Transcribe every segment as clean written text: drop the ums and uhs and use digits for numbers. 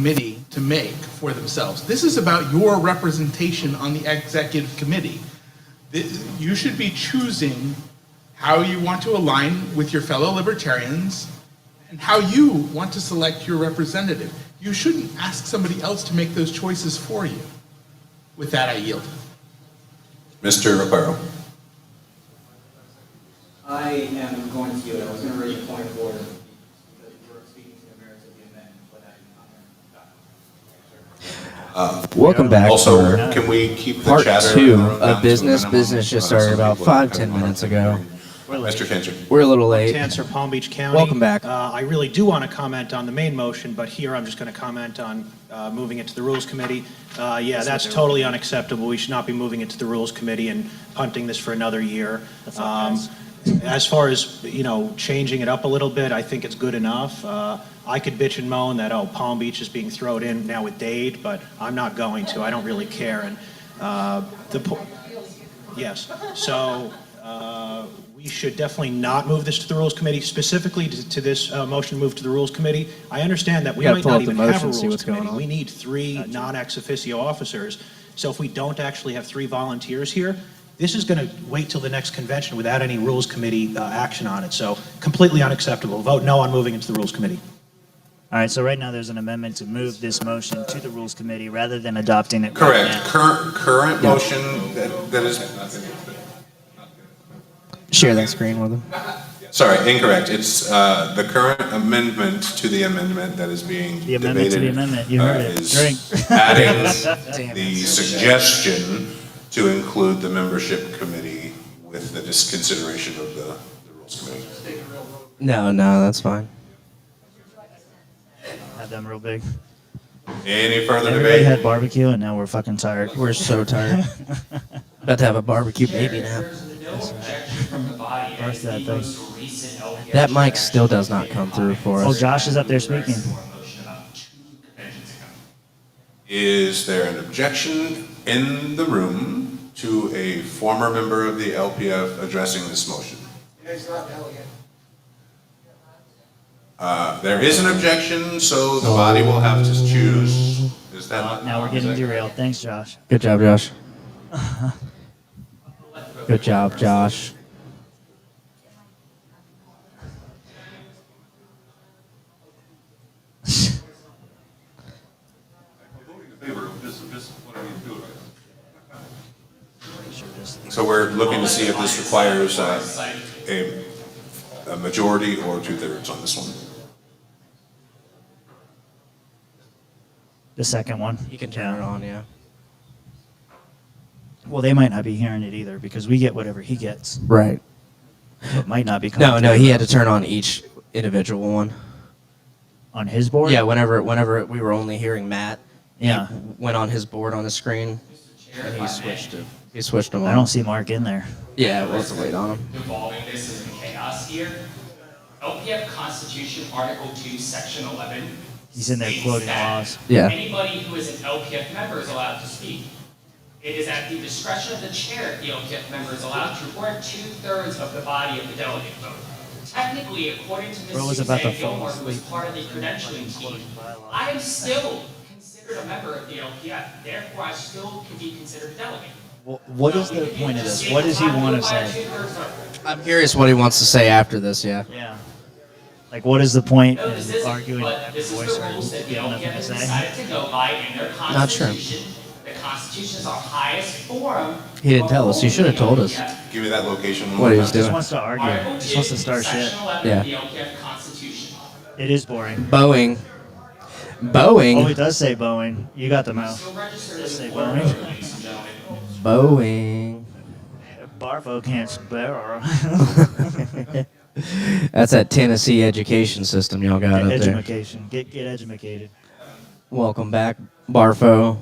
committee to make for themselves. This is about your representation on the executive committee. You should be choosing how you want to align with your fellow libertarians and how you want to select your representative. You shouldn't ask somebody else to make those choices for you. With that, I yield. Mr. Raparo. I am going to yield. I was going to raise a point of order because you were speaking to the merits of the amendment, but I did not. Welcome back. Also, for can we keep the part chatter 2 down of to a business. minimum? Business just started about 5-10 minutes ago. Mr. Fincher. We're a little late. Cancer, Palm Beach County. Welcome back. I really do want to comment on the main motion, but here I'm just going to comment on moving it to the Rules Committee. Yeah, that's totally unacceptable. We should not be moving it to the Rules Committee and punting this for another year. As far as, changing it up a little bit, I think it's good enough. I could bitch and moan that, Palm Beach is being thrown in now with Dade, but I'm not going to. I don't really care. And yes, so we should definitely not move this to the Rules Committee, specifically to this motion move to the Rules Committee. I understand that we might not even have a Rules Committee. We need 3 non-ex officio officers. So if we don't actually have 3 volunteers here, this is going to wait till the next convention without any Rules Committee action on it. So completely unacceptable. Vote no on moving it to the Rules Committee. All right, so right now there's an amendment to move this motion to the Rules Committee rather than adopting it. Correct. Right now. Current motion that is, Share that screen with them. sorry, incorrect. It's the current amendment to the amendment that is being The amendment to the debated, amendment, you heard it. is Drink. adding the suggestion to include the membership committee with the consideration of the Rules Committee. No, that's fine. Have them real big. Any further Everybody debate? had barbecue and now we're fucking tired. We're so tired. About to have a barbecue baby now. Birth that thing. That mic still does not come through for Oh, us. Josh is up there speaking. Is there an objection in the room to a former member of the LPF addressing this motion? There is an objection, so the body will have to choose. Is that? Now we're getting derailed. Thanks, Josh. Good job, Josh. Good job, Josh. So we're looking to see if this requires a majority or 2/3 on this one. The second one. You can turn it on, yeah. Well, they might not be hearing it either because we get whatever he gets. Right. So it might not be coming No, through he had to turn on each individual one. on his board. Yeah, whenever we were only hearing Matt, Yeah. he went on his board on the screen, and he switched them on. I don't see Mark in there. Yeah, we'll have to wait on him. Involving this in chaos here. LPF Constitution, Article 2, Section 11. He's in there states quoting that laws. Yeah. Anybody who is an LPF member is allowed to speak. It is at the discretion of the chair if the LPF member is allowed to report 2/3 of the body of the delegate vote. Technically, according to Bro was Ms. about to Suzanne fall Gilmore, who was asleep. part of the credentialing team, I am still considered a member of the LPF. Therefore, I still can be considered a delegate. What is the point of this? What does he want to say? I'm curious what he wants to say after this, yeah. Yeah. Like, what is the point No, in this isn't, arguing but every this is voice the or rules that the you have nothing LPF to has say? decided to go by in their Not sure. constitution. The Constitution is our highest forum. He didn't tell us. He should have told us. Give me that location. one What he more was time. He doing. just wants to argue. Article He just wants to 2, start shit. Section 11 Yeah. of the LPF Constitution. It is boring. Boeing. Oh, Boeing. it does say Boeing. You got the mouth. Still registered Does as say a board, Boeing. ladies and gentlemen. Boeing. Barfo can't spell. That's that Tennessee education system y'all got up there. Education. Get educated. Welcome back, Barfo.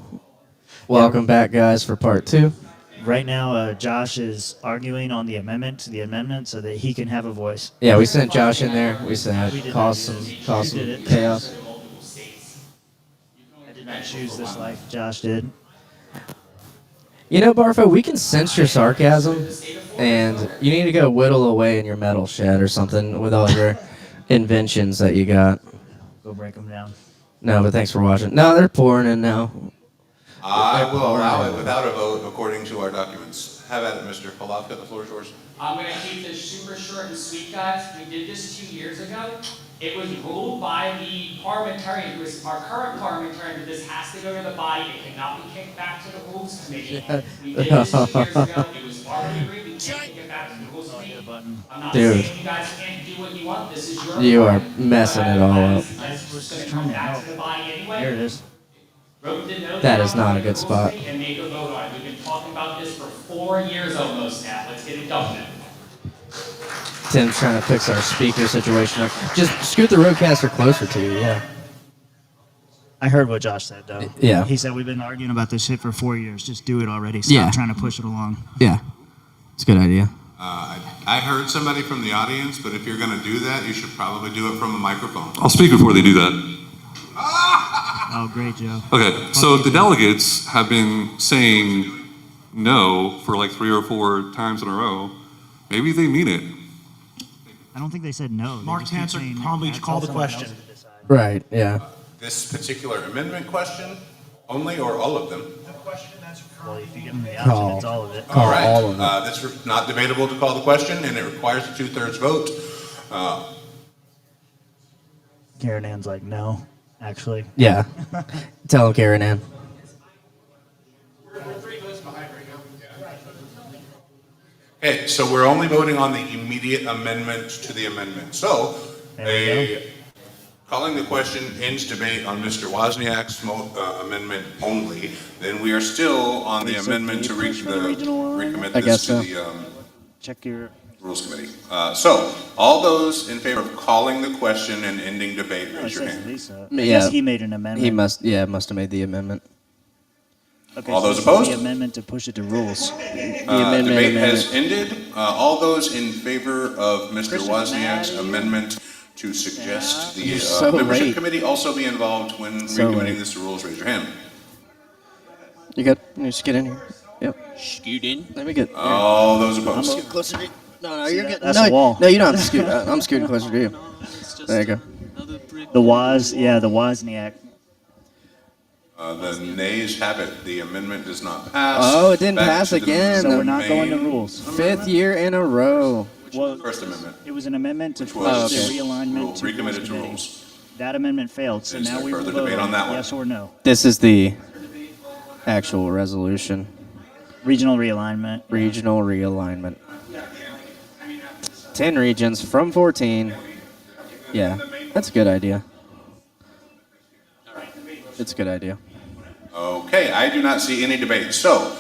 Welcome back, guys, for part 2. Right now, Josh is arguing on the amendment to the amendment so that he can have a voice. Yeah, we sent Josh in there. We said We did cause that. some You did it. chaos. I did not choose this life. Josh did. You know, Barfo, we can sense your sarcasm, and you need to go whittle away in your metal shed or something with all your inventions that you got. Go break them down. No, but thanks for watching. No, they're pouring in now. I will allow it without a vote according to our documents. Have at it, Mr. Halavka, the floor is yours. I'm gonna keep this super short and sweet, guys. We did this 2 years ago. It was ruled by the parliamentarian, who is our current parliamentarian, that this has to go to the body. It cannot be kicked back to the rules committee. We did this 2 years ago. It was already agreed. We can't kick it back to the rules committee. I'm not Dude. saying you guys can't do what you want. This is your. You are part. messing it all up. It's gonna come back to the body anyway. Here it is. Wrote the note That is down not a to the good rules spot. committee And make a vote on it. We've been talking about this for 4 years almost now. Let's get it done now. Tim's trying to fix our speaker situation. Just scoot the roadcaster closer to you, yeah. I heard what Josh said, though. Yeah. He said, we've been arguing about this shit for 4 years. Just do it already. Stop Yeah. trying to push it along. Yeah. It's a good idea. I heard somebody from the audience, but if you're going to do that, you should probably do it from a microphone. I'll speak before they do that. Oh, great, Joe. Okay, so the delegates have been saying no for like 3 or 4 times in a row. Maybe they mean it. I don't think they said no. They Mark just keep Tanzer, saying Palm Beach, that's call all the someone question. else to decide. Right, yeah. This particular amendment question, only or all of them? Well, if you give them the option, Call. it's all of it. Call All right. all of them. This is not debatable to call the question, and it requires a 2/3 vote. Karen Ann's like, no, actually. Yeah. Tell him, Karen Ann. Okay, so we're only voting on the immediate amendment to the amendment. So, There we calling the question ends debate on Mr. Wozniak's amendment only. Then we are still on the Wait, so amendment to can you push for the regional recommit I this guess to so. the Check your. Rules Committee. So, all those in favor of calling the question and ending debate, No, it raise your says hand. Lisa. I Yeah. guess he made an amendment. He must have made the amendment. Okay, All so those it's the opposed? amendment to push it to rules. amendment, Debate amendment. has ended. All those in favor of Mr. Christian's Wozniak's mad at you. amendment to suggest the You're so membership late. committee also be involved when So recommitting late. this to rules, raise your hand. You good? You just get in here. Yep. Scoot in. Let me get. All those opposed. Scoot closer to you. No, See you're that? good. That's no, a wall. No, you don't have to scoot. I'm scooting closer to you. There you go. The Wozniak. The nays have it. The amendment does not pass. Oh, it didn't Back pass to the again. So we're not going to main rules. 5th year in a row. Well, First amendment, it was an amendment to which push was the realignment to rules recommitted to committee. rules. That amendment failed, so Is now there we will further vote debate on that one? yes or no. This is the actual resolution. Regional realignment. Regional realignment. 10 regions from 14. Yeah, that's a good idea. It's a good idea. Okay, I do not see any debate. So,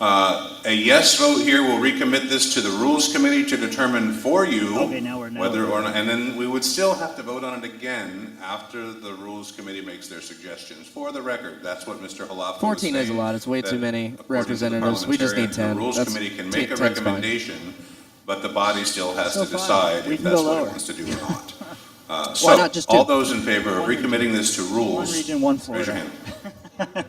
a yes vote here will recommit this to the Rules Committee to determine for you Okay, now we're- whether or not, and then we would still have to vote on it again after the Rules Committee makes their suggestions. For the record, that's what Mr. Halaf 14 is a lot. It's way too many representatives. We just need 10. The Rules That's- Committee can make a 10's fine. recommendation, but the body still has Still to fine. decide We if can that's go what it lower. wants to do or not. Why So, not just all two? those in favor of recommitting this to rules, One region, one raise your Florida. hand.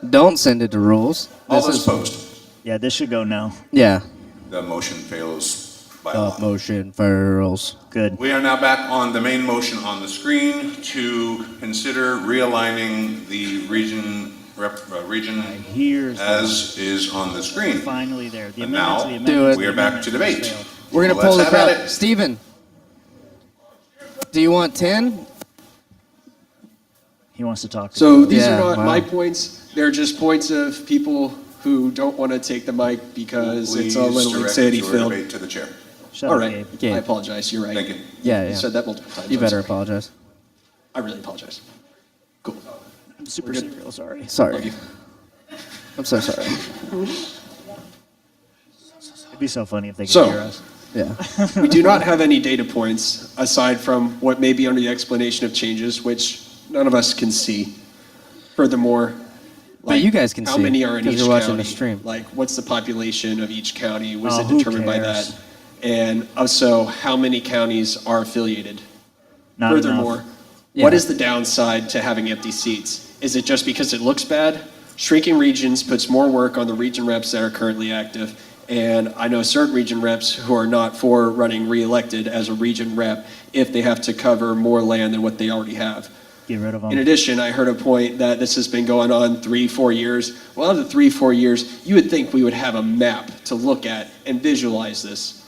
Don't send it to rules. All This those is, opposed? Yeah, this should go no. yeah. The motion fails by a The lot. motion fails. Good. We are now back on the main motion on the screen to consider realigning the region Here's as is on the screen. finally there. The But amendment to now, the Do amendment. it. we are back to debate. failed. We're going to Let's pull the have at crowd. it. Steven, do you want 10? He wants to talk. So these Yeah, are not wow. my points. They're just points of people who don't want to take the mic because it's a Please Little League direct City your filled. debate to the chair. Shut All up, right, Gabe. Gabe. I apologize. You're right. Thank you. Yeah, You yeah. said that multiple times. You I'm better sorry. apologize. I really apologize. Cool. I'm super, super real sorry. Sorry. Love you. I'm so sorry. It'd be so funny if they could So- hear us. Yeah. We do not have any data points aside from what may be under the explanation of changes, which none of us can see. Furthermore, But you guys can how see, many are in 'cause each you're watching county? the stream. Like, what's the population of each county? Was Oh, it who determined by cares? that? And also, how many counties are affiliated? Not Furthermore, enough. what Yeah. is the downside to having empty seats? Is it just because it looks bad? Shrinking regions puts more work on the region reps that are currently active. And I know certain region reps who are not for running re-elected as a region rep if they have to cover more land than what they already have. Get rid of them. In addition, I heard a point that this has been going on 3-4 years. Well, out of the 3-4 years, you would think we would have a map to look at and visualize this.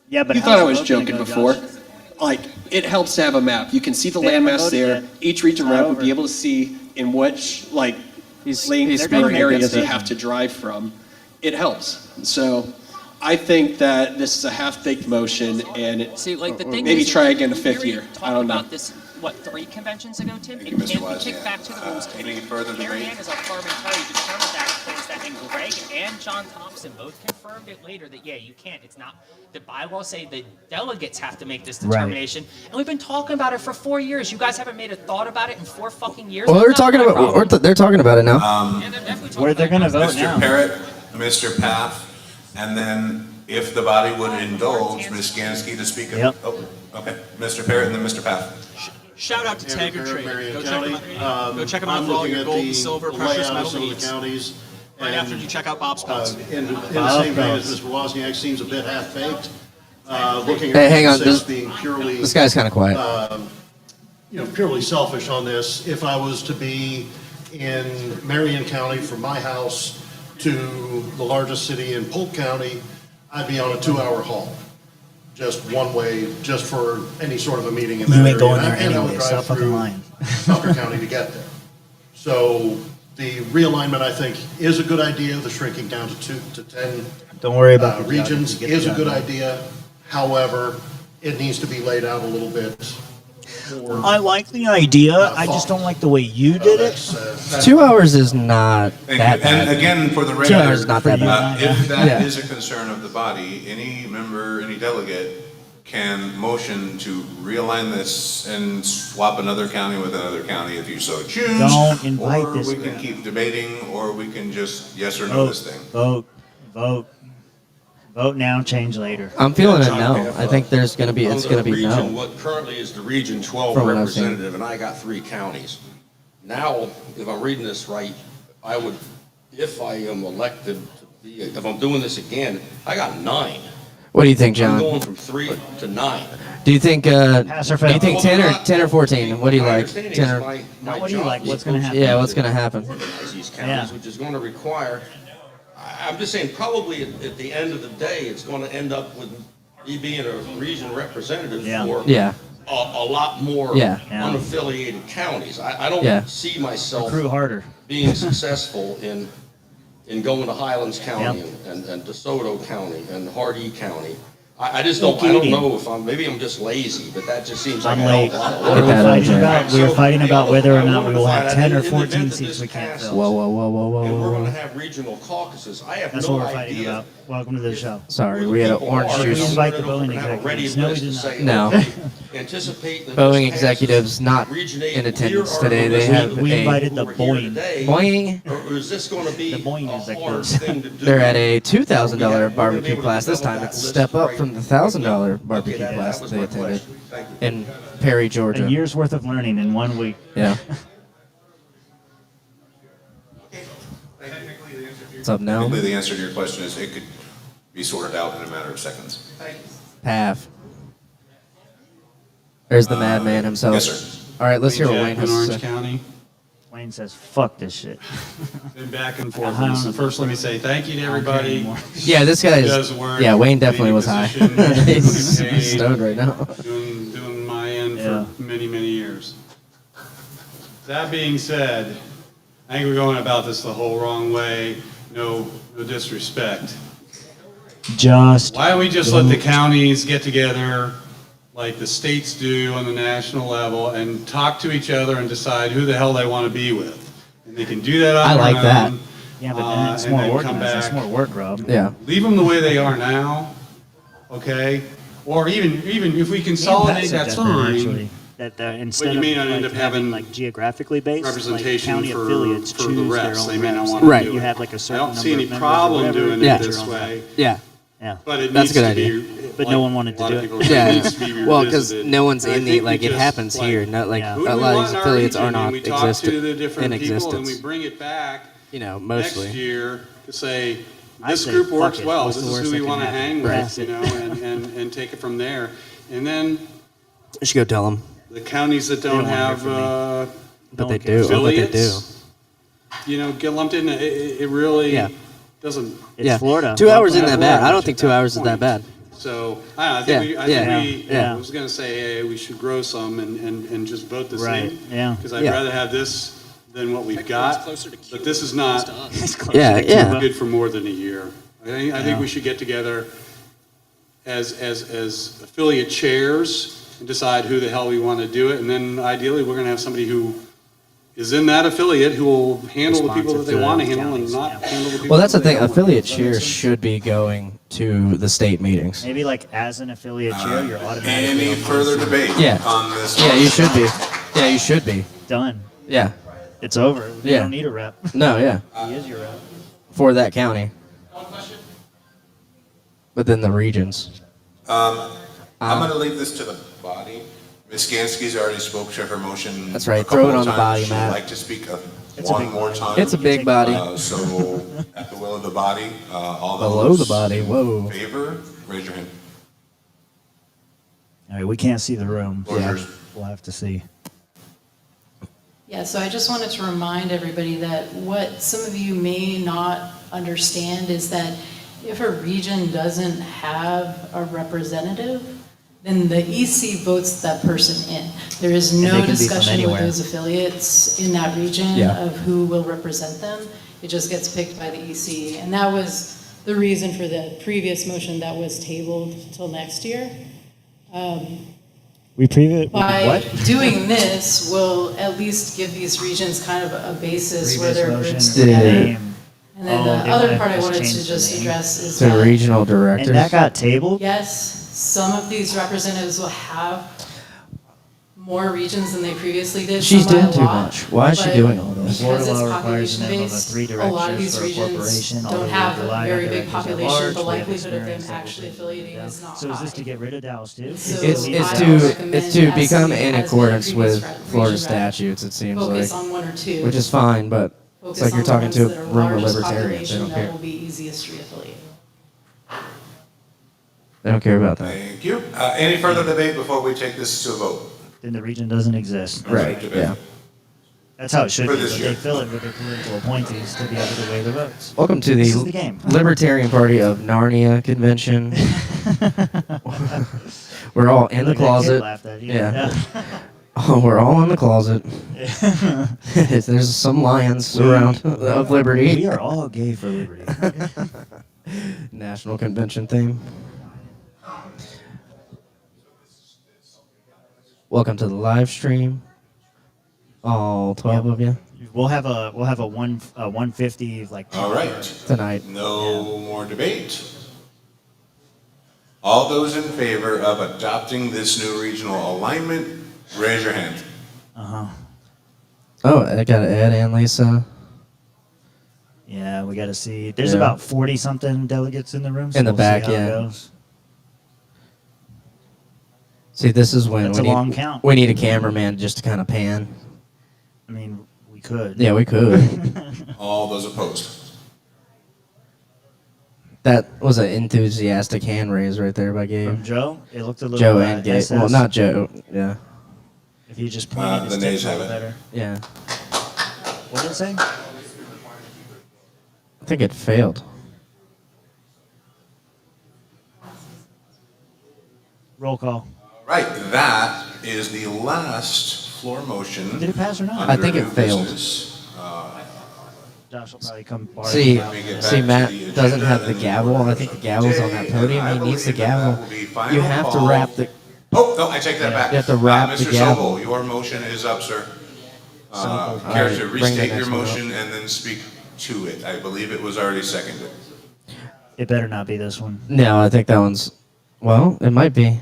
Yeah, but You how's thought I the was vote gonna joking go, before. Josh? Like, it helps to have a map. You can see the They haven't landmass voted there. yet. Each region It's not rep would over. be able to see in which, like, He's lanes speaking or areas against they it. have to drive from. It helps. So I think that this is a half-baked motion, and See, like, the thing maybe is, try again the we fifth already year. I talked don't know. about this, what, 3 conventions ago, Tim? Thank you, It Mr. can't be Wise. kicked back to the rules Any committee. further Mary debate? Ann is our parliamentarian determined that place that, and Greg and John Thompson both confirmed it later that, yeah, you can't. It's not, the bylaws say the delegates have to make this Right. determination. And we've been talking about it for 4 years. You guys haven't made a thought about it in 4 fucking years? Well, That's they're not talking my about. problem. They're talking about it now. Yeah, they're definitely talking Where they're about gonna it. vote Mr. now. Parrott, Mr. Paff, and then if the body would indulge, Ms. Gansky to speak. Yep. Oh, okay. Mr. Parrott and then Mr. Paff. Shout out to Tagger Trade. Marion Go check County. them out. Go check them out I'm for all looking your at gold the and silver, the precious layout of metal some of the needs. counties. Right after you check out Bob's Spots. In the same vein as Mr. Wozniak, seems a bit half-baked. Looking Hey, at hang on, Region 6 this- being purely, This guy's kind of quiet. purely selfish on this. If I was to be in Marion County from my house to the largest city in Polk County, I'd be on a 2-hour haul. Just one way, just for any sort of a meeting in that You area. ain't going there And I would anyway. drive Stop fucking through lying. Tucker County to get there. So the realignment, I think, is a good idea. The shrinking down to 10 Don't worry about the regions job. You get is the a good job done. idea. However, it needs to be laid out a little bit more. I like the idea. I just don't like the way you did it. That's, 2 hours is not Thank that you. And bad. again, for the 2 hours is record, not that bad. if that Yeah. is a concern of the body, any member, any delegate can motion to realign this and swap another county with another county if you so choose. Don't invite this Or we can guy. keep debating, or we can just yes or no this thing. Vote now, change later. I'm feeling a John, no. have, I think there's gonna be. It's on the gonna be region, no. What currently is the Region 12 From what I've seen. representative, and I got 3 counties. Now, if I'm reading this right, I would, if I am elected to be, if I'm doing this again, I got 9. What do you think, I'm John? going from 3 to 9. Do you think? Pass or Do you fail? think 10 or 14? What do you My like? understanding 10 is or my What do you job like? is What's gonna to happen? yeah? What's gonna happen? organize these Yeah. counties, which is going to require, I'm just saying, probably at the end of the day, it's going to end up with me being a region representative Yeah. for Yeah. a lot more Yeah. Yeah. unaffiliated counties. I Yeah. don't see myself Recruit harder. being successful in going to Highlands County and DeSoto County and Hardee County. I just don't, I don't know if maybe I'm just lazy, but that just seems like I'm a late. hell of a lot. What are we Get that fighting out about? We were So, fighting the about other whether or thing I not we wanted will to have find 10 or out, in the 14 event that seats this we can't passes, fill. Whoa, whoa, whoa, whoa, whoa, and we're whoa, going to whoa. have regional caucuses. I have That's no what we're fighting idea. about. Welcome to the show. Sorry, we had an orange We juice. invite the Boeing executives. No, we did not. No. Anticipate that Boeing this passes, executives not Region 8, in attendance here are today. the They have We a invited the who are here Boeing. today, Boing. Or is this going to be The Boeing a executives. hard thing to do? They're at a $2,000 We're gonna be barbecue able to class this develop time. It's a that step list up right from the now. $1,000 Okay, barbecue class that was they my attended question. Thank you. in Perry, A Georgia. year's worth of learning in 1 week. Yeah. What's up now? Technically, the answer to your question is it could be sorted out in a matter of seconds. Pav. There's the madman himself. Yes, sir. All right, let's hear what Wayne Jack has in to Orange say. County. Wayne says, fuck this shit. Been back and forth. I don't So know. first, let me say thank you to I don't care everybody. anymore. Yeah, this guy Does is. work, Yeah, Wayne definitely leading was high. position, He's getting paid, stoned right now. Doing my end Yeah. for many, many years. That being said, I think we're going about this the whole wrong way. No disrespect. Just Why don't we just let the counties get together like the states do on the national level and talk to each other and decide who the hell they want to be with? And they can do that on I their like that. own, Yeah, but then it's and more then come organized. It's back. more work, Rob. Yeah. Leave them the way they are now, okay? Or even if we consolidate, that's fine. That instead But you may of not end like up having like geographically based, representation like county for- affiliates for choose the their reps. own They may not reps. want to Right. do You it. have like a I certain don't see number any of members or problem whatever, doing Yeah. it choose this your own way, rep. Yeah. Yeah. but it That's needs a good to idea. be. But like no one wanted a to lot do of it. people say, Yeah. it needs to be Well, because revisited. no one's And I in the think like we it just, happens like, here. Not like Yeah. Who a do we lot of want these in our affiliates are region? not And we talk to the in different people and we existence. bring it back You know, next mostly. year to say, I this say, group fuck works it. well, What's this the is worst who we that can want to happen? hang Right. with, you know, and take it from there. And then You should go tell them. the counties that don't don't wanna hear have from me. But No they one cares. do. But they do. affiliates, you know, get lumped in, it really Yeah. doesn't. It's Yeah. Florida. 2 hours isn't Have that bad. I don't leverage think at 2 that hours is that point. bad. So, I Yeah, think yeah, we, yeah. I was gonna say, hey, we should grow some and just vote this Right, in. yeah. Because I'd Yeah. rather have this than what we've got, but this is not It's closer Yeah, to yeah. Cuba. good for more than a year. I think Yeah. we should get together as affiliate chairs and decide who the hell we want to do it, and then ideally, we're gonna have somebody who is in that affiliate who will handle the people that they Responsive to want to the handle and counties, not yeah. handle the people. Well, that's the that they thing. don't wanna Affiliate handle. Does that chairs make sense? should be going to the state meetings. Maybe like as an affiliate chair, you're automatically Any on further policy. debate Yeah. on this? Yeah, you should be. Yeah, you should be. Done. Yeah. It's over. You Yeah. don't need a rep. No, yeah. He is your rep. For that county. But then the regions. I'm gonna leave this to the body. Ms. Gansky's already spoke to her motion. That's right. a Throw couple it of on the times. body, She'd Matt. like to speak It's a one big more body. time. It's a big body. So, at the will of the body, all Below those the body, whoa. in favor, raise your hand. All right, we can't see the room. Floor is yours. We'll have to see. Yeah, so I just wanted to remind everybody that what some of you may not understand is that if a region doesn't have a representative, then the EC votes that person in. There is And they no can be from discussion with anywhere. those affiliates in that region Yeah. of who will represent them. It just gets picked by the EC. And that was the reason for the previous motion that was tabled till next year. By what? doing this, we'll at least give these regions kind of a basis where Previous they're motion, grouped Yeah. together. name. And then Oh, the they other wanna part I just wanted change to the just name. address is To that, regional directors. And that got tabled? yes, some of these representatives will have more regions than they previously did. She's some by a doing too lot, much. Why is she but doing all this? Florida Because it's law requires a minimum of population-based, 3 a lot of directors these for a regions corporation, although don't we have rely a on very big directors at population. large. The We have likelihood of experience them that actually will do affiliating that. is not So is this high. to get rid of Dallas too? So It's I to recommend, it's to as become somebody in has been a accordance previous with rep- Florida region rep, statutes. It seems like, focus on one or two. which is fine, but it's Focus like you're on the talking ones to a that are room of largest libertarians. They population don't that care. will be easiest to reaffiliate. They don't care about that. Thank you. Any further debate before we take this to a vote? Then the region doesn't exist. Right. Yeah. That's how it should For be, this but year. they fill it with their political appointees to be able to weigh the votes. Welcome to This the is the game. Libertarian Party of Narnia convention. We're all in the Like that kid closet. laughed at you. Yeah. Oh, we're all in the closet. There's some lions around of liberty. We are all gay for liberty. National convention theme. Welcome to the live stream. All 12 of you We'll have a 150 like All right. tonight. No more debate. All those in favor of adopting this new regional alignment, raise your hand. Oh, I gotta add Ann Lisa Yeah, we got to see. There's Yeah. about 40 something delegates in the room. So in the we'll see back. how it Yeah. goes. See, this is when That's we a need long count. we need a cameraman just to kind of pan. I mean, we could. Yeah, we could. All those opposed? That was an enthusiastic hand raise right there by From Gabe. Joe, it looked a little. Joe and Gabe. SS. Well, not Joe. Yeah. If he just pointed his the tip nays a have little it. better. Yeah. What did it say? I think it failed. Roll call. Right, that is the last floor motion. Did it pass or not? under I think it new failed. business. Josh will probably come. barge See, by. Matt doesn't have the gavel. I think the gavel's on that podium. He needs the gavel. You have to wrap the. Oh, no, I take that back. You have to wrap the Mr. gavel. Sobel, your motion is up, sir. Care All to right, bring the restate your next one up. motion and then speak to it? I believe it was already seconded. It better not be this one. No, I think that one's. Well, it might be.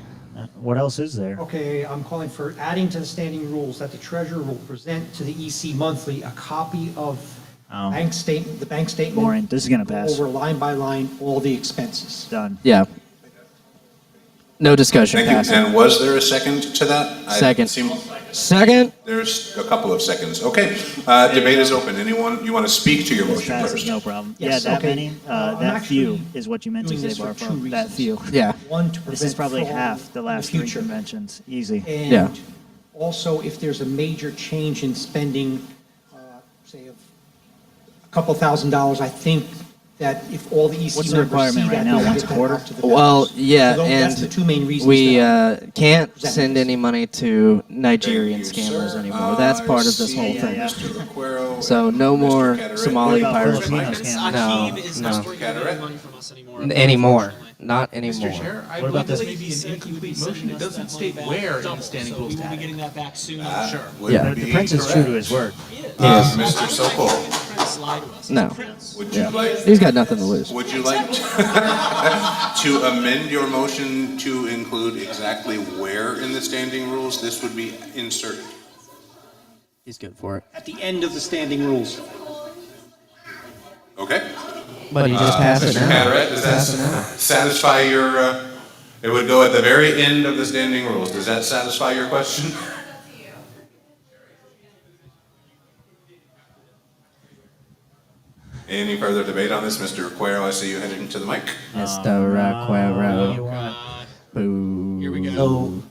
What else is there? Okay, I'm calling for adding to the standing rules that the treasurer will present to the EC monthly a copy of Oh. the bank statement. Boring. This is gonna pass. Over line by line, all the expenses. Done. Yeah. No discussion. Thank you. Pass it. And was there a second to that? Second. Second? There's a couple of seconds. Okay, debate is open. Anyone, you want to speak to your This motion passes, first? no problem. Yes, Yeah, that okay. many, I'm that few actually is what you meant to doing say, this for two Barfo, that reasons. few. Yeah. One, to This is prevent probably fraud half the in last three future. conventions, easy. Yeah. And also, if there's a major change in spending, say, of a couple $1,000s, I think that if all the EC What's the members see requirement right that, now, they'll once get a that quarter? out to the Well, members. yeah, So and that's the two main reasons. we that can't Present send this. any money to Nigerian Thank you, scammers sir. anymore. That's part of this I whole see thing. Mr. Requero So and no Mr. more Carteret. Somali What about pirates. Filipino scammers? No, Carteret? anymore. Not anymore. Mr. Chair, I What about believe this this? may be an incomplete motion. It doesn't state where in the standing rules to add it. that back soon. Sure. Would Yeah. be The prince is true to correct. his word. Yes. Mr. Sokol, No. would you like, He's got nothing to lose. would you like to amend your motion to include exactly where in the standing rules this would be inserted? He's good for it. At the end of the standing rules. Okay? But he just passed it Mr. now. Carteret, does that satisfy your, it would go at the very end of the standing rules. Does that satisfy your question? Any further debate on this? Mr. Requero, I see you headed into the mic. Mr. Raquero. Boo. Here we go. So,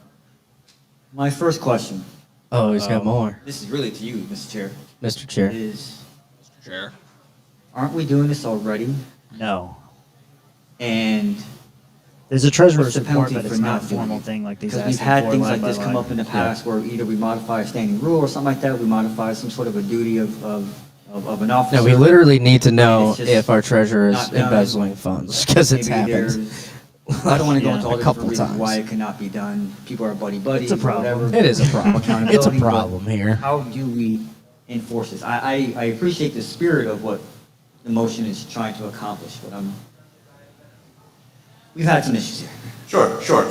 my first question. Oh, he's got more. This is really to you, Mr. Chair. Mr. Chair. Is, Chair. aren't we doing this already? No. And There's a treasurer's what's the report, penalty but for it's not a not doing formal it? thing like these Because we've asking had for things line like by this come line. up in the past where either we modify a standing rule or something like that, we modify some sort of a duty of an officer. No, we literally need to and know it's just if our treasurer is not done. embezzling funds, because it's Maybe happened. there's- I don't want to go Yeah, into all a the couple different reasons times. why it cannot be done. People are buddy-buddy It's a or problem. whatever. It is a problem. Accountability, It's a but problem here. How do we enforce this? I appreciate the spirit of what the motion is trying to accomplish, but we've had some issues here. Sure.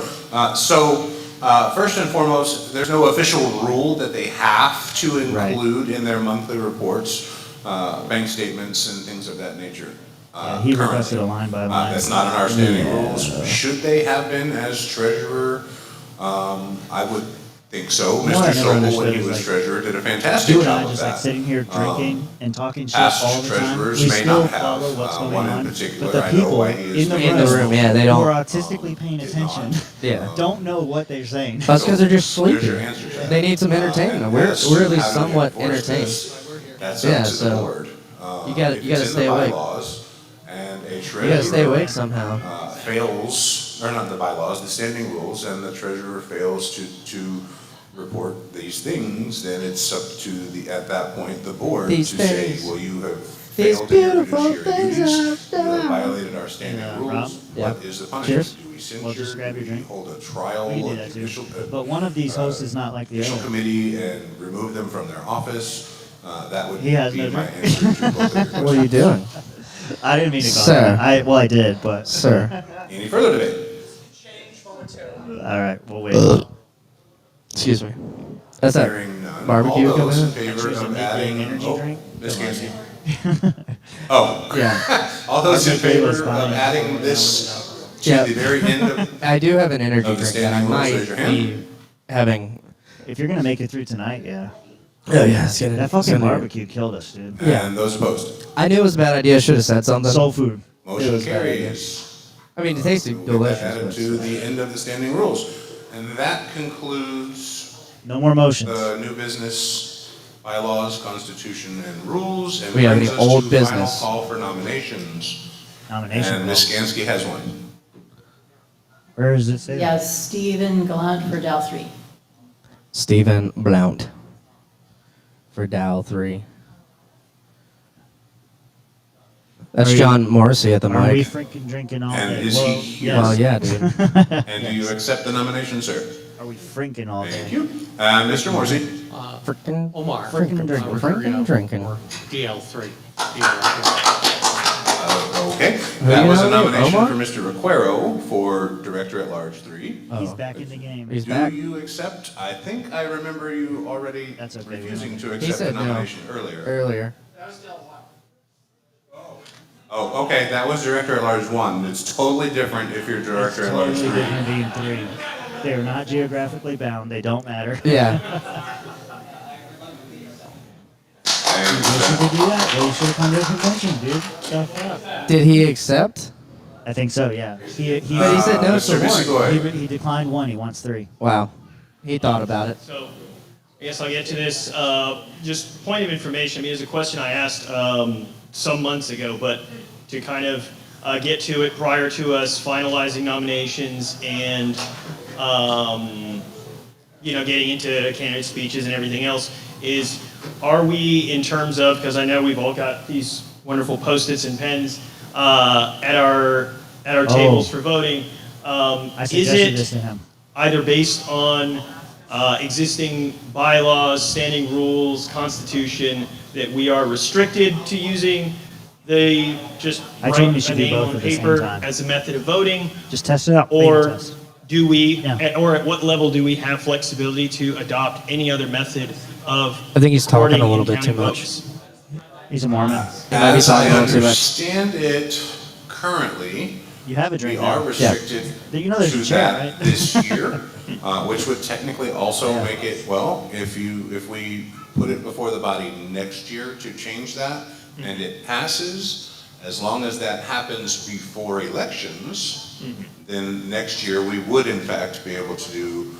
First and foremost, there's no official rule that they have to include in their monthly reports, bank statements and things of that nature. Yeah, he requested a currently. line by line. That's not in our standing rules. Should they have been as treasurer? I would think so. You know what I Mr. never Sobel, when understood he is, was like, treasurer, did a fantastic You and job I of just that. like sitting here drinking and talking shit Past all the time. treasurers We may still not have, follow what's going one in on. particular. But the I know people why he is in the In the room, yeah, they who don't. are artistically paying attention Yeah. don't know what they're saying. That's because they're just There's sleeping. your answer to that. They need some entertainment. And We're as at to least how to somewhat enforce entertained. this, That's Yeah, up to the so board. you gotta If it's in stay the awake. bylaws and a treasurer. You gotta stay awake somehow. Fails, or not the bylaws, the standing rules, and the treasurer fails to report these things, then it's up to at that point, the board to These say, things. well, you have These failed in your beautiful fiduciary things duties. I've You have done. violated our standing Rob? rules. Yeah. What is the punishment? Cheers. Do we Well, censure? just grab your Do we drink. hold a trial? We can do of that the too. official- But one of these hosts is not like the official other. committee and remove them from their office? That would He has be no my drink. answer to both of your questions. What are you doing? I didn't mean to go Sir. there. I did, but. Sir. Any further debate? All right, we'll wait. Excuse me. That's that Hearing none. barbecue All those coming in in? favor Choose a of midday adding, energy drink? Ms. Gansky. Oh. Yeah. All those in Our birthday was favor of fine. adding this to Yeah. the very end of, I do have an energy Of the drink that I standing rules, might raise your hand. be having. If you're gonna make it through tonight, yeah. Oh yeah, it's gonna. That it's fucking gonna- barbecue killed us, dude. Yeah. and those opposed. I knew it was a bad idea. I should have said something. Soul food. It Motion was a bad idea. carries. I mean, it tasted We'll get delicious. that added but to the end of the standing rules. And that concludes No more motions. the new business, bylaws, constitution, and rules. And We have brings any us old to business? Final call for nominations. Nomination. And Ms. Gansky has one. Where does it say? Yes, Stephen Gallant for Dow 3. Stephen Blount for Dow 3. That's Are you- John Morrissey at the Are we mic. freaking drinking all And day? is Well, he here? yes. Well, yeah, dude. And do you accept the nomination, sir? Are we freaking all Thank day? you. Mr. Morrissey? Freaking Omar. Freaking drinking. Freaking drinking. DL3. Okay. Who That you was a nominate, nomination Omar? for Mr. Requero for Director at Large 3. He's Oh. back in the game. He's Do back. you accept? I think I remember you already That's okay, refusing to He accept the said no nomination earlier. earlier. Oh, okay, that was Director at Large 1. It's totally different if you're Director at Large 3. Totally different being 3. They're not geographically bound. They don't matter. Yeah. You should do that. Well, you should have come to a convention, dude. Stuff up. Did he accept? I think so, yeah. He said no to one. He declined 1. He wants 3. Wow. He thought about it. So, I guess I'll get to this. Just point of information. I mean, there's a question I asked some months ago, but to kind of get to it prior to us finalizing nominations and getting into candidate speeches and everything else is, are we in terms of, because I know we've all got these wonderful Post-its and pens at our tables for voting. I Is suggested it this to him. either based on existing bylaws, standing rules, constitution, that we are restricted to using the just I write think we a should do name both on at the same paper time. as a method of voting? Just test it out. Beta Or test. do we, Yeah. or at what level do we have flexibility to adopt any other method of I think he's talking recording a little and bit too counting much. votes? He's a Mormon. As I talking a little too much. understand it currently, You have a drink we are now. restricted You know there's to a chair, that right? this year, which would technically also make it, well, if we put it before the body next year to change that, and it passes, as long as that happens before elections, then next year we would in fact be able to do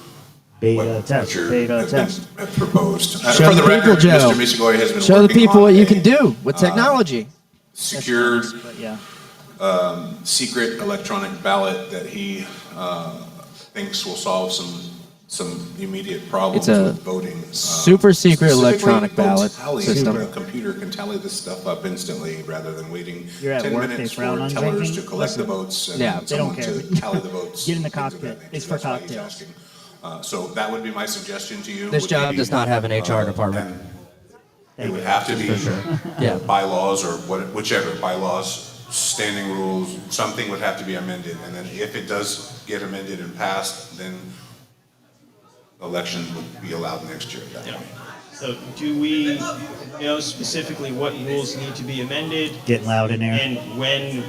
Beta test. you're- Beta have test. been proposed. Show For the the people, record, Joe. Mr. Misegoy has been Show the working people on what you a, can do with technology. secured But yeah. secret electronic ballot that he thinks will solve some immediate problems It's a with voting. super secret Specifically, electronic vote ballot tally. system. A computer can tally this stuff up instantly rather than waiting You're at 10 work, they minutes frown for on tellers drinking? to collect the Listen. votes and Yeah. They don't someone care. to tally the votes. Get in the things of that cockpit. nature. It's for That's why he's cocktails. asking. So that would be my suggestion to you. This would job be, does not have an HR department. and it would have to be Yeah. bylaws or whichever, bylaws, standing rules, something would have to be amended. And then if it does get amended and passed, then elections would be allowed next year at that point. So do we know specifically what rules need to be amended? Getting loud in there. And when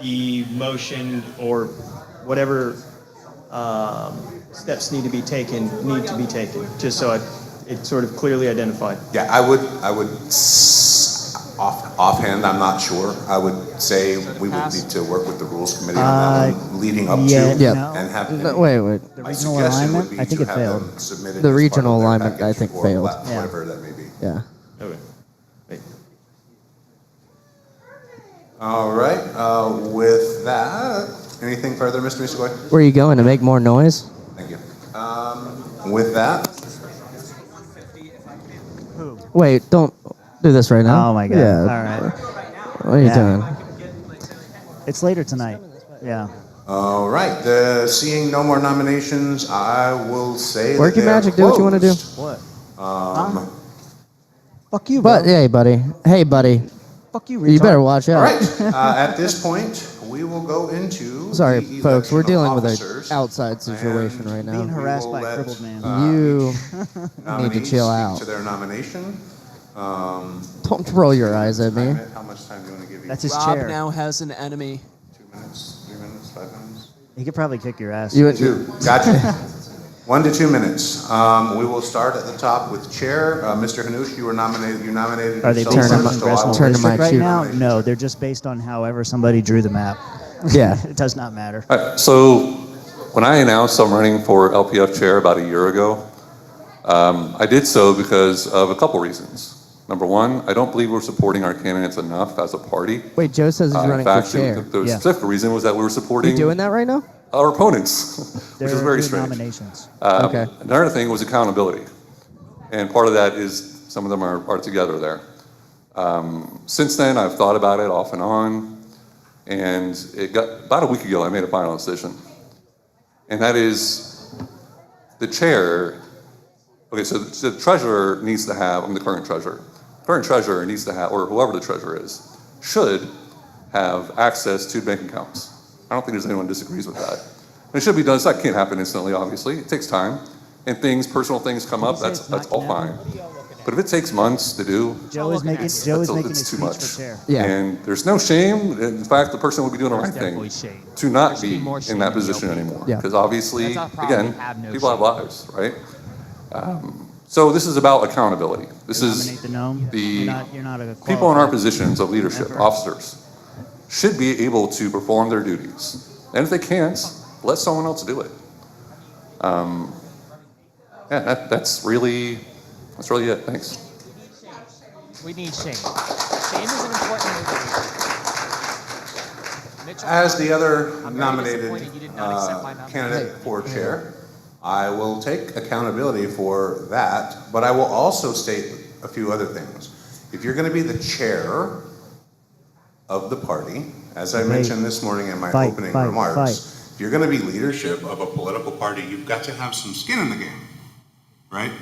the motion or whatever steps need to be taken, just so it's sort of clearly identified? Yeah, I would offhand, I'm not sure. I would say we would need to work with the Rules Committee on that one leading up yeah, to no. and have. No, wait. The My regional suggestion would alignment, be I think to it have failed. them submitted The as part regional of their alignment, I package think, for failed. Yeah. whatever that may be. Yeah. Okay. Wait. All right, with that, anything further, Mr. Misegoy? Where are you going, to make more noise? Thank you. With that, Wait, don't do this right now. Oh my God. Yeah. All right. What are you Yeah. doing? It's later tonight. Yeah. all right, seeing no more nominations, I will say Work that your they are magic, do what you want to do. closed. What? Fuck you, bro. But, hey, buddy. Hey, buddy. Fuck you, You retard. better watch All out. right, at this point, we will go into Sorry, the folks. We're election of dealing with officers. an outside situation right Being now. harassed will by a let, crippled man. You need to Nominees chill speak out. to their nomination. Don't roll your eyes at me. How much time do you want to give each? That's his Rob chair. now has an enemy. 2 minutes, 3 minutes, 5 minutes? He could probably kick your ass. You, 2, gotcha. 1 to 2 minutes. We will start at the top with chair. Mr. Hanush, you were nominated. You nominated Are they yourself based on first, so I congressional will- Turn to my district right cue. now? No, they're just based on however somebody drew the map. Yeah. It does not matter. So when I announced I'm running for LPF chair about a year ago, I did so because of a couple reasons. Number one, I don't believe we're supporting our candidates enough as a party. Wait, Joe says he's running in fact, for chair. the Yeah. specific reason was that we were supporting You doing that right now? our opponents, They're which is very doing strange. nominations. Okay. Another thing was accountability. And part of that is some of them are together there. Since then, I've thought about it off and on. And it got about a week ago, I made a final decision. And that is the chair. Okay, so the treasurer needs to have, I'm the current treasurer. Current treasurer needs to have, or whoever the treasurer is, should have access to bank accounts. I don't think there's anyone who disagrees with that. And it should be done, so that can't happen instantly, obviously. It takes time. And personal things come up, that's all fine. But if it takes months to do, Joe is making it's his too speech much. for chair. Yeah. And there's no shame. In fact, the person would be doing the right thing to not be in that position anymore. Yeah. Because obviously, That's our problem. again, We have no people have shame. lives, right? So this is about accountability. This Nominate is the gnome. the You're not a people in our qualified positions of leadership, member. officers, should be able to perform their duties. And if they can't, let someone else do it. Yeah, that's really it. Thanks. We need shame. Shame is an important motivator. Mitchell, As the other I'm very nominated disappointed you did not accept my nomination. candidate for chair, I will take accountability for that, but I will also state a few other things. If you're going to be the chair of the party, as I mentioned this morning in my opening remarks, if you're going to be leadership of a political party, you've got to have some skin in the game, right?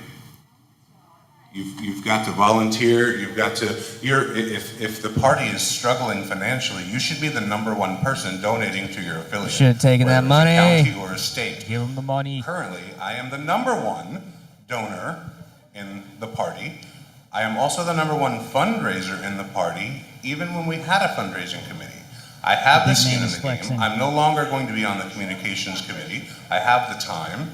You've got to volunteer, if the party is struggling financially, you should be the #1 person donating to your affiliate. Should have taken that whether it's a money. county or a state. Give them the money. Currently, I am the #1 donor in the party. I am also the #1 fundraiser in the party, even when we had a fundraising committee. I have the skin in the game. I'm no longer going to be on the communications committee. I have the time.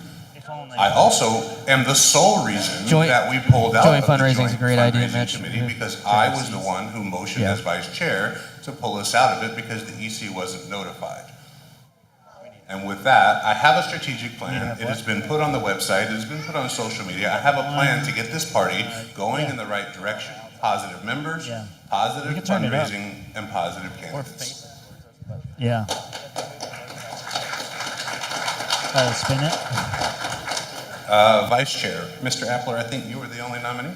I also am the sole reason that we pulled out joint of the fundraising is joint a great idea, fundraising Mitch. committee because I was the one who motioned as vice chair to pull us out of it because the EC wasn't notified. And with that, I have a strategic plan. It has been put on the website. It has been put on social media. I have a plan to get this party going in the right direction. Positive members, positive fundraising, and positive candidates. Yeah. Spin it. Vice Chair, Mr. Appler, I think you were the only nominee?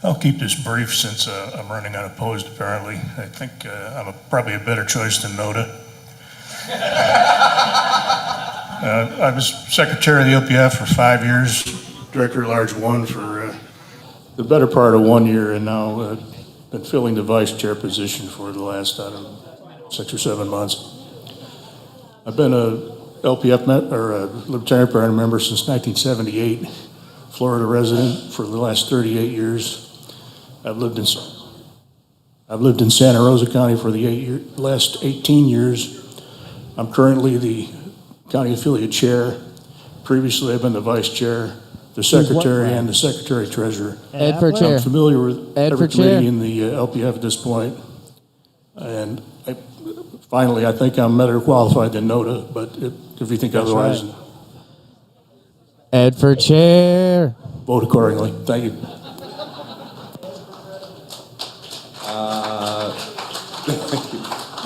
I'll keep this brief since I'm running unopposed apparently. I think I'm probably a better choice than Noda. I was secretary of the LPF for 5 years, director at large 1 for the better part of 1 year, and now been filling the vice chair position for the last, 6 or 7 months. I've been a LPF or a Libertarian Party member since 1978, Florida resident for the last 38 years. I've lived in Santa Rosa County for the last 18 years. I'm currently the county affiliate chair. Previously, I've been the vice chair, the secretary, and the secretary treasurer. Ed for chair. I'm familiar with Ed every for chair. committee in the LPF at this point. And finally, I think I'm better qualified than Noda, but if you think otherwise, Ed for chair. vote accordingly. Thank you.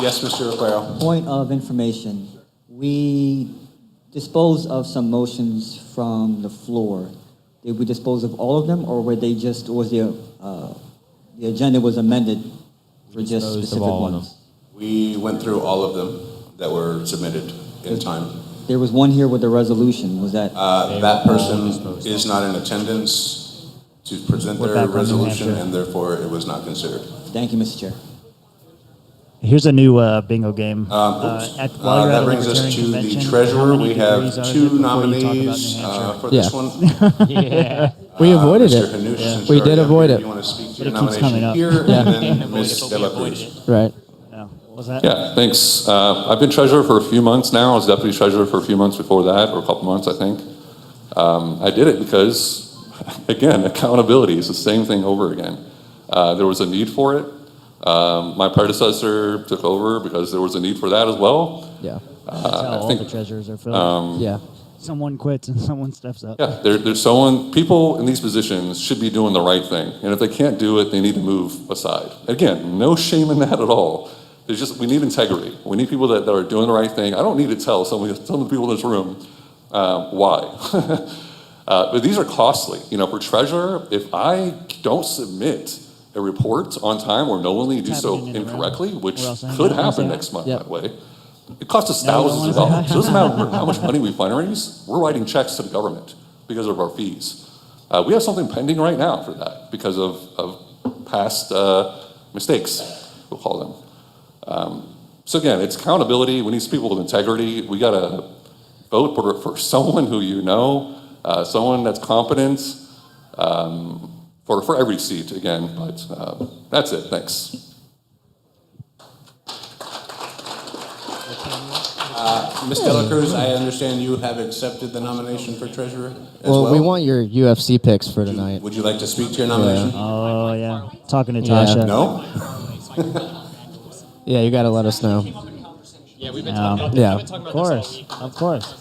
Yes, Mr. Aquaro. Point of information. We disposed of some motions from the floor. Did we dispose of all of them, or were they just, or was the agenda was amended for just specific ones? We went through all of them that were submitted in time. There was one here with a resolution. Was that? That person is not in attendance to present We're their back on New resolution, Hampshire. and therefore it was not considered. Thank you, Mr. Chair. Here's a new bingo game. That brings us to the treasurer. We have 2 nominees for this one. Yeah. We avoided Mr. it. Hanush, since We you're did already up avoid here, it. You want to speak to But your it keeps coming nomination up. here, Yeah. and then Ms. De La Cruz. Right. No. What was that? Yeah, thanks. I've been treasurer for a few months now. I was deputy treasurer for a few months before that, or a couple months, I think. I did it because, again, accountability is the same thing over again. There was a need for it. My predecessor took over because there was a need for that as well. Yeah. That's how all the treasurers are filled. Yeah. Someone quits and someone steps up. Yeah, there's someone, people in these positions should be doing the right thing. And if they can't do it, they need to move aside. Again, no shame in that at all. We need integrity. We need people that are doing the right thing. I don't need to tell some of the people in this room why. But these are costly. For treasurer, if I don't submit a report on time or knowingly do so incorrectly, which could happen next month, by the way, it costs us thousands of dollars. So it doesn't matter how much money we fundraise, we're writing checks to the government because of our fees. We have something pending right now for that because of past mistakes, we'll call them. So again, it's accountability. We need people with integrity. We got to vote for someone who someone that's competent, for every seat again, but that's it, thanks. Ms. Dela Cruz, I understand you have accepted the nomination for treasurer as Well, well? we want your UFC picks for tonight. Would you like to speak to your nomination? Oh, yeah. Talking to Yeah. Tasha. No? Yeah, you got to let us know. Yeah, we've been talking about Yeah. We've been talking Of about course. this Of course.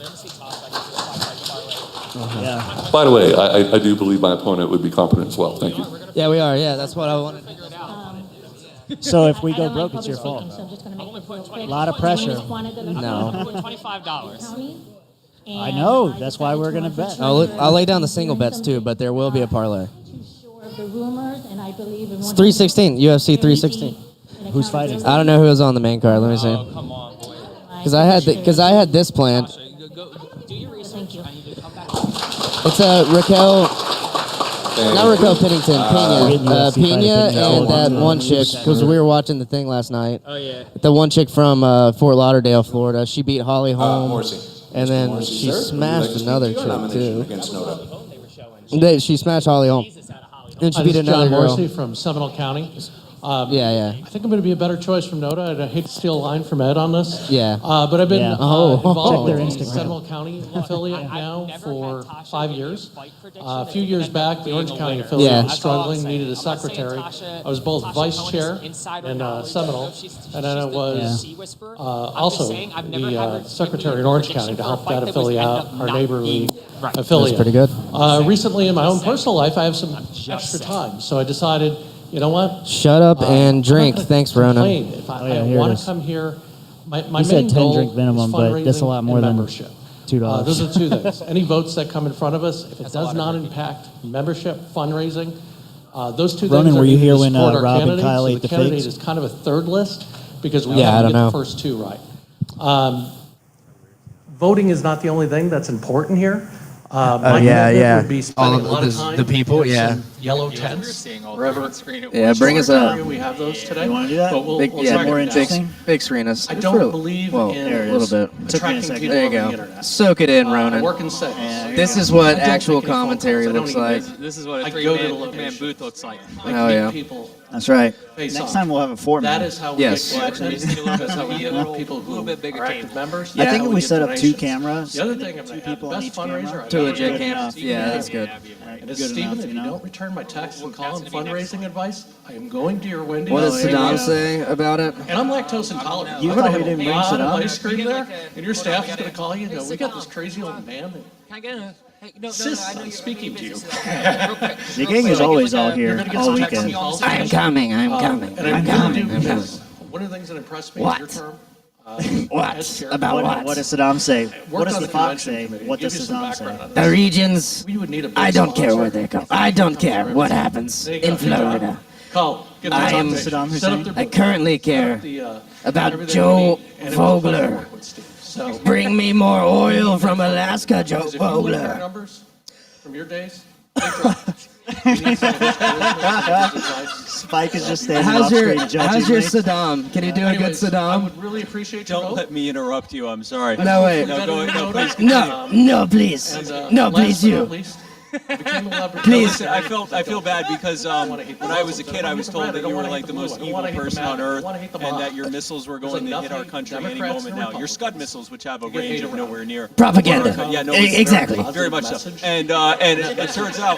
Yeah. By the way, I do believe my opponent would be competent as well, thank you. Yeah, we are. Yeah, that's what I wanted. So if we go broke, it's your fault. A Lot of pressure. No. $25. I know. That's why we're going to bet. I'll lay down the single bets too, but there will be a parlay. The rumors, and I believe in It's 316, UFC 316. Who's fighting? I don't know who was on the main card. Let me see. Because I had this planned. Thank you. It's Raquel. Not Raquel Pennington, Pena. Pena and that one chick, because we were watching the thing last night. Oh, yeah. The one chick from Fort Lauderdale, Florida. She beat Holly Holm. Morrissey. And Mr. then Morrissey, she sir, would you smashed like to speak another to your chick, nomination too. against Noda? She smashed Holly Holm. And she beat another John girl. Morrissey from Seminole County. Yeah. I think I'm going to be a better choice from Noda, and I hate to steal a line from Ed on this. Yeah. But I've been Yeah. involved Check their with the Instagram. Seminole County affiliate now for 5 years. A few years back, the Orange County affiliate was struggling, needed a secretary. I was both vice chair in Seminole, and then I was also the secretary in Orange County to help that affiliate out, our neighborly affiliate. That's pretty good. Recently, in my own personal life, I have some extra time, so I decided, you know what? Shut up and drink. Thanks, Rona. Complain. If I here it want is. to come here, my You main said 10 goal drink minimum, is but that's a lot fundraising more and than membership. $2. Those are two things. Any votes that come in front of us, if it does not impact membership, fundraising, those two Ronan, things are were you needed here to when, support our Rob and candidate. Kyle So ate the the candidate figs? is kind of a third list because we Yeah, I have to don't get know. the first two right. Voting is not the only thing that's important here. My commitment would be spending a lot of time. the people, with yeah. some Yellow tents, wherever. Yeah, bring us up. We have those today. You want to do that? But we'll Big, try yeah, to more get that. interesting? Big screeners. I don't believe well, in a little bit. Took me a attracting second. people There you on the go. internet. Soak it in, I Ronan. work in sales. This is what I don't actual take any phone commentary calls. I looks don't like. even- This is what I a go to the three-man location. booth looks like. I Oh, meet yeah. people That's right. face Next on. time we'll have a four-man. That is how we Yes. get Well, actually, connected. just need a little That's how we bit- get a little- people little who bit bigger are team. active members. I That's think how if we get set up two donations. cameras, The other thing, I'm two gonna have people the on best each camera, fundraiser I've Two ever legit done. cameras. Yeah, that's good. And it's Good Stephen, enough, if you you know? don't return my text and call and fundraising advice, I am going to your Wendy's. What does there you Saddam go. say about it? And I'm lactose intolerant. You I'm gonna thought have we a didn't bring lot of Saddam? ice cream there, and your staff is gonna call you and go, we got this crazy old man that Can I get a... Hey, no, insists I know on you're speaking to you. The gang is always all You're here gonna get all some text weekend. calls. I'm coming. I'm coming. And I I'm really coming. do, I'm coming. because one of the things that impressed me What? is your term. What? as chair. About what? What does Saddam say? Worked What does on the the Fox convention say? committee. What Give does you some Saddam say? background on The this. regions. We would need a big I don't care sponsor. where they go. I don't care what happens There you go. in Florida. Call. Get I the am contact. Saddam Set up Hussein. the I currently booth. care Set up the, about everything Joe we need, and it will Vogler. work with Steve. So, Bring me more oil from Alaska, Joe because if you look at our Vogler. numbers from your days, we need some of this advice. Spike is just standing How's off your screen judging How's your me. Saddam? Can you do a good Anyways, I Saddam? would really appreciate your Don't vote. let me interrupt you, I'm sorry. No, wait. No, go ahead, no, please. No, no, please. And, No, last please, but you. not least, became a Libertarian. Please. Listen, I feel bad because when I was a kid, I was told that you were like the most evil person on earth and that your missiles were going to hit our country any moment now. Your Scud missiles, which have a range of nowhere near. Propaganda. Yeah, no, Exactly. Very much so. And it turns out,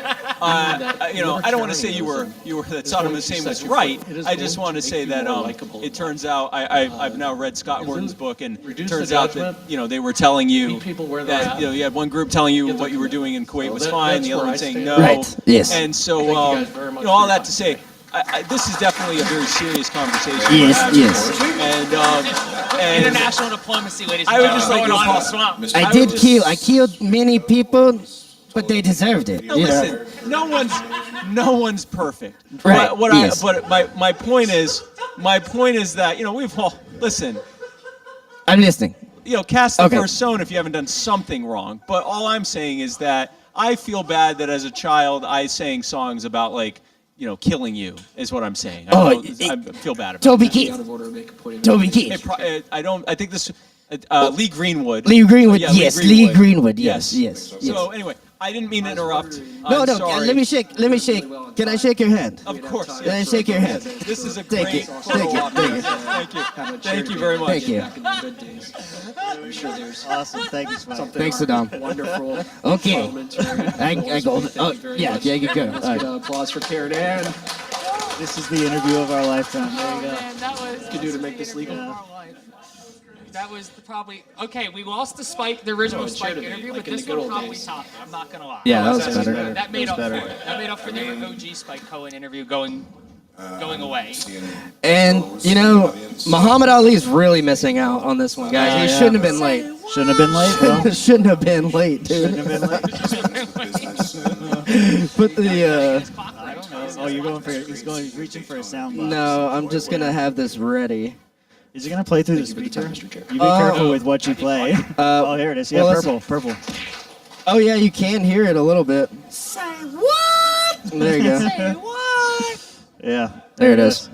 you know, I don't want to say you were that Saddam Hussein was right. I just want to say that it turns out I've now read Scott Horton's book, and it turns out that they were telling you that you had one group telling you what you were doing in Kuwait was fine, the other one saying no. Right. Yes. And so all that to say, this is definitely a very serious conversation. Yes, yes. And International diplomacy, ladies and I would gentlemen. just like Going to on in the swamp. I killed many people, but they deserved it. No, you know? listen, no one's perfect. Right, But my point is that we've all listen. I'm listening. Cast the Okay. first stone if you haven't done something wrong. But all I'm saying is that I feel bad that as a child I sang songs about killing you is what I'm saying. I feel bad about Toby that. Keith. Toby Keith. I think this Lee Greenwood. Lee Greenwood, Yeah, yes. Lee Greenwood, yes, yes. So anyway, I didn't mean to interrupt. No, I'm no. sorry. Let me shake. Can I shake your hand? Of course. Can I shake your hand? This is a Thank great you. photo Thank you. op. Thank you. Thank you. Thank you very much. Thank you. I'm sure there's awesome. Thank you, Spike. Thanks, Saddam. Wonderful. Okay. Parliamentary I go. Thank Oh, you very yeah, much. yeah, you go. Let's All get right. an applause for Karen Ann. This is the interview of our lifetime. There you go. Man, that was. Can do to make this legal? That was probably okay. We lost the Spike, the original Oh, it Spike should have been, interview, like but in the this good one old probably days. topped it. I'm not gonna lie. Yeah, that was better. That made That up was for better. it. That made up for the OG Spike Cohen interview going away. And you know, Muhammad Ali's really missing out on this one, guys. He yeah. shouldn't have been late. Shouldn't have been late, bro. Shouldn't have been late, dude. Shouldn't have been late. Put the. I don't know. Oh, you're going for it. He's reaching for a sound box. No, I'm just gonna have this ready. Is it gonna play through the speaker? You be careful with what you play. Oh, here it is. Yeah, well, purple. Oh yeah, you can hear it a little bit. Say what? There you go. Say what? Yeah. There it is.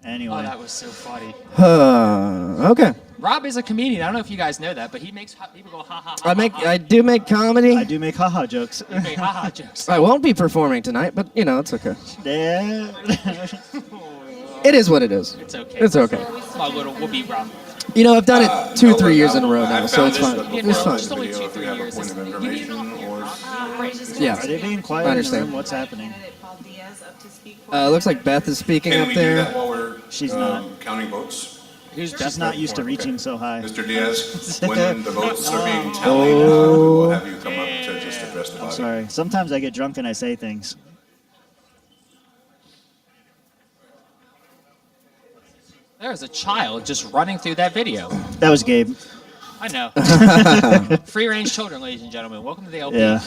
Anyway. Oh, that was so funny. Okay. Rob is a comedian. I don't know if you guys know that, but he makes people go ha ha ha. I do make comedy. I do make haha jokes. You make ha ha jokes. I won't be performing tonight, but you know it's okay. Yeah. It is what it is. It's okay. It's okay. My little whoopee Rob. You know, I've done it 2-3 years in a row now, so it's fine. Yeah, It's no, fine. just only 2-3 years. Yeah. Are they being quiet I in the understand. room? What's happening? Looks like Beth is speaking Can up we do there. that while we're She's not. counting votes? She's not used to reaching so high. Mr. Diaz, when the votes are being tallied, we will have you come up to just address the I'm body. sorry. Sometimes I get drunk and I say things. There's a child just running through that video. That was Gabe. I know. Free range children, ladies and gentlemen. Welcome to the LP. Yeah.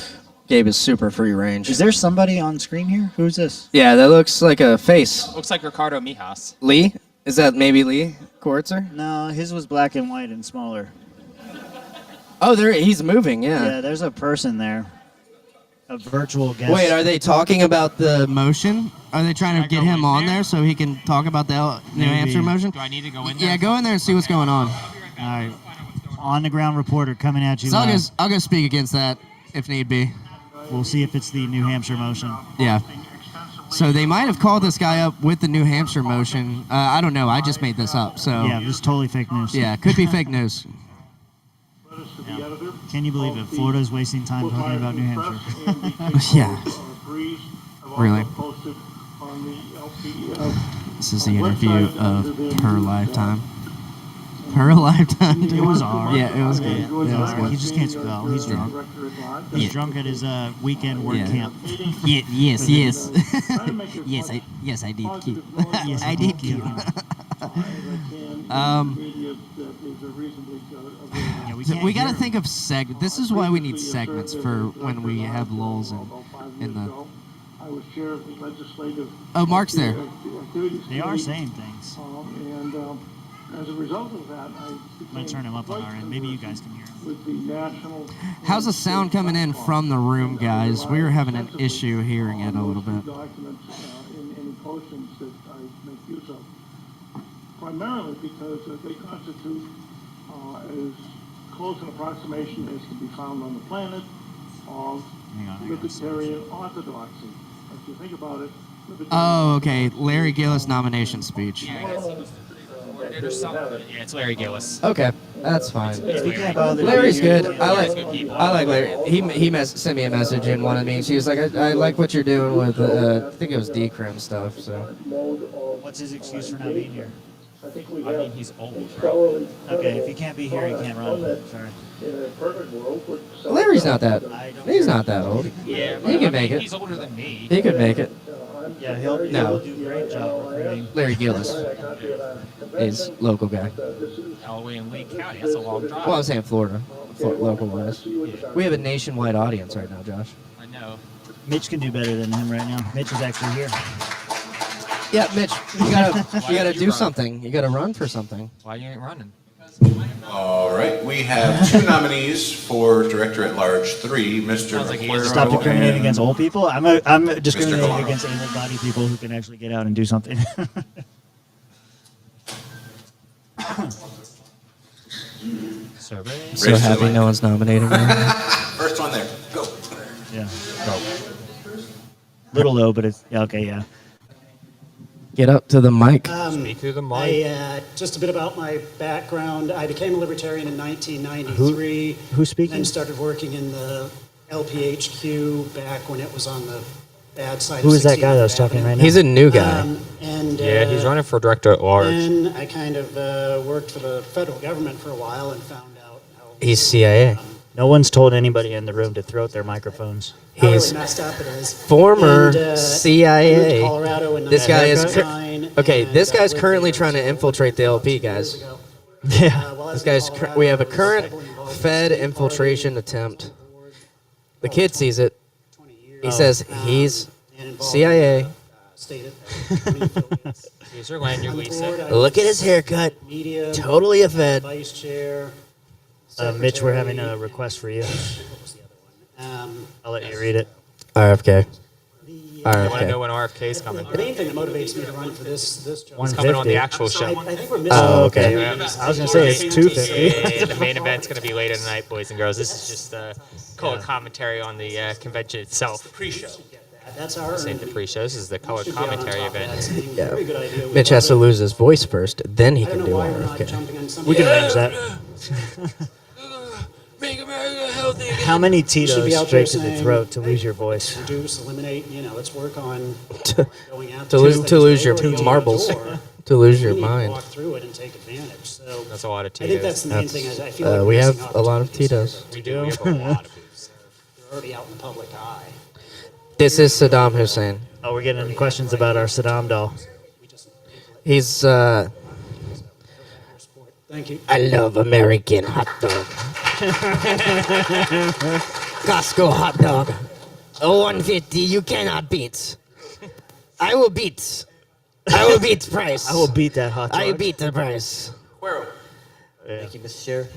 Gabe is super free range. Is there somebody on screen here? Who's this? Yeah, that looks like a face. Looks like Ricardo Mijas. Lee? Is that maybe Lee Kortzer? No, his was black and white and smaller. Oh, there he's moving. Yeah. Yeah, there's a person there. A virtual guest. Wait, are they talking about the motion? Are they trying to get him on there so he can talk about the New Hampshire motion? Do I need to go in there? Yeah, go in there and see what's going on. All right. On the ground reporter coming at you. So live. I'll go speak against that if need be. We'll see if it's the New Hampshire motion. Yeah. So they might have called this guy up with the New Hampshire motion. I don't know. I just made this up. So Yeah, this is totally fake news. yeah, could be fake news. Yeah. Can you believe it? Florida's wasting time talking about New Hampshire. Yeah. Really. This is the interview of her lifetime. Her lifetime. It was ours. Yeah, it was good. Yeah, It was good. He just can't spell. He's drunk. He's drunk at his weekend work Yeah. camp. Yes. yes, I did keep. Yes, I did keep. We got to think of This is why we need segments for when we have lulls in the. I was chair of the legislative. Oh, Mark's there. They are saying things. And as a result of that, I'm going to turn him up on our end. Maybe you guys can hear him. with the national. How's the sound coming in from the room, guys? We were having an issue hearing it a little bit. Documents in any postings that I make use of, primarily because they constitute as close an approximation as can be found on the planet of libertarian orthodoxy. If you think about it. Oh, okay. Larry Gillis nomination speech. Yeah, it's Larry Gillis. Okay, that's fine. Larry. Larry's good. I like Larry. He sent me a message and wanted me. She was like, I like what you're doing with I think it was decrim stuff. So. What's his excuse for not being here? I think we I mean, he's old, bro. Okay, if he can't be here, he can't run. Sorry. In a perfect world, Larry's not that. He's not that old. Yeah, He can make it. He's older than me. He could make it. Yeah, he'll No. do a great job recruiting. Larry Gillis is local guy. All the way in Lee County. That's a long drive. Well, I'm saying Florida, local wise. We have a nationwide audience right now, Josh. I know. Mitch can do better than him right now. Mitch is actually here. Yeah, Mitch, you gotta do something. You gotta run for something. Why you ain't running? All right, we have two nominees for Director at Large 3, Mr. Aquero Stop discriminating and against old people. I'm discriminating Gallardo. against able-bodied people who can actually get out and do something. So happy no one's nominating me. First one there, go. Little low, but it's yeah, okay. Yeah. Get up to the mic. Speak through the mic. Just a bit about my background. I became a libertarian in 1993. Who's speaking? Then started working in the LPHQ back when it was on the bad side Who of is that guy that's talking right now? He's a new guy. Yeah, he's running for director at large. Then I kind of worked for the federal government for a while and found out He's CIA. No one's told anybody in the room to throat their microphones. how really He's messed up it is. former And, I moved to CIA. Colorado in This guy is 1999, okay. This and, guy's lived currently there trying to for infiltrate the LP, guys. Yeah. This guy's. We have a current Fed infiltration attempt. The kid sees it. He says he's CIA. Here's your lanyard, Lisa. Look at his haircut. Totally a Fed. Vice chair. Mitch, we're having a request for you. I'll let you read it. RFK. I want to know when RFK's coming. The main thing that motivates me to run for this job. It's coming on the actual show. I think we're missing. Oh, okay. Yeah. I was gonna say it's 2:50. The main event's going to be later tonight, boys and girls. This is just color commentary on the convention itself. Pre-show. That's our This ain't the pre-show. This is the color commentary event. Yeah. Mitch has to lose his voice first, then he can do RFK. We can arrange that. Make America healthy. How many You should be Tito's out there straight to the saying, throat to lose your voice? Reduce, eliminate, let's work on going after To lose your things. They already marbles, open the door. to lose your We need to mind. walk through it and take advantage. So That's a lot of I think Tito's. that's the main thing. Is I feel like We we're have missing a lot of opportunities. Tito's. We do. We have a lot of booths. They're already out in the public eye. This is Saddam Hussein. Oh, we're getting questions about our Saddam doll. He's Thank you. I love American hot dog. Costco hot dog. 150 you cannot beat. I will beat. I will beat price. I will beat that hot dog. I beat the price. Thank you, Mr. Chair.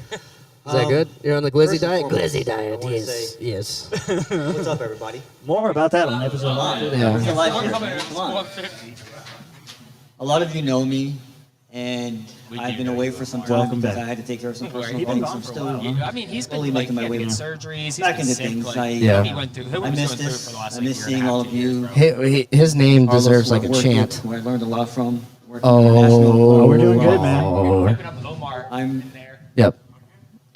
Is that good? You're on the glizzy first and diet? foremost, Glizzy diet, I wanna yes. say- Yes. What's up, everybody? More about that on episode 1. Yeah. What's your life here? Come on. A lot of you know me, and I've been away for some time Welcome because back. I had to take care of some personal He's been things. gone I'm for a still while. I mean, he's been slowly like making my way getting surgeries. He's back been into sick, things. like, Yeah. he went through. I miss this. I miss seeing all of you. His name All those deserves who like I've a worked chant. with, who I learned a lot from. Working international. Oh, we're doing good, man. I'm Yep.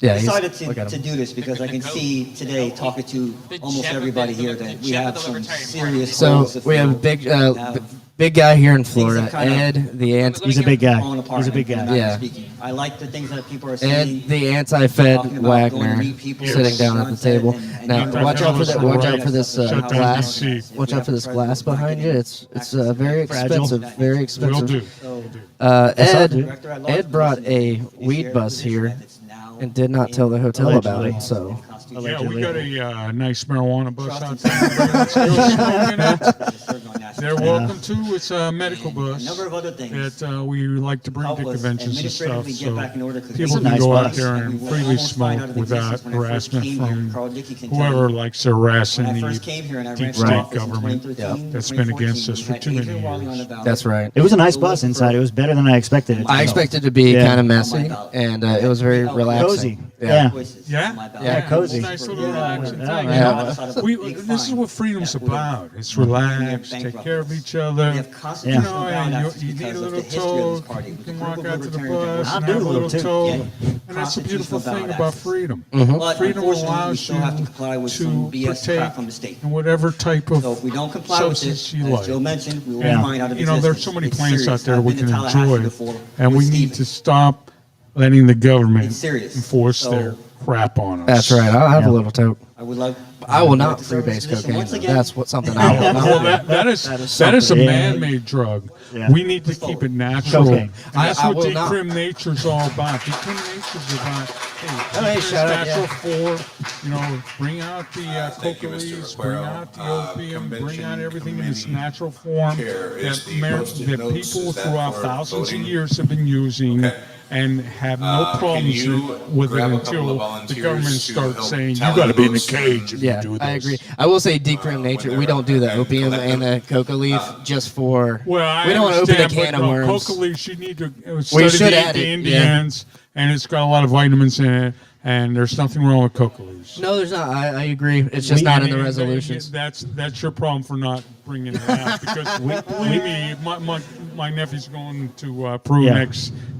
Yeah, he's, excited look at to him. do this because I can see today, talking to almost everybody here, that we have some serious So goals to we have a fulfill. big guy here in Florida, that kind of- Ed, the ant. He's a big guy. falling apart. He's a big guy. Yeah. I like the things that people are saying. Ed, the anti-Fed talking about going to Wagner, meet people, sitting down at the table. Now, and watch out for that. Watch out for this Shut down glass. DC. Watch out for this glass behind you. It's very Fragile. expensive. Very expensive. So, Ed brought a weed bus here and did not tell the hotel about it. So Yeah, we got a nice marijuana bus out there. Still smoking it. They're welcome to. It's a medical bus number of other things that we like to bring help to us conventions and stuff, administratively get so back in order, 'cause people it's a can nice go out bus. there We and were freely almost fine smoke out of without existence when I first harassment came here. from Carl Dickey can tell whoever you. likes to harass When I the first came here and I deep ran for state office in government 2013, that's been against us 2014, for we too had many Adrian Wiley on years. the ballot. that's right. It was a nice bus inside. It was better than I expected it to I be. expected to be Yeah. kind of messy, and it was very relaxing. Cozy. Yeah. Yeah, cozy. It's nice little Yeah, relaxing yeah, thing. yeah. This is what freedom's about. It's relax, take care of each other. You know, and you need a little toke, you can walk out to the bus and have a little toke. And that's the beautiful thing about freedom. But Freedom unfortunately, we allows still have to comply with some you BS to crap partake from the state. in whatever type of So if we don't comply with substance it, you as like. Joe mentioned, we will And, be fined out of you know, there's so existence. many It's plants serious. out there I've we been can to Tallahassee enjoy, before and with we need Steven. to stop letting the government It's serious. enforce So- their crap on us. That's right. I'll have a little toke. I would love. I will not to serve freebase this position cocaine. once though. again. That's what something I will not. Well, do. that is a something. man-made drug. Yeah. We need to keep it natural. Cocaine. And that's I what will not. decrim-nature's all about. Decrim-nature's about, hey, hey, it's shut up, natural for, bring out the coca leaves, bring out the opium, bring out everything in its natural form that people throughout thousands of years have been using. And have no problems with it until the government starts saying, you got to be in a cage if Yeah, you do this. I agree. I will say decrim nature. We don't do the opium and the coca leaf just for. Well, we don't want to open a understand, can but of worms. Coca leaves, you need to We study should the add it, yeah. Indians, and it's got a lot of vitamins in it. and there's nothing wrong with coca leaves. No, there's not. I agree. It's just not in the resolutions. That's your problem for not bringing it out because believe me, my nephew's going to Peru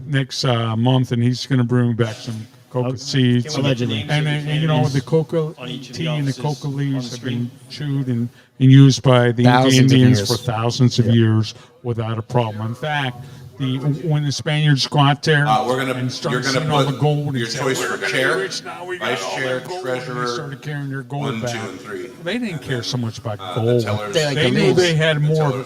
next month, and he's going to bring back some coca seeds. Allegedly. And you know, the coca tea and the coca leaves have been chewed and used by the Indians for thousands of years without a problem. In fact, when the Spaniards go out there and start seeing all the gold, your choice for chair, vice chair, they treasurer, started carrying their gold 1, 2, back. and 3. They didn't care so much about gold. They Knew they had more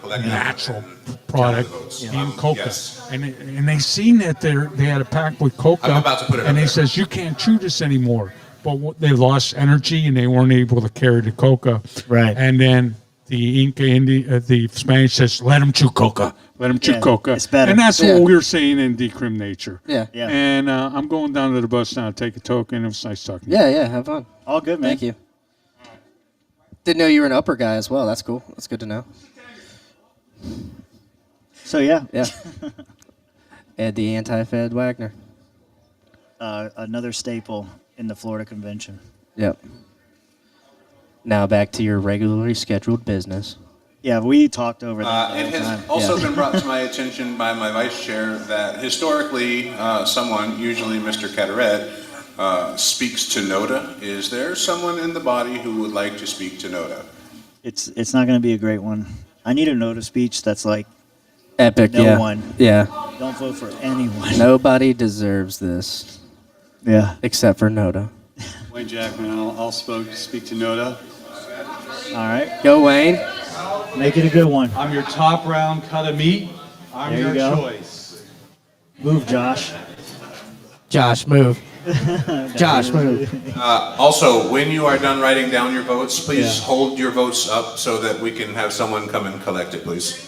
collect natural product in coca. Yes. And they seen that they had a pack with coca, I'm about to put it and up they there. says, you can't chew this anymore. But they lost energy, and they weren't able to carry the coca. Right. And then the the Spanish says, let them chew coca. Let them chew coca. it's better. And that's what we're saying in Decrim Nature. Yeah. And I'm going down to the bus now to take a token. It was nice talking to you. Yeah, have fun. All good, man. Thank you. Didn't know you were an upper guy as well. That's cool. That's good to know. So yeah. Ed the anti-Fed Wagner. Another staple in the Florida Convention. Yep. Now back to your regularly scheduled business. Yeah, we talked over that. It has also been brought to my attention by my vice chair that historically someone, usually Mr. Cataret, speaks to NODA. Is there someone in the body who would like to speak to NODA? It's not going to be a great one. I need a NODA speech that's like Epic, no yeah. one. Yeah. Don't vote for anyone. Nobody deserves this. Yeah. Except for Noda. Wayne Jackman, I'll speak to NODA. All right. Go, Wayne. Make it a good one. I'm your top round cut of meat. I'm There you your go. choice. Move, Josh. Josh, move. Josh, move. Also, when you are done writing down your votes, please hold your votes up so that we can have someone come and collect it, please.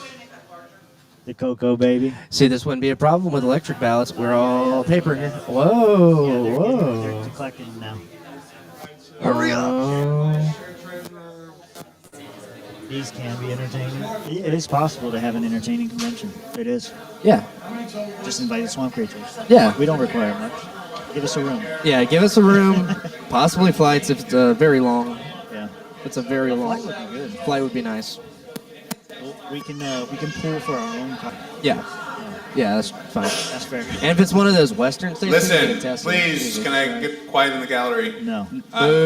The cocoa baby. See, this wouldn't be a problem with electric ballots. We're all paper here. Whoa. They're collecting now. Hurry up. These can be entertaining. It is possible to have an entertaining convention. It is. Yeah. Just invite the swamp creatures. Yeah. We don't require much. Give us a room. Yeah, give us a room. Possibly flights if it's very long. Yeah. If it's a very long Flight would be good. flight would be nice. We can pull for our own. Yeah. Yeah, that's fine. That's fair. And if it's one of those Western things, Listen, please, can I get quiet in the gallery? No.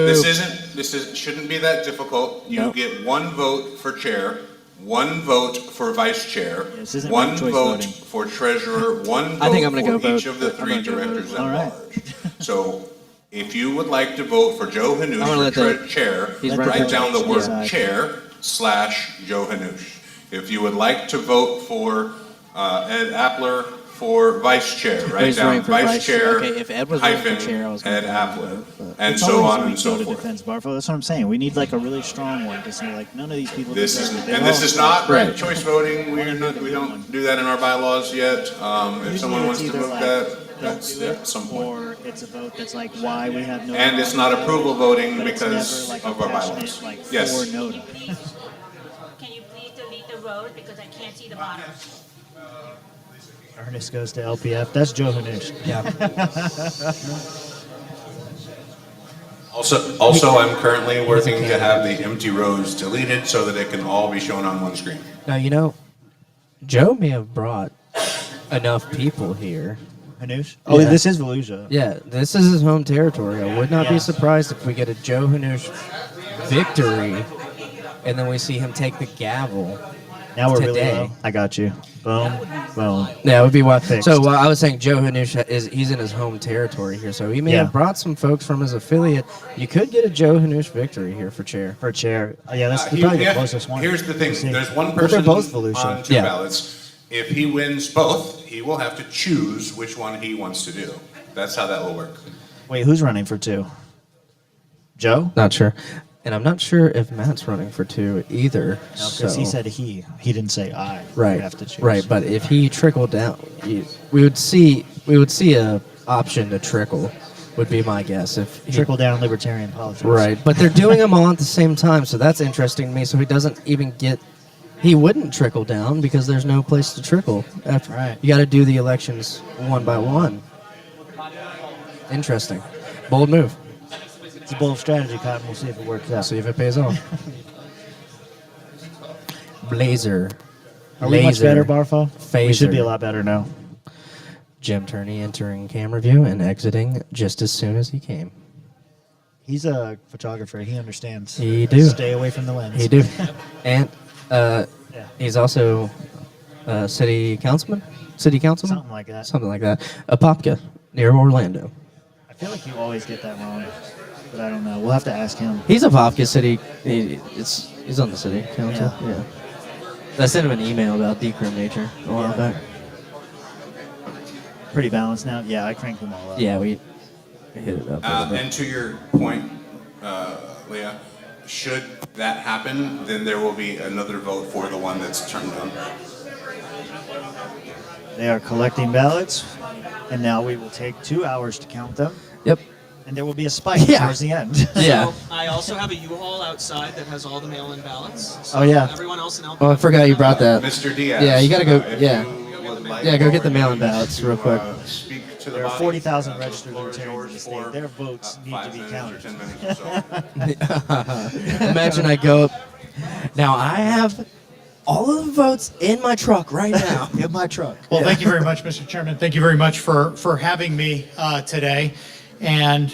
This shouldn't be that difficult. You Nope. get one vote for chair, one vote for vice chair, this isn't one ranked choice vote voting. for treasurer, one I think I'm vote gonna for go each vote. of the I'm 3 gonna go directors vote. at All right. large. So, if you would like to vote for Joe I'm gonna Hanoush let for chair, he's write running. down the word Decide. chair / Joe Hanoush. If you would like to vote for Ed Appler for vice chair, write He's down running for vice chair Okay, if Ed was running for hyphen chair, I was Ed going Appler, and It's so always on a and weak so vote of forth. defense, Barfo. That's what I'm saying. We need like a really strong one to say like none of these people. This deserve is, it. They're and this all- is not Right. ranked choice voting. We don't do that in our bylaws yet. If Usually someone wants it's to either move like, that, don't that's do it, at some point. or it's a vote that's like why we have no. And it's not approval voting but it's because never, like, of a our passionate, bylaws. Like, Yes. for NODA. Can you please delete the road because I can't see the bottom? Ernest goes to LPF. That's Joe Hanoush. Yeah. Also, I'm currently working to have the empty rows deleted so that it can all be shown on one screen. Now, you know, Joe may have brought enough people here. Hanoush? Oh, Yeah. this is Volusia. Yeah, this is his home territory. I would not be Yeah. surprised if we get a Joe Hanoush victory, and then we see him take the gavel. Now we're really today. low. I got you. Boom. Boom. Yeah, it would be wild. Fixed. So I was saying Joe Hanoush he's in his home territory here, so he may Yeah. have brought some folks from his affiliate. You could get a Joe Hanoush victory here for chair. For chair. Yeah, that's probably the closest one. Here's the thing, We'll see. there's one But they're person both Volusia. on 2 Yeah. ballots. If he wins both, he will have to choose which one he wants to do. That's how that will work. Wait, who's running for 2? Joe? Not sure. And I'm not sure if Matt's running for 2 either. No, because so. he said he. He didn't say I. Right. You have to choose. Right, but if he trickled down, we would see a option to trickle. Would be my guess if he, Trickle down libertarian politics. Right, but they're doing them all at the same time, so that's interesting to me. So he doesn't even get. He wouldn't trickle down because there's no place to trickle. After Right. you got to do the elections one by one. Interesting. Bold move. It's a bold strategy, Cotton. We'll see if it works out. See if it pays off. Blazer. Are we much Laser. better, Barfo? We should be a Phaser. lot better now. Jim Turney entering camera view and exiting just as soon as he came. He's a photographer. He understands. He do. Stay away from the lens. He do. And he's also a city councilman? City councilman? Something like that. Something like that. Apopka, near Orlando. I feel like you always get that wrong, but I don't know. We'll have to ask him. He's a Apopka city. He's on the city council. Yeah. I sent him an email about decrimination a while back. Pretty balanced now. Yeah, I cranked them all up. Yeah, we hit it up. a little bit. And to your point, Leah, should that happen, then there will be another vote for the one that's turned down. They are collecting ballots, and now we will take 2 hours to count them. Yep. And there will be a spike Yeah. towards the end. Yeah. So I also have a U-Haul outside that has all the mail-in ballots. So Oh, yeah. Everyone else in LP. Oh, I forgot you brought that. Mr. Diaz. Yeah, you gotta go. if Yeah. you would like Yeah, go get the forward, mail-in you need ballots to, real quick. Speak to the There are body. 40,000 registered floor is libertarians in the yours state. for, Their votes need to 5 be minutes or counted. 10 minutes or so. Imagine I go up. Now I have all of the votes in my truck right now. In my truck. Well, thank you very much, Mr. Chairman. Thank you very much for having me today. And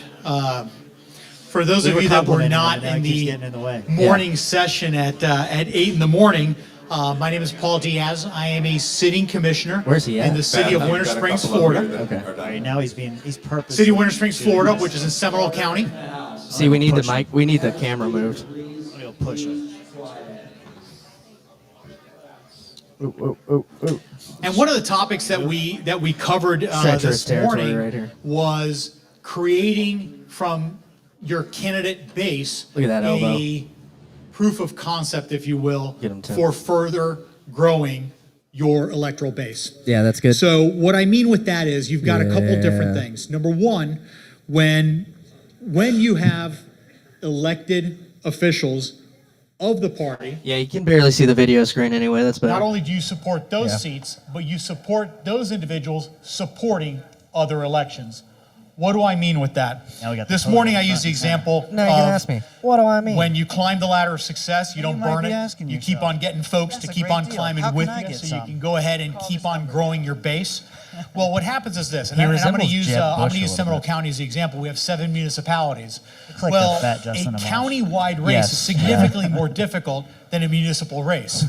for those We of were you that were complimenting not him, and now in he keeps the getting in the way. morning session at 8 in the morning, my name is Paul Diaz. I am a sitting commissioner Where's he at? in the city of Bad, Winter got a Springs, couple of Florida. you that Okay. are done. All right, now he's purposely. City of Winter Springs, Florida, which is in Seminole County. See, we need the mic. We need the camera moved. He'll push it. Ooh. And one of the topics that we covered Treacherous this territory morning right here. was creating from your candidate base Look at that elbow. a proof of concept, if you will, Get 'em, Tim. for further growing your electoral base. Yeah, that's good. So what I mean with that is you've got a couple different Yeah. things. Number one, when you have elected officials of the party, Yeah, you can barely see the video screen anyway. That's bad. not only do you support those Yeah. seats, but you support those individuals supporting other elections. What do I mean with that? Now we got the This photo morning in I front used the and center. example Now you can of ask me. What do I mean? when you climb the ladder of success, you don't might burn be it. asking You keep yourself. on getting folks That's to a keep great on deal. climbing How can with I you get so you some? can go ahead and keep on growing your base. Well, what happens is this, and He I'm going to resembles use Jeb Bush a little Seminole bit. County as the example. We have 7 municipalities. Looks like Well, the fat Justin a Amash. county-wide race Yes. is significantly more difficult than a municipal race.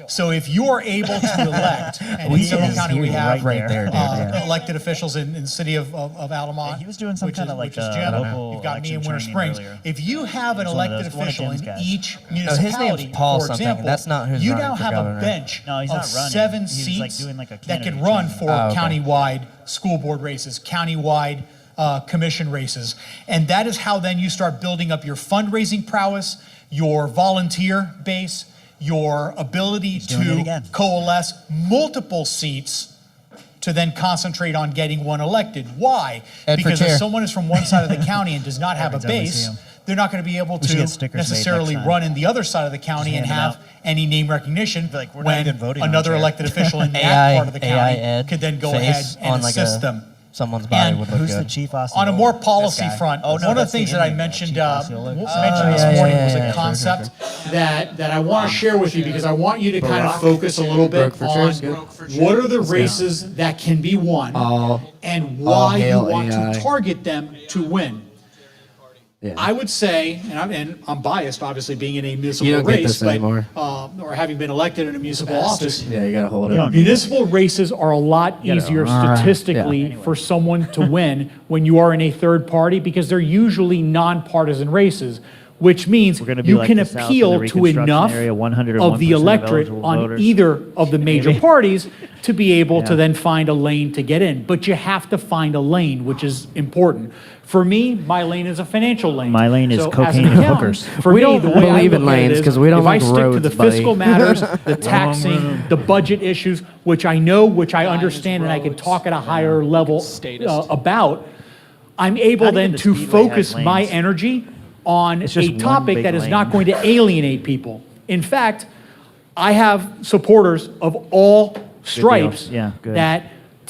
So if you are able to elect, and in Seminole County we have right there, dude, yeah. elected officials in the city of Altamont, He was doing some which kind is, of like which is Jim. local You've got me in election Winter training Springs. earlier. If you have an He's one of elected those- one of official Jim's in guys. each No, his municipality, name's Paul for something. example, That's not who's you running now for have governor. a bench No, he's of not running. 7 He was, like, seats doing, like, a that candidate could run training. for Oh, okay. countywide school board races, countywide commission races. And that is how then you start building up your fundraising prowess, your volunteer base, your ability doing it to again. coalesce multiple seats to then concentrate on getting one elected. Why? Ed for Because chair. if someone is from one side of the county and does not have a Every time we see base, him. they're not going to be able We should to get stickers made necessarily next time. run in the other side of the county and hand them have out. any name recognition Like, we're not when even voting on another chair. elected official in that AI part of the county Ed could then go face ahead and on like assist a them. someone's body And would look Who's good. the chief Osceola? On a more This policy guy. front, Oh, no, one of the that's things the that I Indian guy, mentioned, Chief Osceola. mentioned this yeah, morning yeah, was yeah, a sure, concept that I want to share with you because I want you to kind of focus a little bit Broke for on chair. what are the races that can be won and why you hail want AI. to target them to win. Yeah. I would say, and I'm biased, obviously, being in a municipal You don't get race, this but anymore. or having been elected in a municipal office. Yeah, you gotta hold it. Municipal races are a lot easier statistically for someone to win when you are in a third party because they're usually nonpartisan races, which means gonna be you like can the South in the appeal to Reconstruction enough area, 101% of the of electorate eligible on voters. either of the major parties to be able to Yeah. then find a lane to get in. But you have to find a lane, which is important. For me, my lane is a financial lane. My lane is So as cocaine an and accountant, hookers. For We me, don't the way I believe in look at it lanes is, 'cause we don't if like I stick to roads, the buddy. fiscal matters, the taxing, the budget issues, which I know, which I understand, and I can talk at a higher level about, I'm able Not even then the to Speedway has focus my lanes. energy on It's just a one topic big that is lane. not going to alienate people. In fact, I have supporters of all stripes Yeah, good. that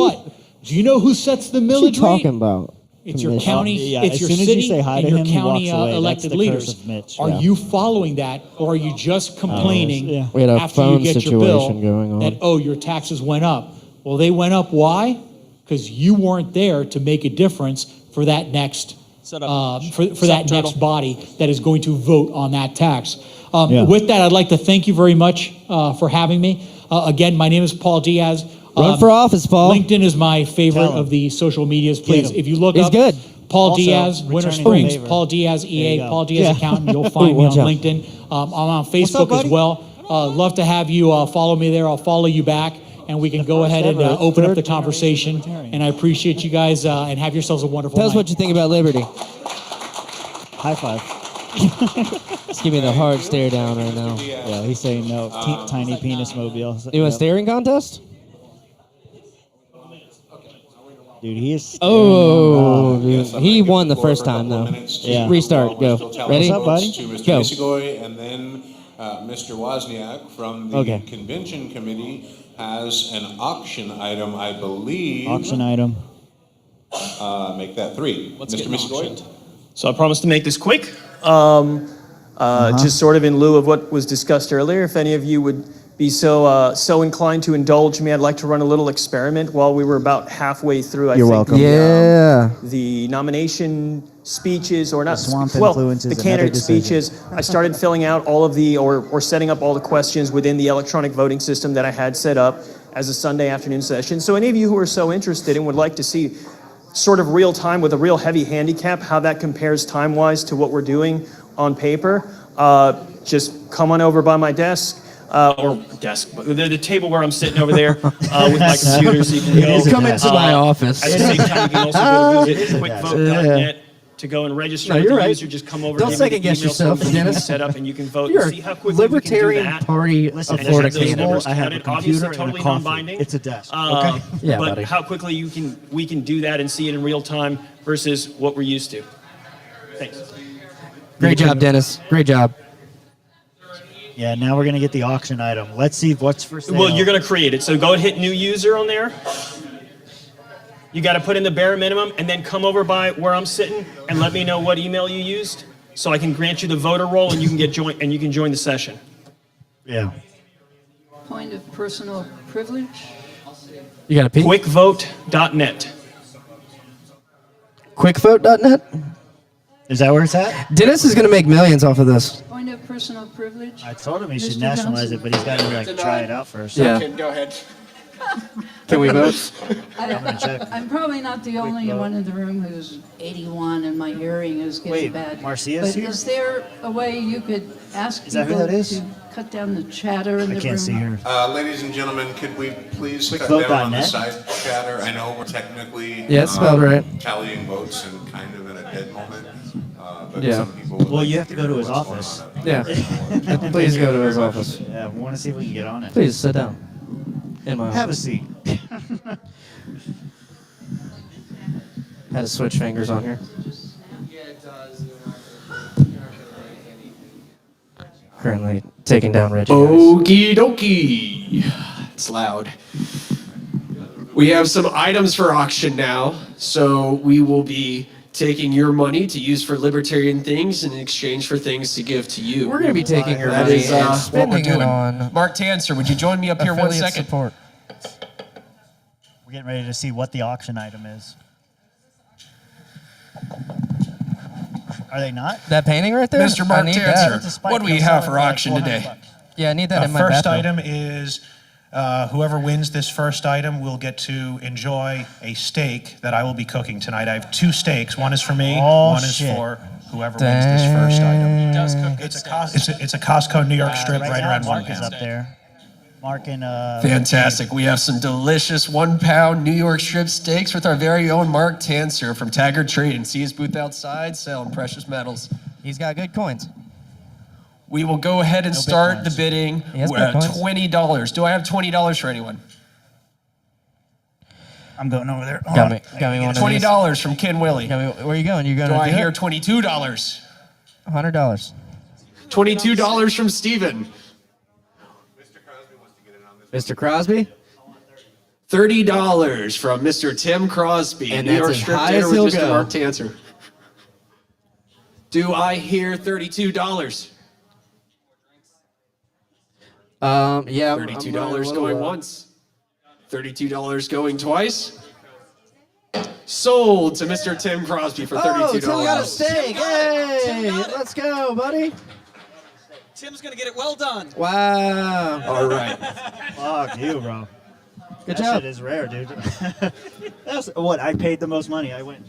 what? Do you know who sets the millage What you talking rate? about? It's your Commission. county, Yeah, it's as your soon as you city, say hi and to your him, he county walks away. That's elected the curse leaders. of Mitch. Are Yeah. you following that, or are you just complaining Yeah. We had a after you phone get your bill situation going on. that, oh, your taxes went up? Well, they went up, why? Because you weren't there to make a difference for that next, for that next body that is going to vote on that tax. Yeah. With that, I'd like to thank you very much for having me. Again, my name is Paul Diaz. Run for office, Paul. LinkedIn is my favorite Tell him. of the social medias. Please, him. if you look He's up good. Paul Also, Diaz, Winter returning Springs, favor. Paul Diaz There you EA, go. Paul Diaz Yeah. accountant, you'll find me on watch out. LinkedIn. I'm on up, Facebook as buddy? well. Love to have you follow me there. I'll follow you back, and we can go ahead and open up the conversation. And I appreciate you guys, and have yourselves a wonderful Tell us night. what you think about Liberty. High five. Just give me the hard stare down right now. Yeah, he's saying no. Tiny penis mobile. You want a staring contest? Dude, he is. Oh, dude. Yes, I'm He gonna give won the floor first for a time, couple though. minutes to, Yeah. Restart, we're go. still tallying Ready? What's up, buddy? votes To Mr. Go. Misigoy, and then Mr. Wozniak from the Okay. convention committee has an auction item, I believe. Auction item. Make that 3. What's Mr. getting Misigoy? auctioned? So I promise to make this quick. Uh-huh. Just sort of in lieu of what was discussed earlier, if any of you would be so inclined to indulge me, I'd like to run a little experiment while we were about halfway through. You're welcome. Yeah. The nomination speeches, or not, swamp well, influence the is another candidate decision. speeches. I started filling out all of the, or setting up all the questions within the electronic voting system that I had set up as a Sunday afternoon session. So any of you who are so interested and would like to see sort of real time with a real heavy handicap, how that compares time-wise to what we're doing on paper, just come on over by my desk. Or desk, but the table where I'm sitting over there with my computer, so you can go. Come into my office. At the same time, you can also go to visit quickvote.net to go and register No, with you're the right. user. Just come over. Don't give me the second guess email so yourself, we can get Dennis. set up and you can vote. You're and see how quickly Libertarian we can do that. Party Listen, of And Florida have those candidate. numbers I have a counted. computer Obviously, and a totally coffee. non-binding. It's a desk, okay? Yeah, but buddy. how quickly we can do that and see it in real time versus what we're used to. Thanks. Great job, Dennis. Great job. Yeah, now we're going to get the auction item. Let's see what's for sale. Well, you're going to create it. So go and hit new user on there. You got to put in the bare minimum and then come over by where I'm sitting and let me know what email you used so I can grant you the voter roll and you can join the session. Yeah. Point of personal privilege? You got a P? Quickvote.net. Quickvote.net? Is that where it's at? Dennis is going to make millions off of this. Point of personal privilege? I told him he should Mr. nationalize Johnson? it, but he's got to like try it out first. Yeah. Go ahead. Can we vote? gonna check. I'm probably not the only one in the room who's 81 and my hearing is getting Wait, bad. Marcia's But here? is there a way you could ask Is that who people that is? to cut down the chatter in the I room? can't see her. Ladies and gentlemen, could we please cut Quickvote.net? down on the side chatter? I know we're technically Yeah, it's spelled right. tallying votes and kind of in a dead moment, but Yeah. some people would Well, like you have to go to hear his what's going office. on. Yeah. Please go to his office. Yeah, we want to see if we can get on it. Please sit down. In my Have a office. seat. Had to switch fingers on here. Currently taking down Reggie. Okie dokie. It's loud. We have some items for auction now, so we will be taking your money to use for libertarian things in exchange for things to give to you. We're going to be taking your That money is and what we're spending it doing. on Mark Tanser, would you join me up here one affiliate second? support. We're getting ready to see what the auction item is. Are they not? That painting right there? Mr. Mark I need Tanser, that. what do we have for auction today? Yeah, I need that in my First bathroom. item is whoever wins this first item will get to enjoy a steak that I will be cooking tonight. I have 2 steaks. One is for me, Oh, one is shit. for whoever wins this first item. Does cook It's a Costco New York strip right now around Mark 1 is pound. up there. Mark and Fantastic. We have some delicious 1-pound New York strip steaks with our very own Mark Tanser from Taggart Trading. See his booth outside selling precious metals. He's got good coins. We will go ahead and No start Bitcoins. the bidding. He has We're at Bitcoins. $20. Do I have $20 for anyone? I'm going over there. Hold Got on. me one of these. $20 from Ken Willie. Got me, where are you going? You going Do to I do hear it? $22? $100. $22 from Steven. Mr. Crosby? $30 from Mr. Tim Crosby. And New that's York as strip high dinner as with he'll Mr. go. Mark Tanser. Do I hear $32? Yeah. $32 going once. $32 going twice. Sold to Mr. Tim Crosby for $32. Oh, Tim got a steak. Hey, let's go, buddy. Tim's gonna get it well done. Wow. All right. Fuck you, bro. Good that job. shit is rare, dude. That's what I paid the most money. I went.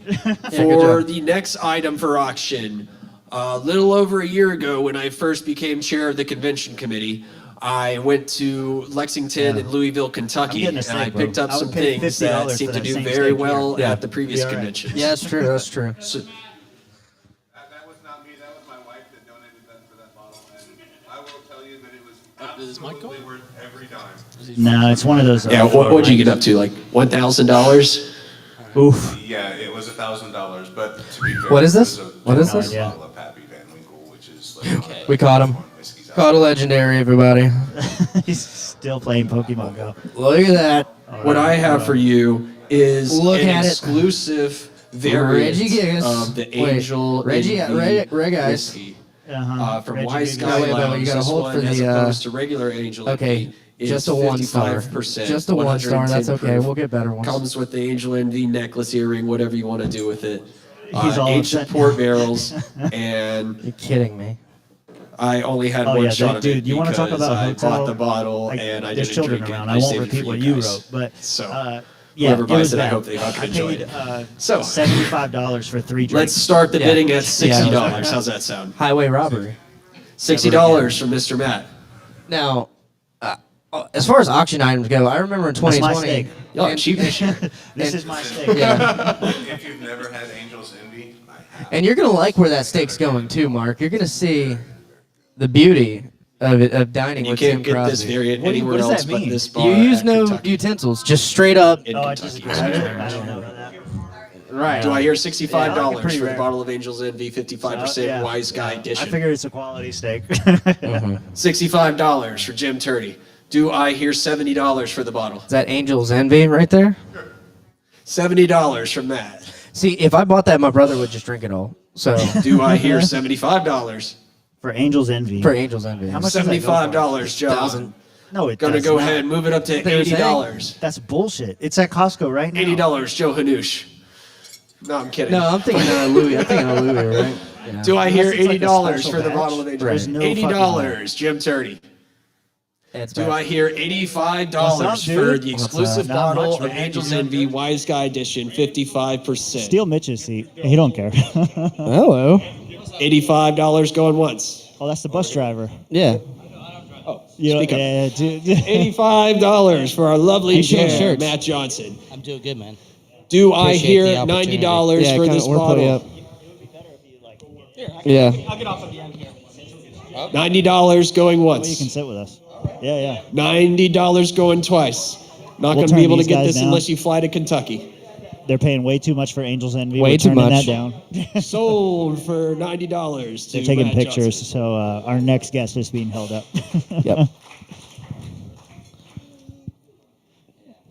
For the next item for auction, a little over a year ago, when I first became chair of the convention committee, I went to Lexington and Louisville, Kentucky, getting a and steak, I bro. picked up I would some pay things $50 that for seemed to that do same very steak well here. at the previous Be all right. conventions. Yeah, that's true. That's true. So, That was not me, that was my wife that donated that for that bottle, and I will tell you that it was absolutely worth every dime. No, it's one of those. yeah, what'd you get up to? Like $1,000? Oof. Yeah, it was $1,000, but to be fair. What is this? it was a What is $10 this? bottle of Pappy Van Winkle, which is like We caught him. Caught a legendary, everybody. He's still playing Pokemon Go. Look at that. What I have for you is Look an at it. exclusive variant Reggie Gigas. of the Wait, Angel Reggie- Envy Reg Eyes. whiskey. Uh-huh. From Reggie Wise Gigas. Guy No, wait, Lounge. you gotta This hold one, for as the, opposed to regular Angel okay, Envy, is just a 1 star. 55%, Just a 1 star, that's 110 okay. proof. We'll get better ones. Comes with the Angel Envy necklace, earring, whatever you want to do with it. He's all ancient upset. port barrels, and You're kidding me. I only had Oh one yeah, shot of dude. it You want to talk because about I hotel? bought the bottle and I there's didn't children drink it. around. I I won't saved it repeat for what you you guys. wrote, but So, yeah, whoever it buys was it, I bad. hope they fucking I enjoy paid it. So, $75 for 3 drinks. let's start the Yeah. bidding at $60. Yeah. How's that sound? Highway robbery. $60 from Mr. Matt. Now, as far as auction items go, I remember in That's 2020. my steak. Oh, cheap. This is my steak. Yeah. If you've never had Angel's Envy, I have. And you're gonna like where that steak's going too, Mark. You're gonna see the beauty of it, of dining You with can't Tim get Crosby. this variant What do you- anywhere what does else that but mean? this bar You use at no Kentucky. utensils, just straight up. In Oh, I Kentucky. don't know that. Right. Do I hear Yeah, I $65 like it pretty for the rare. bottle of Angel's Envy, 55% Yeah. Wise Guy I edition? figure it's a quality steak. $65 for Jim Turdy. Do I hear $70 for the bottle? Is that Angel's Envy right there? $70 from Matt. See, if I bought that, my brother would just drink it all. So Do I hear $75? For Angel's Envy. for Angel's Envy, How much does that go for? $75, John. No, it Gonna does go not. ahead and move it up to They were saying- $80. That's bullshit. It's at Costco right now. $80, Joe Hanoush. No, I'm kidding. No, I'm thinking Louis. I'm thinking of Louis, right? Yeah. Do I hear Unless it's like a $80 special for the batch, bottle of Angel? there's no $80, Jim Turdy. It's Do bad. I hear $85 What's up, for dude? the What's exclusive up? Not bottle much, of man. Angel's Envy Wise Guy Edition, 55%? Steal Mitch's seat. He don't care. Hello. $85 going once. Oh, that's the bus driver. Yeah. Oh, You know, speak up. yeah, dude. $85 for our lovely Thanks for the chair, shirts. Matt Johnson. I'm doing good, man. Do I Appreciate hear the opportunity. $90 Yeah, for kinda- this we're putting bottle? up. Yeah. I'll get off of the end here. $90 going Well, you can once. sit with us. Yeah, yeah. $90 going twice. Not We'll going to be turn able to these get guys this down. unless you fly to Kentucky. They're paying way too much for Angel's Envy. Way We're too turning much. that down. Sold for $90 to They're taking Matt pictures, Johnson. so our next guest is being held up. Yep.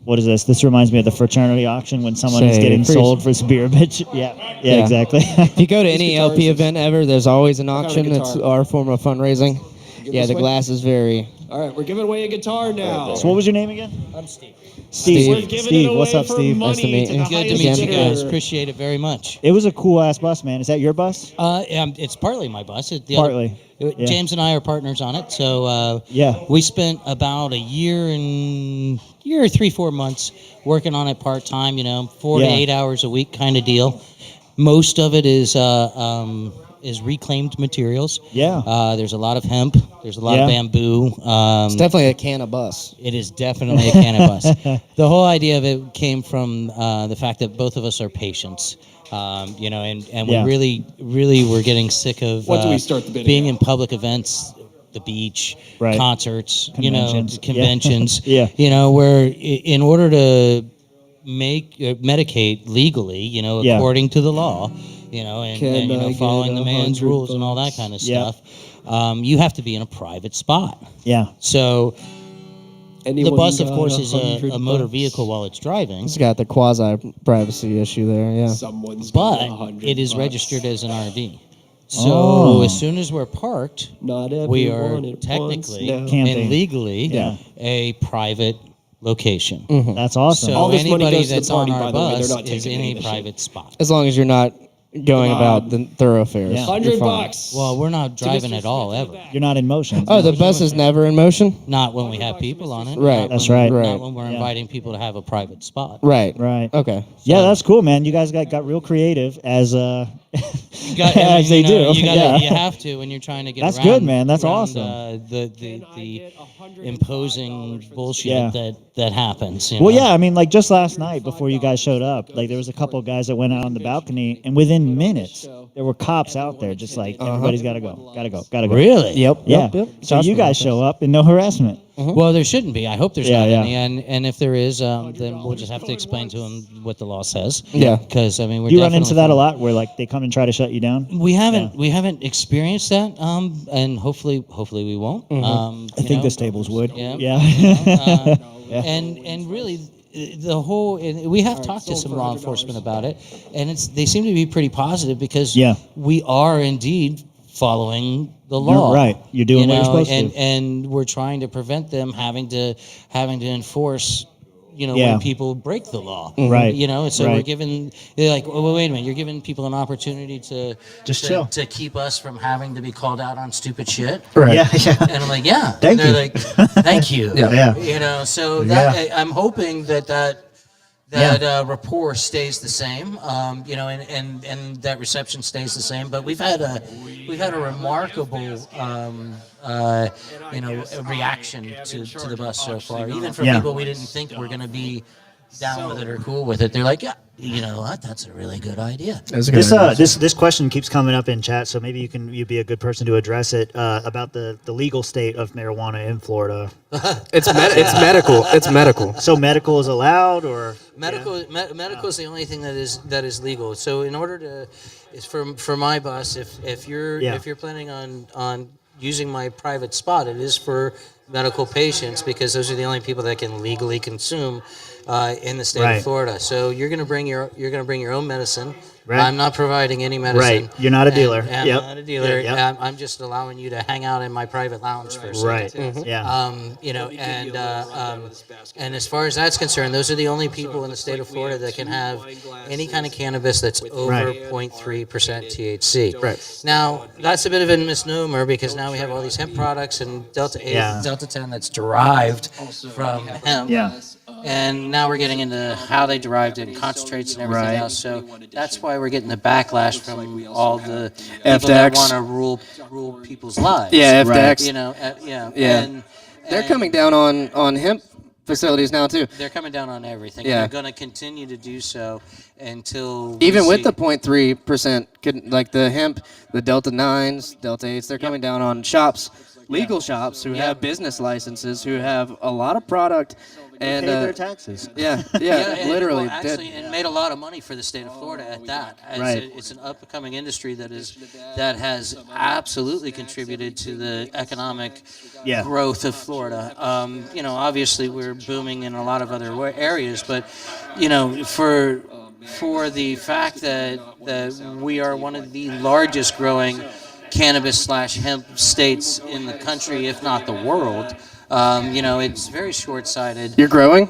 What is this? This reminds me of the fraternity auction when someone is Say, getting free- sold for beer, bitch. Yeah, Yeah. exactly. If you go to any guitars LP is- event ever, there's always an kind of auction. It's guitar? our form of fundraising. Yeah, this the way? glasses vary. All right, we're giving away a guitar now. So what was your name again? I'm Steve. Steve. We're giving Steve, it what's away up, for Steve? money Nice to meet the you. Good to highest meet you bidder. guys. Appreciate it very much. It was a cool ass bus, man. Is that your bus? It's partly my bus. Partly. Yeah. James and I are partners on it. So Yeah. we spent about a year and 3-4 months working on it part time. 4 to Yeah. 8 hours a week kind of deal. Most of it is reclaimed materials. Yeah. There's a lot of hemp. There's a lot Yeah. of bamboo. It's definitely a can of bus. It is definitely a cannabis. The whole idea of it came from the fact that both of us are patients. And Yeah. we really were getting sick of What do we start the bidding being at? in public events, the beach, Right. concerts, Conventions. Yeah. conventions. Yeah. Where in order to medicate legally, Yeah. according to the law, and following the man's rules and all that kind of Yeah. stuff, you have to be in a private spot. Yeah. So the Anyone bus, of got course, is 100 a motor bucks? vehicle while it's driving, It's got the quasi-privacy issue there, yeah. Someone's got but 100 it is bucks. registered as an RV. So Oh. as soon as we're parked, Not we are everyone at technically once now. Camping. and legally Yeah. a private location. That's awesome. So All this money anybody goes to the that's party, on by our the way. They're bus not is taking in any a of the shit. private spot. As long as you're not going about the thoroughfares. Yeah. You're fine. Well, we're not driving at all ever. You're not in motion. Oh, the bus is never in motion? Not when we have people on it. Right. Not That's when- right. Not Right. when we're Yeah. inviting people to have a private spot. Right. Right. Okay. Yeah, that's cool, man. You guys got real creative as You got, as they do. You, gotta, Yeah. you have to when you're trying to get That's around. good, man. That's around, awesome. The imposing bullshit Yeah. that happens. You Well, know? yeah, I mean, like just last night before you guys showed up, like there was a couple of guys that went out on the balcony, and within minutes there were cops out there, just like everybody's got to go, got to go, got to go. Really? Yep. Yeah. Yep. So you guys show up and no harassment. Well, there shouldn't be. I hope there's Yeah, not yeah. any, and if there is, then we'll just have to explain to them what the law says. Yeah. Because I mean, we're You run into definitely that a lot, where like they come and try to shut you down. We haven't experienced that, and hopefully we won't. I think this tables would. Yeah. Yeah. Yeah. And really, the whole we have talked to some law enforcement about it, and they seem to be pretty positive because we are indeed following the law. You're right. You're doing what you're supposed to. And we're trying to prevent them having to enforce. When people break the law, Right. So we're Right. giving. They're like, well, wait a minute, you're giving people an opportunity to Just chill. to keep us from having to be called out on stupid shit. Right. Yeah, yeah. And I'm like, yeah. Thank and they're you. like, thank you. Yeah. So Yeah. I'm hoping that rapport stays the same, and that reception stays the same. But we've had a remarkable, reaction to the bus so far. Even from people we didn't think were going to be down with it or cool with it. They're like, yeah, you know what? That's a really good idea. This question keeps coming up in chat, so maybe you'd be a good person to address it about the legal state of marijuana in Florida. It's medical. It's medical. So medical is allowed, or medical is the only thing that is legal. So in order to, is for my bus, if you're planning on using my private spot, it is for medical patients because those are the only people that can legally consume in the state of Florida. So you're going to bring your own medicine. Right. I'm not providing any medicine. Right. You're not a dealer. I'm Yep. not a dealer. Yep. I'm just allowing you to hang out in my private lounge for a second. Right. Mhm. Yeah. And as far as that's concerned, those are the only people in the state of Florida that can have any kind of cannabis that's over 0.3% THC. Right. Now, that's a bit of a misnomer because now we have all these hemp products and Delta 8, Delta 10 that's derived from hemp. Yeah. And now we're getting into how they derived it and concentrates and everything else. So that's why we're getting the backlash from all the people that want to rule people's lives. Yeah, FDX. You know, And they're coming down on hemp facilities now too. They're coming down on everything. Yeah. And they're going to continue to do so until Even with the 0.3%, like the hemp, the Delta 9s, Delta 8s, they're coming down on shops, legal shops who have business licenses, who have a lot of product. And pay their taxes. Yeah, and, literally. well, actually, and made a lot of money for the state of Florida at that. It's an up-and-coming industry that has absolutely contributed to the economic growth of Florida. Obviously we're booming in a lot of other areas, but for the fact that we are one of the largest growing cannabis/hemp states in the country, if not the world. It's very short-sighted. You're growing?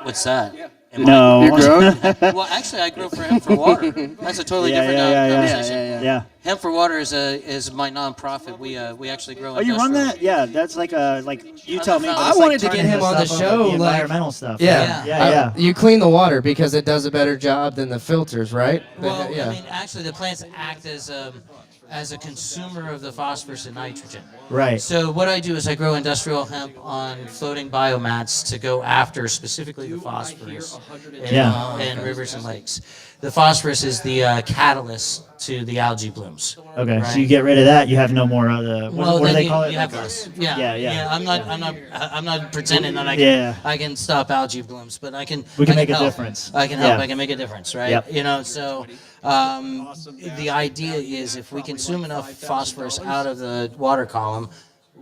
What's that? No. You're growing? Well, actually, I grow for Hemp for Water. That's a totally different conversation. Yeah. Hemp for Water is my nonprofit. We actually grow. Oh, you run that? Yeah, that's like you tell me. I wanted to get him on the show. The environmental stuff. Yeah. You clean the water because it does a better job than the filters, right? Well, I mean, actually, the plants act as a consumer of the phosphorus and nitrogen. Right. So what I do is I grow industrial hemp on floating biomats to go after specifically the phosphorus in rivers and lakes. The phosphorus is the catalyst to the algae blooms. Okay, right? so you get rid of that, you have no more of the. What do they call it? You have less. Yeah. I'm not pretending that I can stop algae blooms, but I can. We can make help. a difference. I can help. Yeah. I can make a difference, right? Yep. So the idea is if we consume enough phosphorus out of the water column,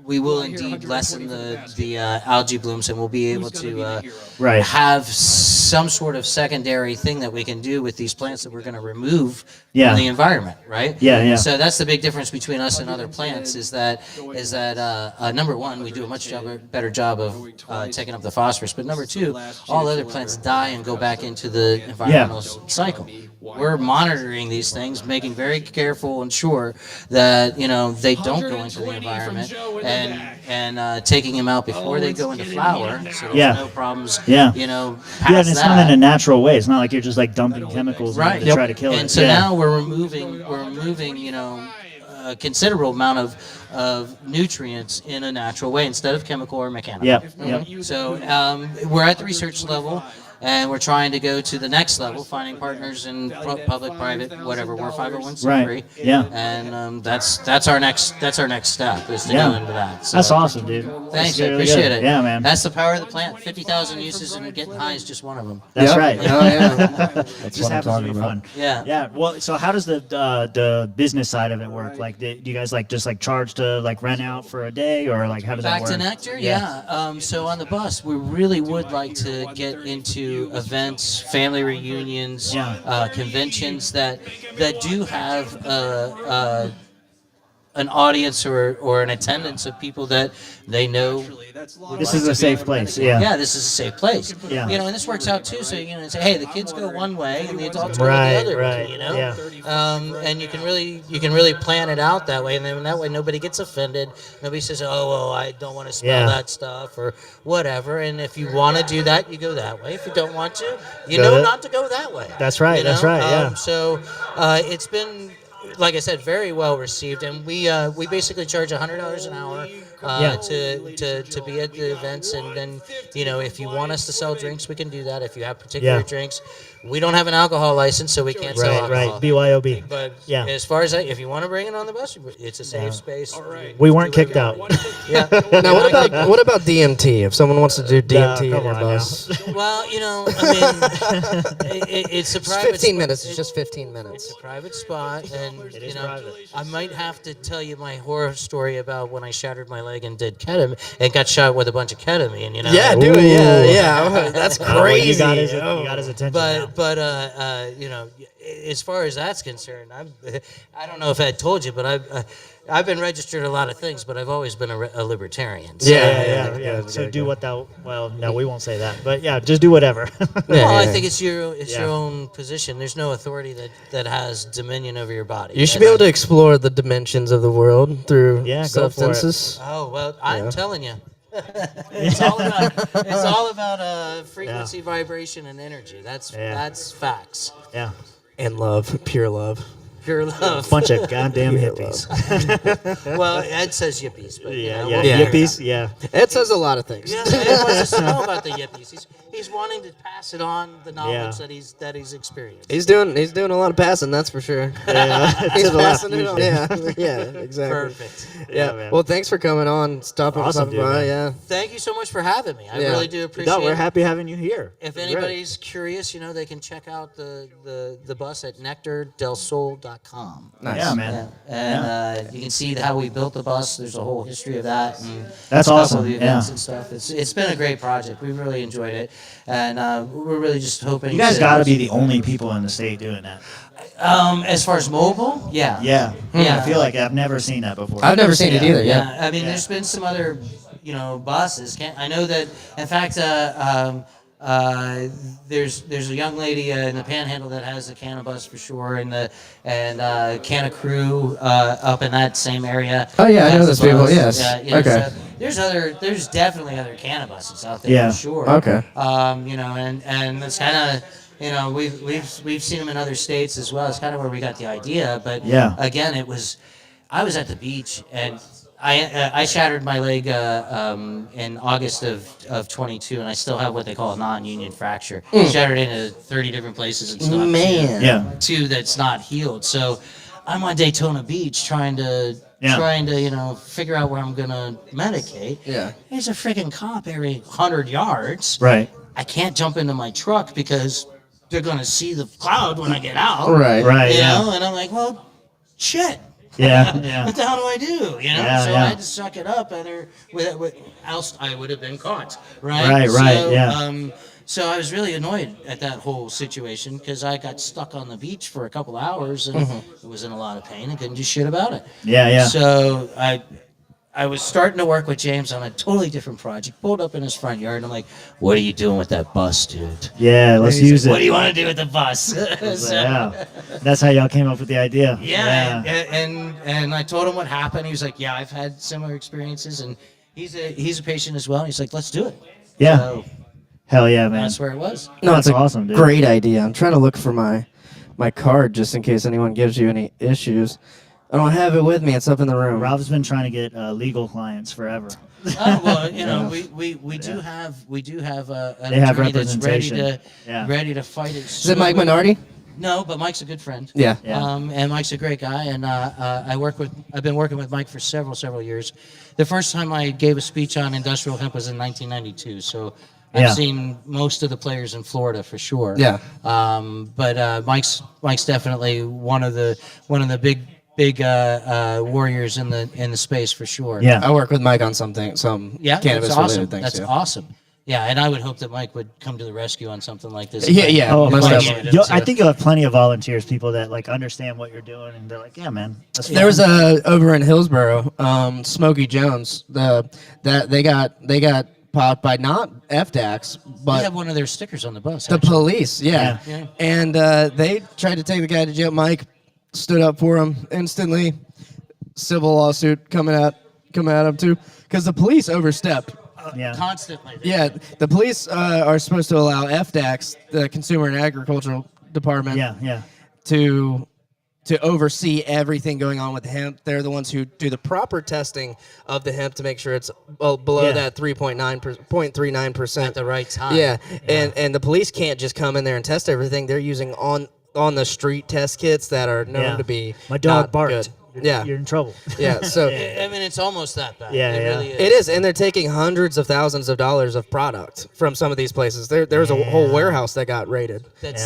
we will indeed lessen the algae blooms, and we'll be able to Right. have some sort of secondary thing that we can do with these plants that we're going to remove Yeah. from the environment, right? Yeah, yeah. So that's the big difference between us and other plants is that number one, we do a much better job of taking up the phosphorus, but number two, all other plants die and go back into the environmental cycle. We're monitoring these things, making very careful and sure that they don't go into the environment, and taking them out before they go into flower, so there's Yeah. no problems. Yeah. Past Yeah, and it's that. not in a natural way. It's not like you're just like dumping chemicals in Right. to try to kill it. And so Yeah. now we're removing a considerable amount of nutrients in a natural way instead of chemical or mechanical. Yep, yep. So we're at the research level, and we're trying to go to the next level, finding partners in public, private, whatever. We're 501c3, Right. Yeah. and that's our next step is to Yeah. go into that. So, That's awesome, dude. Thanks, That's I really appreciate good. it. Yeah, man. That's the power of the plant. 50,000 uses, and getting high is just one of them. That's right. Oh, yeah. It just happens to be fun. Yeah. Yeah. Well, so how does the business side of it work? Like, do you guys just charge to rent out for a day, or how does that Back work? to Nectar, yeah. So on the bus, we really would like to get into events, family reunions, conventions that do have an audience or an attendance of people that they know. This is a safe place. Yeah. Yeah, this is a safe place. Yeah. And this works out too. So say, hey, the kids go one way and the adults go the Right, other right, way. yeah. And you can really plan it out that way, and then that way nobody gets offended. Nobody says, oh well, I don't want to smell Yeah. that stuff or whatever. And if you want to do that, you go that way. If you don't want to, you Go know that- not to go that way. That's right. That's right. Yeah. So it's been, like I said, very well received, and we basically charge $100 an hour to be at the events, and then if you want us to sell drinks, we can do that. If you have particular Yeah. drinks, we don't have an alcohol license, so we can't sell Right. alcohol. Right. BYOB. But Yeah. as far as if you want to bring it on the bus, it's a safe space. We weren't kicked out. Yeah. Now, what about DMT? If someone wants to do DMT in come your on bus, Well, it's a it's private. 15 minutes. It's just 15 minutes. It's a private spot, and is private. I might have to tell you my horror story about when I shattered my leg and did ketamine and got shot with a bunch of ketamine. Yeah, do it. Yeah. That's Well, crazy. you got his attention. now. But as far as that's concerned, I don't know if I told you, but I've been registered a lot of things, but I've always been a libertarian. So, Yeah. So do what thou. Well, no, we won't say that. But yeah, just do whatever. Well, I think it's your own position. There's no authority that has dominion over your body. You should be able to explore the dimensions of the world through Yeah, go for it. substances. Oh well, I'm telling you. It's all about frequency, vibration, and energy. That's facts. Yeah. And love, pure love. Pure love. Bunch of goddamn hippies. Well, Ed says yippies, but Yeah. we'll Yippies. Yeah. Ed says a lot of things. Yeah, Ed wants us to know about the yippies. He's wanting to pass it on, the knowledge Yeah. that he's experienced. He's doing a lot of passing, that's for sure. He's To the left, passing it on. Yeah, exactly. Perfect. Yeah. man. Well, thanks for coming on, stopping Awesome, dude, by. man. Yeah. Thank you so much for having me. I Yeah. really do appreciate No, we're it. happy having you here. If Great. anybody's curious, they can check out the bus at nectardelsol.com. Nice. Yeah, man. And you can see how we built the bus. There's a whole history of that. And That's a couple awesome, of the events yeah. and stuff. It's been a great project. We really enjoyed it, and we're really just hoping. You guys got to be the only people in the state doing that. As far as mobile, yeah. Yeah. Yeah. I feel like I've never seen that before. I've never seen it either. Yeah, Yeah. I mean, there's been some other, buses. I know that, in fact, there's a young lady in the Panhandle that has a Canna bus for sure, and Canna Crew up in that same area. Oh, yeah, I know has a those people, bus. yes. Yeah, Okay. So there's definitely other Canna buses out there Yeah. for sure. Okay. And it's kind of, we've seen them in other states as well. It's kind of where we got the idea, but Yeah. again, I was at the beach and I shattered my leg in August of 22, and I still have what they call a non-union fracture. Shattered into 30 different places and stuff. Man. Yeah. Two that's not healed. So I'm on Daytona Beach trying to figure out where I'm gonna medicate. Yeah. There's a freaking cop every 100 yards. Right. I can't jump into my truck because they're gonna see the cloud when I get out. Right. Right. You Yeah. know, and I'm like, well, shit. Yeah, yeah. What the hell do I do? You know, Yeah, so yeah. I had to suck it up, else I would have been caught, right? Right, so, yeah. So I was really annoyed at that whole situation because I got stuck on the beach for a couple hours and was in a lot of pain and couldn't do shit about it. Yeah, yeah. So I was starting to work with James on a totally different project. Pulled up in his front yard and I'm like, "What are you doing with that bus, dude?" Yeah, let's And he's use like, it. What do you want to do with the bus? So- Yeah. That's how y'all came up with the idea. yeah, and I told him what happened. He was like, "Yeah, I've had similar experiences," and he's a patient as well. He's like, "Let's do it." Yeah. So Hell yeah, man. that's where it was. No, That's it's a awesome, dude. great idea. I'm trying to look for my card just in case anyone gives you any issues. I don't have it with me. It's up in the room. Rob's been trying to get legal clients forever. Oh well, you know, Yeah. we do have an They have attorney that's representation. ready to fight it. Is it Mike Minardi? No, but Mike's a good friend. Yeah. And Mike's a great guy, and I've been working with Mike for several years. The first time I gave a speech on industrial hemp was in 1992, so I've Yeah. seen most of the players in Florida for sure. Yeah. But Mike's definitely one of the big warriors in the space for sure. Yeah. I work with Mike on some Yeah, cannabis that's awesome. related things. That's too. awesome. Yeah, and I would hope that Mike would come to the rescue on something like this. Yeah, yeah. Oh, most of course. definitely. I think you'll have plenty of volunteers, people that like understand what you're doing, and they're like, "Yeah, man." That's There was over in Hillsboro, Smokey Jones. They got popped by not FDAX, We but have one of their stickers on the bus. the actually. police. Yeah, Yeah. and they tried to take the guy to jail. Mike stood up for him instantly. Civil lawsuit coming at him too, because the police overstepped. Yeah. Constantly. Yeah, the police are supposed to allow FDAX, the Consumer and Agricultural Department, Yeah. to oversee everything going on with hemp. They're the ones who do the proper testing of the hemp to make sure it's below Yeah. that 0.39% At the right time. Yeah, and the police can't just come in there and test everything. They're using on the street test kits that are known Yeah. to be My dog not barked. good. You're- You're in trouble. Yeah, so I mean, it's almost that bad. Yeah, it yeah. really is. it is, and they're taking hundreds of thousands of dollars of product from some of these places. There's a whole warehouse that got raided. That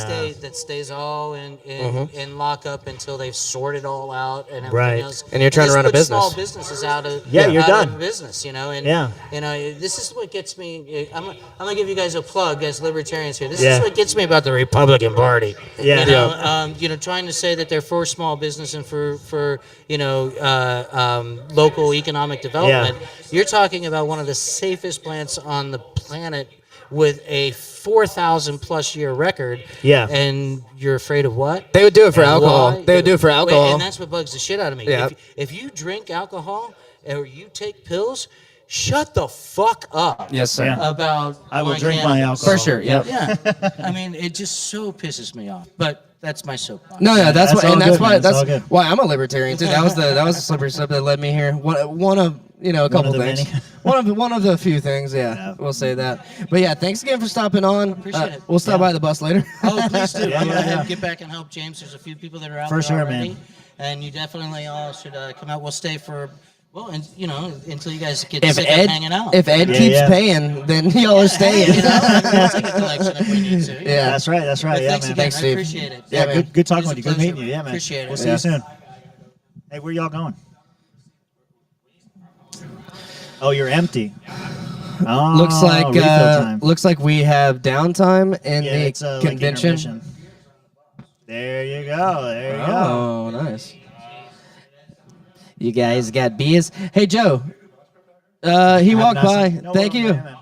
stays all in lockup until they've sorted all out and everything Right. else. And you're trying to This run a puts business. Small businesses out of You're out done. of business, you know. And Yeah. you know, this is what gets me. I'm gonna give you guys a plug as libertarians here. This Yeah. is what gets me about the Republican Party. Yeah. You know, trying to say that they're for small business and for local economic development. You're talking about one of the safest plants on the planet with a 4,000 plus year record. Yeah. And you're afraid of what? They would do it for And alcohol. why? They would do it for alcohol. And that's what bugs the shit out of me. Yeah. If you drink alcohol or you take pills, shut the fuck up. Yes, sir. Yeah. About I will drink cannabis. my alcohol. For sure. Yep. Yeah. I mean, it just so pisses me off. But that's my soapbox. No, yeah, that's That's why, all and that's good, why man. That's all that's good. why I'm a libertarian too. That was the slippery slope that led me here. One of a couple the things. many. one of the few things. Yeah, we'll say that. But yeah, thanks again for stopping on. Appreciate it. We'll stop by the bus later. Oh, please do. Yeah, I'm yeah, gonna yeah. get back and help James. There's a few people that are out For there sure, already, man. and you definitely all should come out. We'll stay for and until you guys get If sick Ed of hanging out. if Ed Yeah, keeps yeah. paying, then y'all are staying. You know, I mean, we'll take a collection if we need to. Yeah. That's right. That's right. But Yeah, thanks man. again. Thanks, I Steve. appreciate it. Yeah, man. good talking It was with a you. Good meeting pleasure. you. Yeah, man. Appreciate it. We'll see Yeah. you soon. Hey, where y'all going? Oh, you're empty. Oh, Looks like we have downtime in yeah, the it's, like convention. intermission. There you go. There you go. Oh, nice. You guys got beers. Hey, Joe. He walked by. No, Thank no, you. man.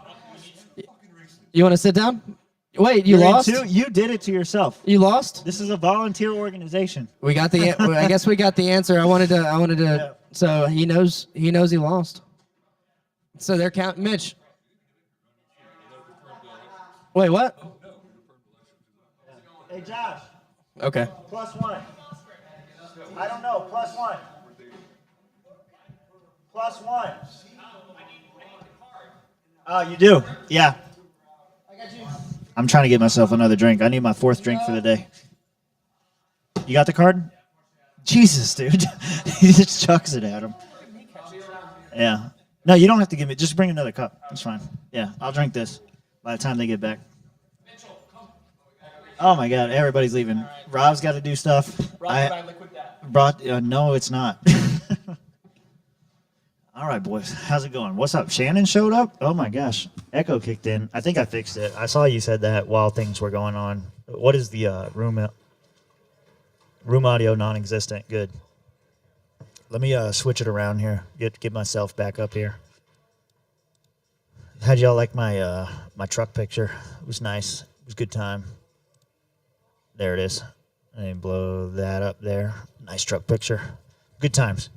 You want to sit down? Wait, you You're in lost? too? You did it to yourself. You lost? This is a volunteer organization. We got the. I guess we got the answer. I wanted to. Yeah. So he knows. He knows he lost. So they're counting. Mitch. Wait, what? Hey, Josh. Okay. +1. I don't know. +1. +1. Oh, you do? Yeah. I'm trying to get myself another drink. I need my 4th drink for the day. You got the card? Jesus, dude. He just chucks it at him. Yeah. No, you don't have to give me. Just bring another cup. That's fine. Yeah, I'll drink this by the time they get back. Oh my God, everybody's leaving. Rob's got to do stuff. Rob and I liquid that. No, it's not. All right, boys. How's it going? What's up? Shannon showed up? Oh my gosh. Echo kicked in. I think I fixed it. I saw you said that while things were going on. What is the room audio non-existent? Good. Let me switch it around here. Get myself back up here. How'd y'all like my my truck picture? It was nice. It was a good time. There it is. I didn't blow that up there. Nice truck picture. Good times.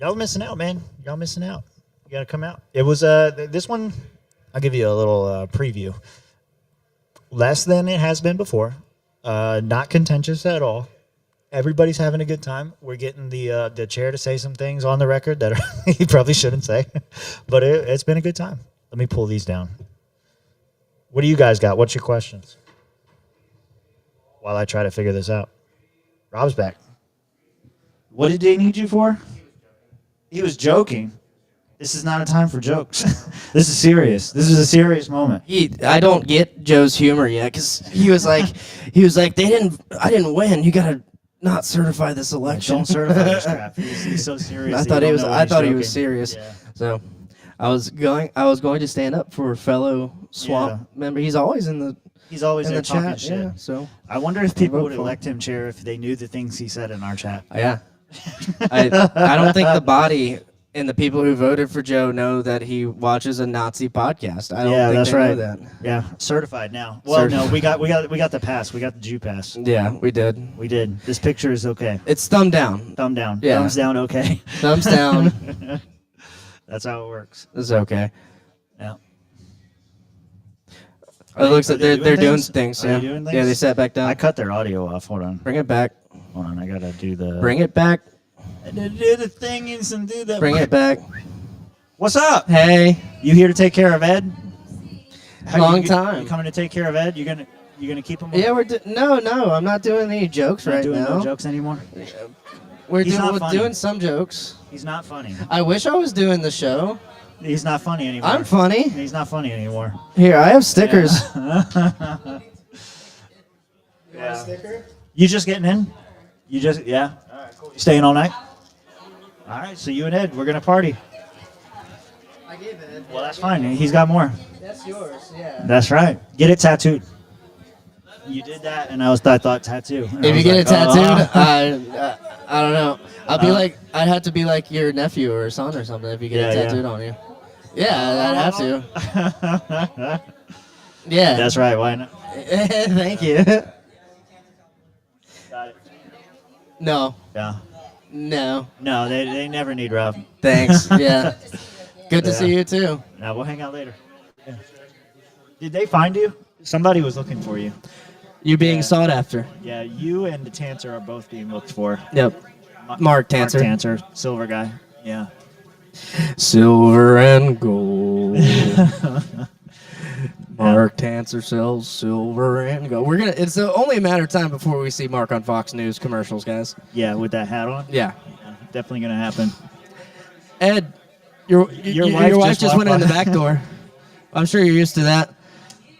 Y'all missing out, man. Y'all missing out. You gotta come out. It was this one. I'll give you a little preview. Less than it has been before. Not contentious at all. Everybody's having a good time. We're getting the chair to say some things on the record that he probably shouldn't say, but it's been a good time. Let me pull these down. What do you guys got? What's your questions? While I try to figure this out. Rob's back. What did they need you for? He was joking. This is not a time for jokes. This is serious. This is a serious moment. I don't get Joe's humor yet because he was like, I didn't win. You gotta not certify this election. Don't certify this crap. He's so serious. I thought he was serious. Yeah. So I was going to stand up for a fellow swamp member. He's always in the there talking chat. shit. Yeah, so I wonder if people would elect him chair if they knew the things he said in our chat. Yeah. I don't think the body and the people who voted for Joe know that he watches a Nazi podcast. I don't think that's they right. know that. Yeah, certified now. Well, no, we got the pass. We got the Jew pass. Yeah, we did. We did. This picture is okay. It's thumb down. Thumb down. Yeah. Thumbs down. Okay. Thumbs down. That's how it works. It's okay. Yeah. It looks like they're doing things. things. Are Yeah. they doing Yeah, things? they sat back down. I cut their audio off. Hold on. Bring it back. Hold on. I gotta do the. Bring it back. Do the thing and do that. Bring it back. What's up? Hey. You here to take care of Ed? Long time. You coming to take care of Ed? You gonna keep him? Yeah, no, I'm not doing any jokes Not right doing now. no jokes anymore. We're He's not funny. doing some jokes. He's not funny. I wish I was doing the show. He's not funny anymore. I'm funny. He's not funny anymore. Here, I have stickers. Yeah. You want a sticker? You just getting in? You just All right, cool. You staying all night? All right. So you and Ed, we're gonna party. I gave Ed. Well, that's fine. He's got more. That's yours, yeah. That's right. Get it tattooed. You did that, and I thought tattoo. And I If you was get like, it tattooed, I don't know. I'd have to be like your nephew or son or something if you get it tattooed on you. Yeah, I'd have to. Yeah. That's right. Why not? Thank you. Got it. No. Yeah. No. No, they never need Rob. Thanks. Yeah. Good to see you too. Now we'll hang out later. Yeah. Did they find you? Somebody was looking for you. You being sought after. Yeah, you and the Tancer are both being looked for. Yep. Mark Tancer. Mark Tancer, silver guy. Yeah. Silver and gold. Mark Tancer sells silver and gold. It's only a matter of time before we see Mark on Fox News commercials, guys. Yeah, with that hat on. Yeah. Definitely gonna happen. Ed, your wife just went in the back door. I'm sure you're used to that.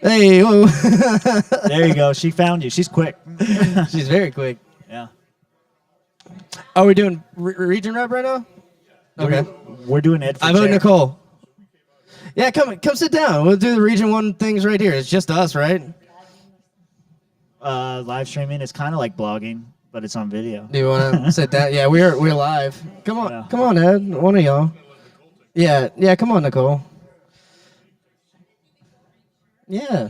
Hey, whoa. There you go. She found you. She's quick. She's very quick. Yeah. Are we doing region rep right now? Okay. We're doing Ed for I vote chair. Nicole. Yeah, come sit down. We'll do the region 1 things right here. It's just us, right? Live streaming. It's kind of like blogging, but it's on video. Do you want to sit down? Yeah, we're live. Come on, Ed. One of y'all. Yeah. Come on, Nicole. Yeah.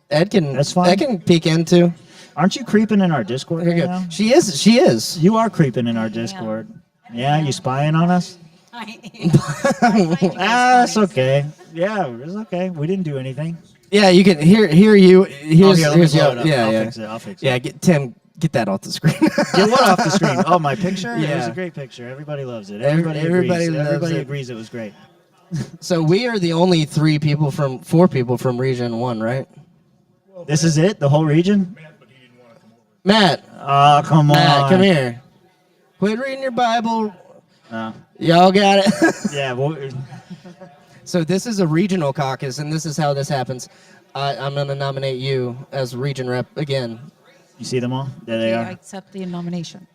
Ed can. That's fine. Ed can peek in too. Aren't you creeping in our Discord Here right you go. now? She is. You are creeping in our Discord. Yeah, you spying on us? That's okay. Yeah, it's okay. We didn't do anything. Yeah, you can hear you. Here's let me here's blow your, it up. yeah, I'll yeah. fix it. I'll fix it. Yeah, Tim, get that off the screen. Get what off the screen? Oh, my picture? It was Yeah. a great picture. Everybody loves it. Everybody Everybody loves it. agrees it was great. So we are the only 4 people from Region 1, right? This is it? The whole region? Matt. Oh, come on. Matt, come here. Quit reading your Bible. No. Y'all got it. Yeah. Well, So this is a regional caucus, and this is how this happens. I'm going to nominate you as region rep again. you see them all? There they I are. accept the nomination.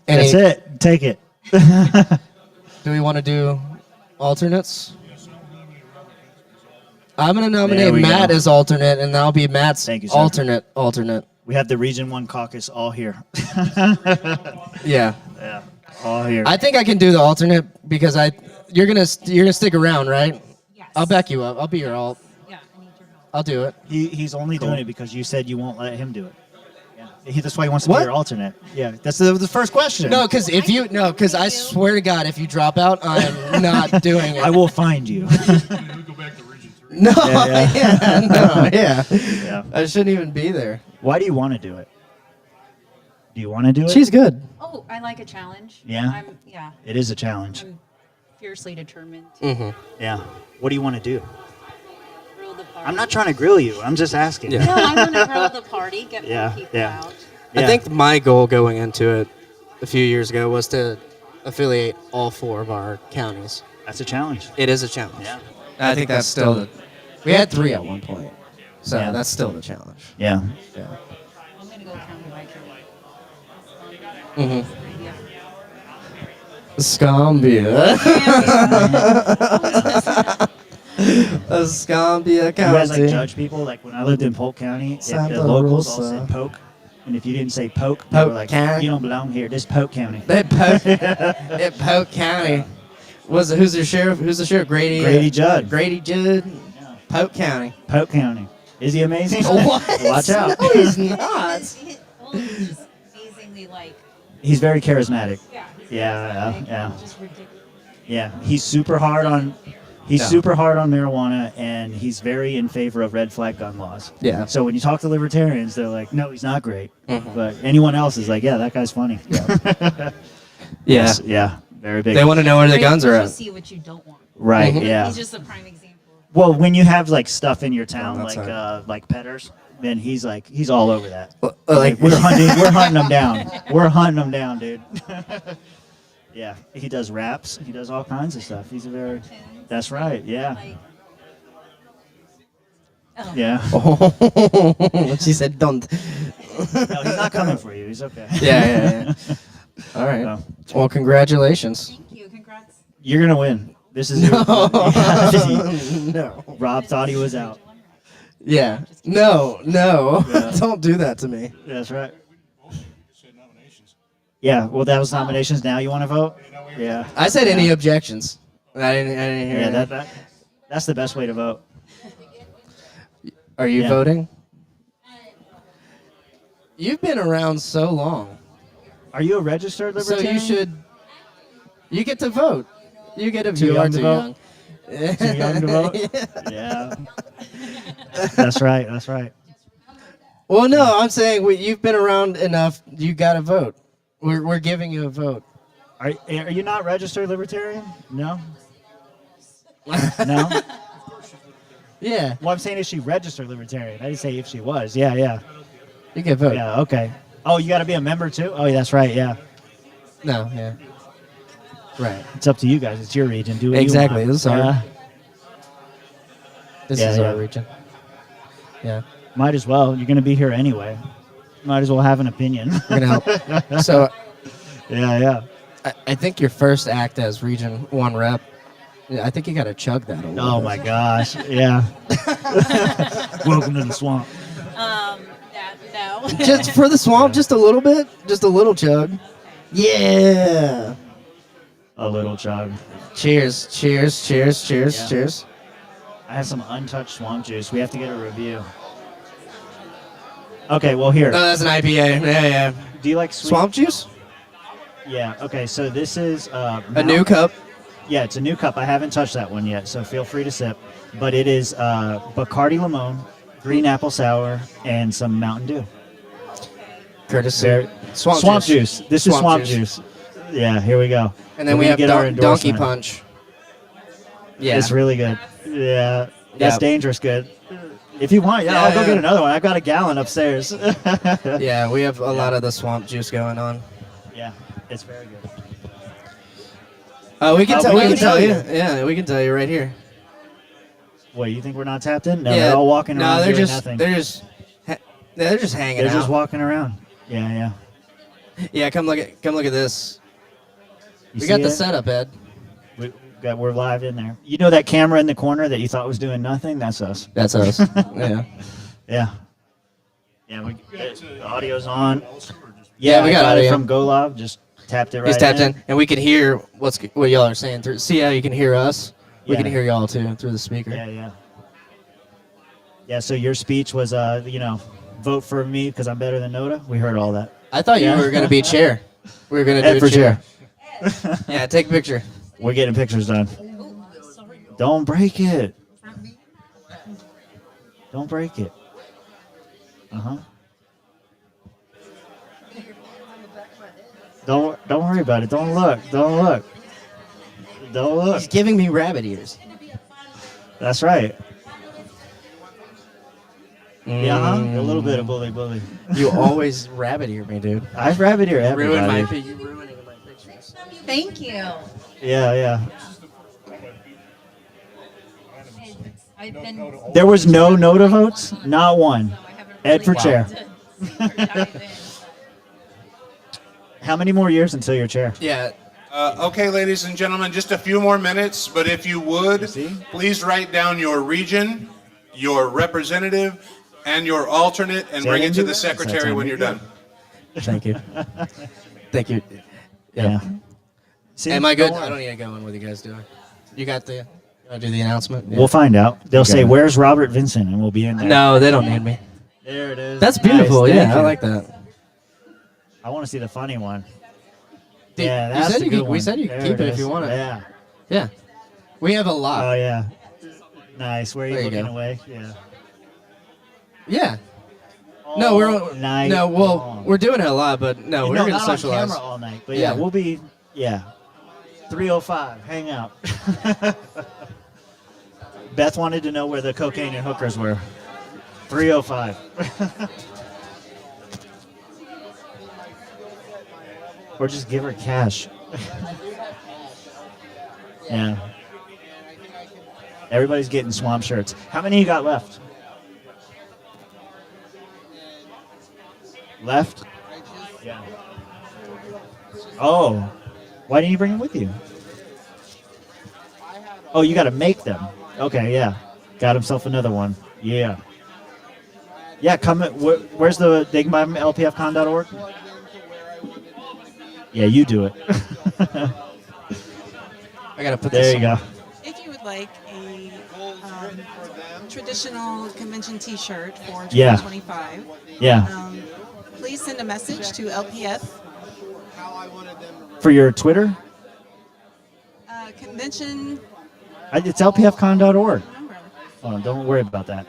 Any- That's it. Take it. Do we want to do alternates? I'm going to There nominate we Matt go. as alternate, and that'll be Matt's Thank you, sir. alternate. We have the Region 1 caucus all here. Yeah. Yeah, all here. I think I can do the alternate because you're gonna stick around, right? Yes. I'll back you up. I'll be your alt. Yeah, I need your help. I'll do it. He's only Cool. doing it because you said you won't let him do it. Yeah. That's why he wants to What? be your alternate. Yeah, that's the first question. No, because I swear to God, if you drop out, I'm not doing it. I will find you. No, Yeah. yeah. I shouldn't even be there. Why do you want to do it? Do you want to do it? She's good. Oh, I like a challenge. Yeah? Yeah. It is a challenge. I'm fiercely determined. Yeah. What do you want to do? Grill the party. I'm not trying to grill you. I'm just asking. No, I want to grill the party, get more people out. I think my goal going into it a few years ago was to affiliate all 4 of our counties. That's a challenge. It is a challenge. Yeah. I think that's still the. We had 3 at one point. So Yeah. that's still the challenge. Yeah. Yeah. I'm going to go county by county. Mm-hmm. Scambia. Scambia You guys County. like judge people? Like when I lived in Polk County, if Santa the locals all Rosa. said Polk, and if you didn't say Polk, they Polk were like, County. you don't belong here. This is Polk County. Polk County. Who's the sheriff? Who's the sheriff? Grady Judd. Grady Judd. Polk County. Polk County. Is he amazing? What? Watch out. No, he's not. Well, he's just amazingly like. He's very charismatic. Yeah. Yeah. Just ridiculous. Yeah. He's super hard on. He's Yeah. super hard on marijuana, and he's very in favor of red flag gun laws. Yeah. So when you talk to libertarians, they're like, "No, he's not great," Mhm. but anyone else is like, "Yeah, that guy's funny." Yeah. Yes, yeah, very big. They want to know where the guns are You at. see what you don't want. Right. Mhm. Yeah. He's just a prime example. Well, when you have like stuff in your town, that's like petters, then he's all over that. Like we're hunting them down. We're hunting them down, dude. Yeah, he does raps. He does all kinds of stuff. He's a very. That's right. Yeah. Yeah. She said, "Don't." No, he's not coming for you. He's okay. Yeah. All right. So, Well, congratulations. Thank you. Congrats. you're gonna win. This is No. No. Rob thought he was out. Yeah. No. Yeah. Don't do that to me. That's right. Yeah. Well, that was nominations. Now you want to vote? Yeah. I said any objections. I didn't hear. Yeah. any. That's the best way to vote. Are you Yeah. voting? You've been around so long. Are you a registered So libertarian? you should. You get to vote. You get a Too You young are to too vote? young. Too young to vote? Yeah. That's right. That's right. Well, no, I'm saying you've been around enough. You got to vote. We're giving you a vote. Are you not registered libertarian? No. No. Yeah. Well, I'm saying is she registered libertarian? I didn't say if she was. Yeah. Yeah. You can vote. Yeah. Okay. Oh, you got to be a member too. Oh, yeah, that's right. Yeah. No. Yeah. Right. It's up to you guys. It's your region. Do what Exactly. You want. This is our. Yeah. This Yeah, is yeah. our region. Yeah. Might as well. You're going to be here anyway. Might as well have an opinion. We're gonna help. So. Yeah. I think your first act as Region 1 rep. Yeah, I think you got to chug that a little Oh bit. my gosh. Yeah. Welcome to the swamp. No. Just for the swamp, just a little bit, just a little chug. Yeah. A little chug. Cheers, cheers, cheers, cheers, Yeah. cheers. I have some untouched swamp juice. We have to get a review. Okay, well here. No, that's an IPA. Yeah. Do you like sweet? Swamp juice? Yeah. Okay, so this is A new cup. Yeah, it's a new cup. I haven't touched that one yet, so feel free to sip. But it is Bacardi Limon, green apple sour, and some Mountain Dew. Courtesy. Swamp juice. This is swamp juice. Yeah, here we go. And then We're we gonna have get our Donkey endorsement. Punch. Yeah. It's really good. Yeah, that's Yep. dangerous good. If you want, yeah, I'll go get another one. I've got a gallon upstairs. Yeah, we have a lot of the swamp juice going on. Yeah, it's very good. We can Oh, tell. we We can can tell tell you. you. Yeah, we can tell you right here. What, you think we're not tapped in? No, Yeah. they're all walking around they're doing just nothing. they're just hanging They're out. just walking around. Yeah. Yeah, come look at this. You We got see the it? setup, Ed. We're live in there. You know that camera in the corner that you thought was doing nothing? That's us. That's us. Yeah. Yeah. Yeah, the audio's on. Yeah, we got it audio. from GoLive. Just tapped it right He's tapped in, and we can hear what y'all are saying through. See how you can hear us? We Yeah. can hear y'all too through the speaker. Yeah. Yeah, so your speech was, vote for me because I'm better than Noda. We heard all that. I thought you were going to be chair. We were going to Ed do for a chair. chair. Yeah, take a picture. We're getting pictures done. Don't break it. Don't break it. Uh-huh. Don't worry about it. Don't look. Don't look. He's giving me rabbit ears. That's right. Yeah, a little bit of bully. You always rabbit ear me, dude. I rabbit ear everybody. You ruining my pictures. Thank you. Yeah. I've been There was no Noda votes? Not one. Ed for chair. How many more years until your chair? Yeah. Okay, ladies and gentlemen, just a few more minutes, but if you would, please write down your region, your representative, and your alternate, and bring it to the secretary when you're done. Thank you. Thank you. Yeah. Am I good? I don't need to go in with you guys, do I? You got the... I'll do the announcement? Yeah. We'll find out. They'll say, "Where's Robert Vincent?" and we'll be in there. No, they don't need me. There it is. That's beautiful. Nice, thank Yeah, you. I like that. I want to see the funny one. Dude, Yeah, you that's said the you good could, we one. said you There could keep it if is. you want it. Yeah. Yeah. We have a lot. Oh yeah. Nice. Where are you There you looking go. away? Yeah. Yeah. No, we're night no. Well, long. we're doing it a lot, but no, we're No, gonna not on socialize camera all night, but yeah, we'll be 3:05. Hang out. Beth wanted to know where the cocaine and hookers were. 3:05. Or just give her cash. Yeah. Everybody's getting swamp shirts. How many you got left? Left? Yeah. Oh. Why didn't you bring them with you? Oh, you got to make them. Okay, yeah. Got himself another one. Yeah. Yeah, come. Where's the? They can buy them at lpfcon.org. Yeah, you do it. I gotta put there this. you go. If you would like a traditional convention T-shirt for Yeah. 2025, Yeah. please send a message to LPF For your Twitter, convention. it's lpfcon.org. Oh, don't worry about that.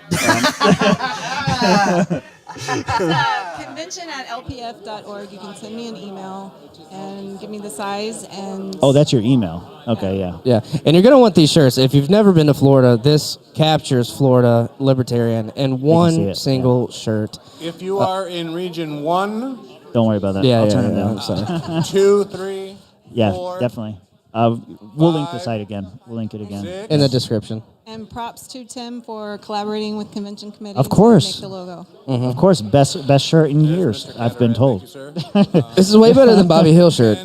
Convention at lpf.org. You can send me an email and give me the size and. Oh, that's your email. Okay, yeah. Yeah, and you're gonna want these shirts. If you've never been to Florida, this captures Florida Libertarian in see one it, single shirt. If you are in region 1, Don't worry about that. Yeah, I'll yeah, turn it yeah, down. I'm sorry. 2, 3, Yeah, 4, definitely. We'll link the site again. We'll link it again. In the description. And props to Tim for collaborating with convention committee. Of course. To make the logo. Of course, best shirt in years, I've been told. This is way better than Bobby Hill shirt.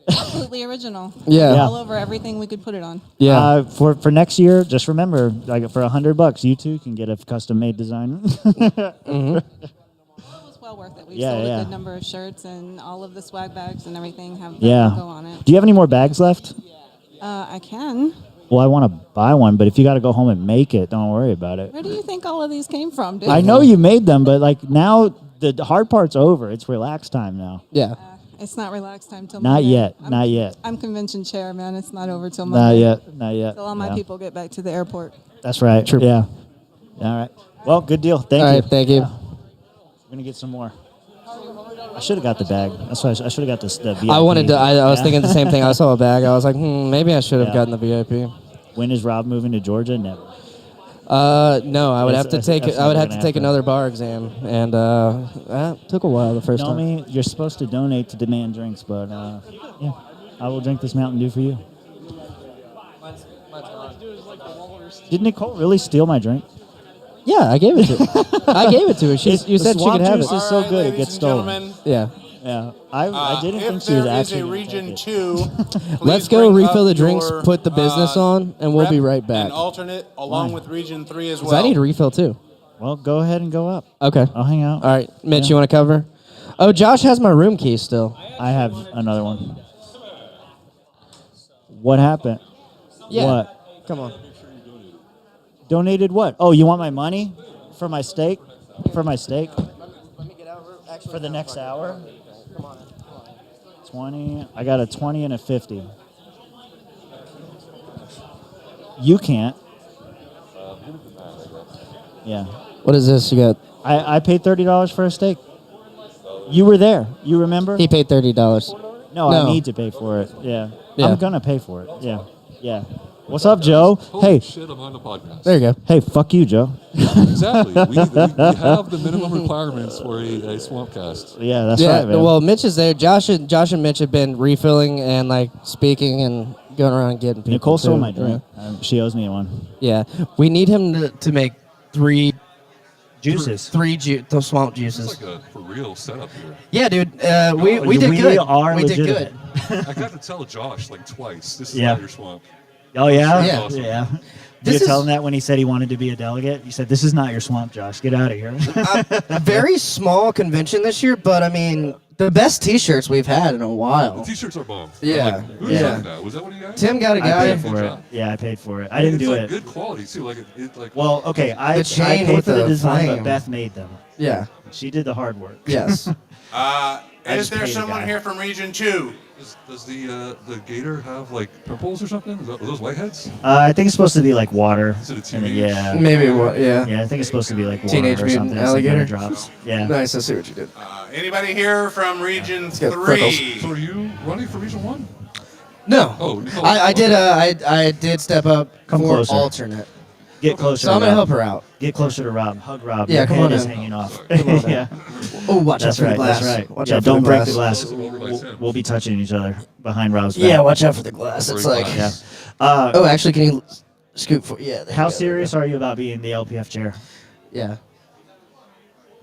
Completely original. Yeah. All over everything we could put it on. Yeah. For next year, just remember, like for $100, you too can get a custom made design. It was well worth it. We Yeah, sold yeah. a good number of shirts, and all of the swag bags and everything have that Yeah. logo on it. Do you have any more bags left? I can. Well, I want to buy one, but if you got to go home and make it, don't worry about it. Where do you think all of these came from, dude? I know you made them, but like now the hard part's over. It's relaxed time now. Yeah. It's not relaxed time till Not Monday. yet. Not yet. I'm convention chair, man. It's not over till Not Monday. yet. Not yet. Till all my Yeah. people get back to the airport. That's right. True. Yeah. All right. Well, good deal. Thank All you. right, thank you. We're gonna get some more. I should have got the bag. That's why I should have got the VIP. I wanted to. I was Yeah. thinking the same thing. I saw a bag. I was like, maybe I should have Yeah. gotten the VIP. When is Rob moving to Georgia? Never. No, I would That's- have to that's take. I would absolutely have to gonna take happen. another bar exam, and that took a while the first Know time. me? You're supposed to donate to Demand Drinks, but yeah, I will drink this Mountain Dew for you. Did Nicole really steal my drink? Yeah, I gave it to her. I gave it to her. You said she could have it. Swamp juice is so good it gets stolen. Yeah. Yeah, I didn't think she was actually gonna take Region it. 2, Let's please go bring refill up the drinks, your, put the business on, and we'll be rep right back. And alternate along with Region 3 as 'Cause well. I need a refill too. Well, go ahead and go up. Okay. I'll hang out. All right, Mitch, Yeah. you want to cover? Oh, Josh has my room key still. I have another one. What happened? Yeah. What? Come on. Donated what? Oh, you want my money for my steak? For my steak? For the next hour? 20. I got a 20 and a 50. You can't. Yeah. What is this? You got? I paid $30 for a steak. You were there. You remember? He paid $30. No, I need to pay for it. Yeah. Yeah. I'm gonna pay for it. Yeah. Yeah. What's up, Joe? Hey. Shit, I'm on the podcast. There you go. Hey, fuck you, Joe. Exactly. We have the minimum requirements for a Swampcast. Yeah, that's right, man. Well, Mitch is there. Josh and Mitch have been refilling and like speaking and going around and getting people. Nicole stole too. my drink. She owes me one. Yeah, we need him to make 3 juices. The swamp juices. It's like a for real setup here. Yeah, dude. We did good. Are we did legitimate. good. I got to tell Josh like twice. This is Yeah. not your swamp. Oh yeah, Yeah. Awesome. yeah. This Did you tell is- him that when he said he wanted to be a delegate? You said, "This is not your swamp, Josh. Get out of here." Very small convention this year, but I mean, the best T-shirts we've had in a The while. t-shirts are bomb. Yeah. Like, who Yeah. designed that? Was that one of you guys? Tim got a I guy. paid for it. Yeah, I paid for it. I didn't it's do like it. good quality too. Like it like. Well, okay, I The chain paid with for the the design, flame. but Beth made them. Yeah. She did the hard work. Yes. I Is just there paid a someone guy. here from Region 2? Does the gator have like pimples or something? Are those whiteheads? I think it's supposed to be like water. Is it a And teenage? yeah. Maybe what? Yeah. Yeah, I think it's supposed to be like water Teenage or Mutant something. Alligator? Some kind of drops. Yeah. Nice. I see what you did. Anybody here from Region got 3? So are you running for Region 1? No. Oh, no. I did. I did step up Come for closer. alternate. Get closer. So I'm to gonna Rob. help her out. Get closer to Rob. Hug Rob. Yeah, Your come head on is in. hanging off. Come on in. Yeah. Oh, watch That's out for right. the glass. That's right. Watch Yeah, out for don't the break the glass. glass. We'll be touching each other behind Rob's back. Yeah, watch out for the glass. It's like. Yeah. Oh, actually, can you scoot for? Yeah. there How you go. serious are you about being the LPF chair? Yeah.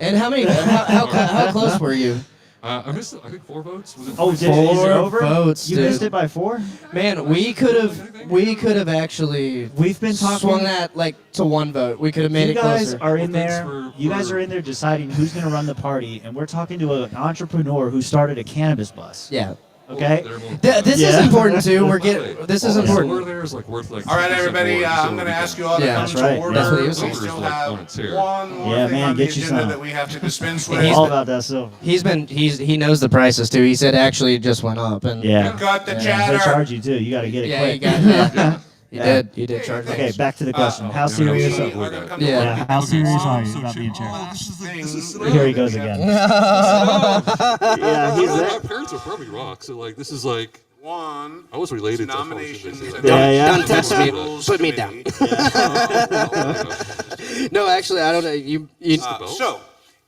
And how many? how close were you? I missed. I think 4 votes. Was it Oh, three? did it? Is it Four over? votes, You dude. missed it by 4? Man, we could have actually. We've been talking. swung that like to 1 vote. We could have made You it guys closer. are in Well, thanks there. for- You guys for- are in there deciding who's going to run the party, and we're talking to an entrepreneur who started a cannabis bus. Yeah. Okay. This is Yeah. important too. We're getting. This is All the important. solar there is like worth like. All right, 50% everybody, more, I'm so going to we ask can- you all to Yeah, come that's to right. order. That's what he was We saying. still Like, have on its hair. one more Yeah, thing man, on the get you agenda some. that we have to dispense We're with. all about that silver. He knows the prices too. He said actually it just went up and Yeah. Got the Yeah, chatter. they charge you too. You got to get it yeah, quick. you got yeah. You Yeah. did charge me. Okay, back to the question. How yeah, serious? yeah, Are, yeah, yeah. Yeah. how serious are you So about cheap. being chair? Oh, this is Here he goes again. yeah, he's my there. parents are probably rock. So like, this is like. One. I was related to Nominations. Yeah. Don't touch me. Put me down. No, actually, I don't know. You So,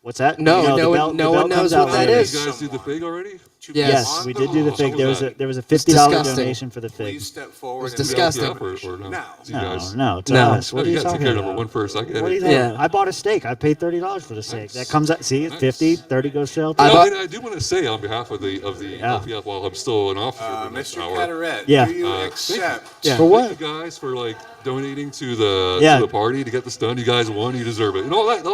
What's that? No, the no one- bell- no the one bell knows comes out what that later. is. You guys do the fig already? Yes, we did do the How fig. was There was that? a $50 disgusting. donation for the fig. please step forward. It's and disgusting. make Yeah, or no? Now. You guys. No, to No. us. What Oh, are you you got to take talking care of about? number 1 first. I get What are you it. talking Yeah. about? I bought a steak. I paid $30 for the steak. That comes out. See, Nice. 50, 30 goes to LT. I No, bought- and I do want to say on behalf of the Yeah. LPF while I'm still in office for the next Mr. hour. Carteret, Yeah. do you Thank you. accept? Yeah. For what? Thank you guys for like donating to the Yeah. party to get this done. You guys won. You deserve it. You know that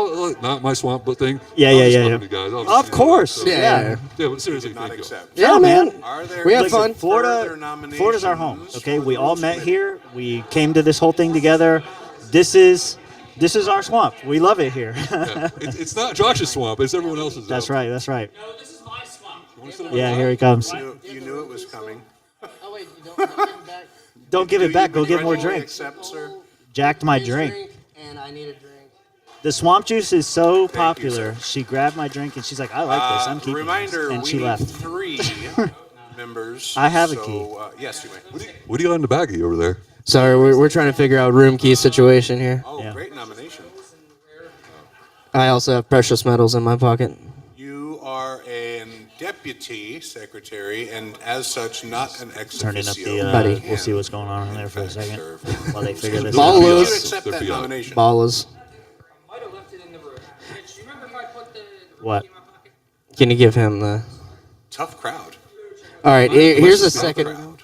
not my swamp but thing. Yeah, I'm yeah, just yeah, fucking yeah. You guys. Of Obviously, course. so- Yeah. Yeah, but seriously, Not thank you. accept. Yeah, man. Are there We have Listen, fun. Florida, further Florida's our home. nominations Okay, for we the all Rules met Committee? here. We came to this whole thing together. This is our swamp. We love it here. Yeah. It's not Josh's swamp. It's everyone else's. That's though. right. That's right. No, this is my swamp. You wanna sit on my Yeah, lap? here he comes. You knew it was coming. Oh wait, you don't give it back. Don't give it back. Go get more grudgingly drinks. Accept, sir? Jacked my drink. And I need a drink. The swamp juice is so you, popular. sir. She grabbed my drink and she's like, "I like this. I'm keeping Reminder, this." And we she need left. 3 members. I have a so, key. Yes, you may. What do you got in the baggie over there? Sorry, we're trying to figure out room key situation here. Oh, Yeah. great nomination. I also have precious metals in my pocket. You are a deputy secretary and as such not an ex Turning up officio. the. Buddy. We'll see what's going on in there for a second while they figure this Ball out. Did you loose. accept They're that beyond. nomination? Ballas. I might have left it in the room. Mitch, do you remember if I put the What? in my pocket? Can you give him the? tough crowd. All right, here's a Let's just second. crowd.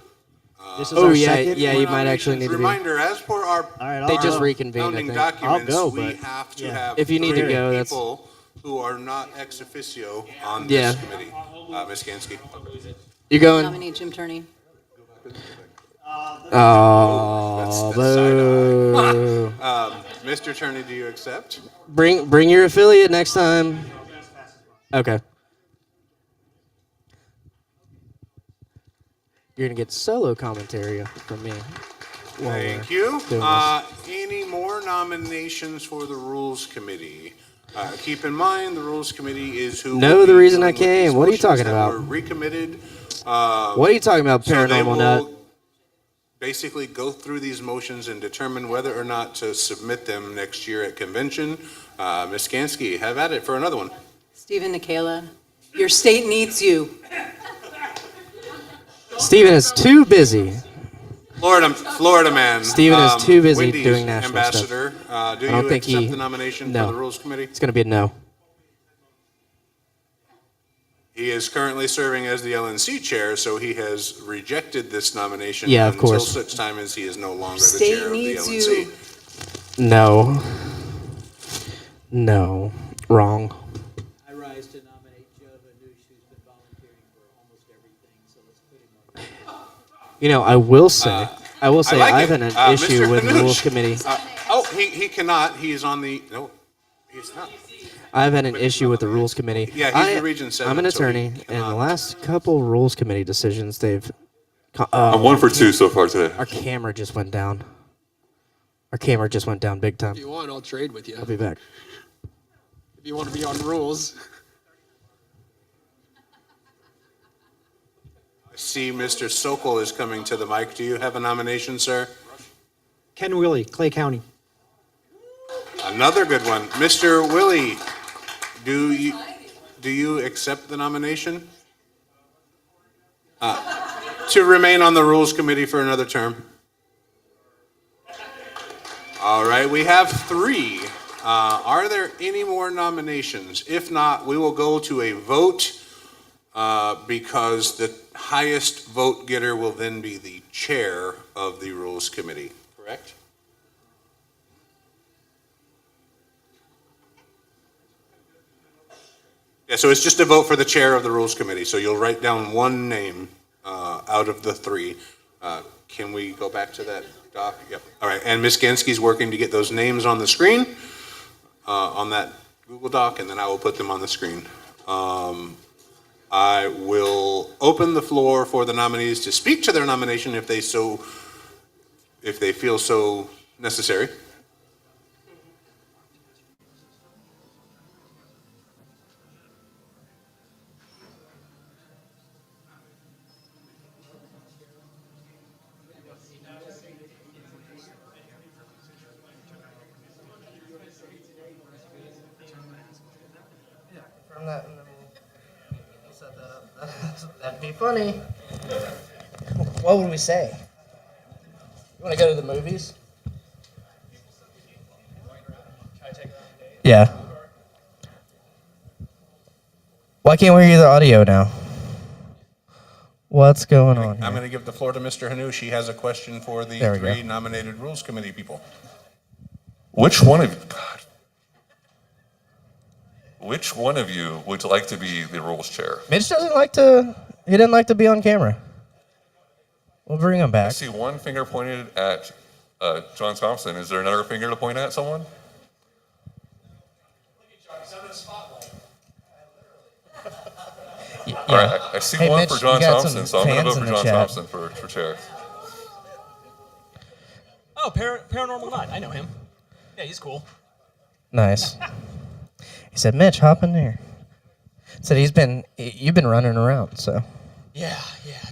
This is Oh our yeah, second? yeah. You might actually need to be. Reminder: as per our right, They I'll just go. reconvened. I founding think. documents, I'll go, we but- have to yeah. have If you need to three go, that's- people who are not ex officio on Yeah. this committee. Ms. Gansky. You going? Nominate Jim Turney. Oh, boo. Mr. Attorney, do you accept? Bring your affiliate next time. Okay. You're gonna get solo commentary from me. while Thank we're you. doing this. Any more nominations for the Rules Committee? Keep in mind, the Rules Committee is who. No, will the be reason I dealing with came. these What are you motions talking that about? were recommitted. What are you talking about, So they paranormal will nut? basically go through these motions and determine whether or not to submit them next year at convention. Ms. Gansky, have at it for another one. Stephen Nikala, your state needs you. Steven is too busy. Florida man. Steven is too busy Wendy's doing national Ambassador, stuff. do I don't you think accept he. the nomination No. for the Rules Committee? It's gonna be a no. He is currently serving as the LNC chair, so he has rejected this nomination Yeah, of until course. such time as he is no longer the State chair of the needs LNC. you. No. No. Wrong. I rise to nominate Joe Vanush, who's been volunteering for almost everything, so let's put him on. You know, I will say, I like have it. an Mr. issue with the Hanush. rules committee. He cannot. He is on the. No, he's not. I've had an issue with the rules committee. Yeah, he's the Region 7, I'm an so he attorney, and the last couple rules committee decisions, they've. I'm 1 for 2 so far today. Our camera just went down. Our camera just went down big time. If you want, I'll trade with you. I'll be back. If you want to be on rules. I see Mr. Sokol is coming to the mic. Do you have a nomination, sir? Ken Willie, Clay County. Another good one. Mr. Willie, do you accept the nomination? To remain on the Rules Committee for another term? All right, we have 3. Are there any more nominations? If not, we will go to a vote because the highest vote getter will then be the chair of the Rules Committee, correct? Yeah, so it's just a vote for the chair of the Rules Committee. So you'll write down one name out of the 3. Can we go back to that doc? Yep. All right, and Ms. Gansky's working to get those names on the screen, on that Google Doc, and then I will put them on the screen. I will open the floor for the nominees to speak to their nomination if they feel so necessary. That'd be funny. What would we say? You want to go to the movies? Yeah. Why can't we hear the audio now? What's going on I'm here? going to give the floor to Mr. Hanush. He has a question for the There we 3 go. nominated Rules Committee people. Which one of you would like to be the rules chair? Mitch doesn't like to. He didn't like to be on camera. We'll bring him I back. see one finger pointed at John Thompson. Is there another finger to point at someone? All right, I see Hey, one Mitch, for John you got Thompson, some so I'm going to fans vote in for the John chat. Thompson for chair. Oh, Paranormal Nut. I know him. Yeah, he's cool. Nice. He said, "Mitch, hop in there." Said you've been running around, so. Yeah,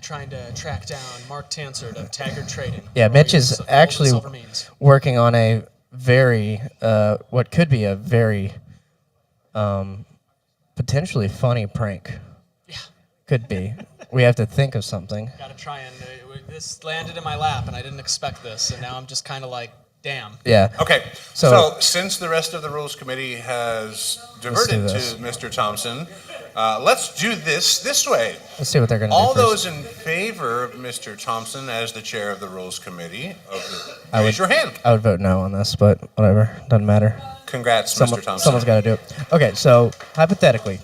trying to track down Mark Tansard of Taggart Trading. Yeah, Mitch is Gold and actually silver means. working on a very, what could be a very, potentially funny prank. Yeah. Could be. We have to think of something. Gotta try and this landed in my lap, and I didn't expect this, and now I'm just kind of like Damn. Yeah. Okay, So- so since the rest of the Rules Committee has diverted this. to Mr. Thompson, let's do this way. Let's see what they're going to do All first. those in favor of Mr. Thompson as the chair of the Rules Committee, I raise your hand. I would vote no on this, but whatever. Doesn't matter. Congrats, Mr. Thompson. Someone's got to do it. Okay, so hypothetically,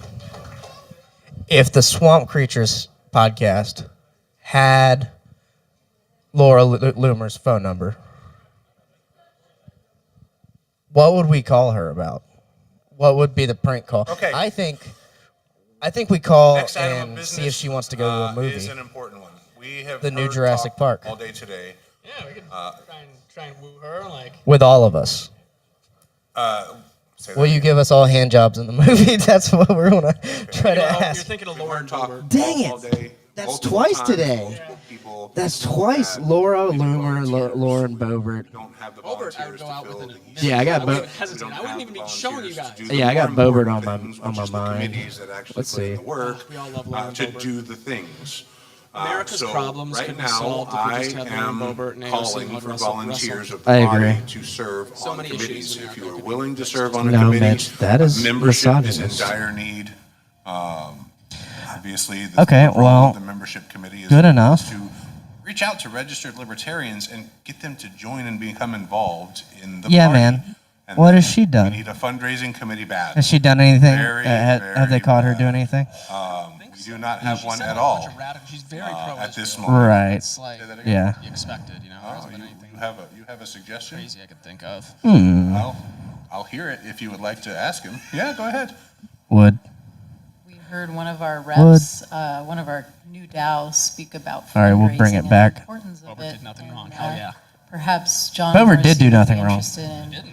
if the Swamp Creatures podcast had Laura Loomer's phone number, what would we call her about? What would be the prank call? Okay. I think we call Next item of and business, see if she wants to go to a movie. is an important one. We have The new heard Jurassic talk Park. all day today. Yeah, we could try and woo her, like. With all of us. Say Will that you give us all hand jobs in the movie? That's what we're going to try to You're ask. thinking of Lauren Talk. Dang all it. day. That's multiple twice times, today. multiple people That's twice. that Laura maybe Loomer, volunteers Lauren Bobert. don't have the Bobert, I would volunteers go to out fill with the an Yeah, I got we Bo- don't hesitant. have I wouldn't the even be showing you volunteers to guys. do Yeah, the I got more Bobert important on my- things, on which my is the mind. committees that actually Let's put in see. the work We all love Lauren to Bobert. do the things. America's So problems right could be now, solved if we just had I Lauren am Bobert and AOC calling and for Russell. volunteers of I the agree. body to serve So on many committees. issues in If you are America willing to that serve on a No, committee, Mitch, that is membership is in misogynist. dire need. Obviously, the Okay, role well, of the membership committee is good enough. to reach out to registered libertarians and get them to join and become involved in the Yeah, party. man. And What then has she We done? need a fundraising committee bad. Has she done anything? Very, Have they caught her doing anything? We do not have one at all She's very at this moment. Right. It's like Say that again? Yeah. you expected, you know. There hasn't been anything You have a suggestion? crazy I could think of. Hmm. I'll hear it if you would like to ask him. Yeah, go ahead. Would. We heard one of our reps, one of our new DAOs speak about All right, we'll bring fundraising it and back. the importance of Bobert it. did nothing and, wrong. Hell yeah. Perhaps John Bobert did Morrissey do would be nothing wrong. interested in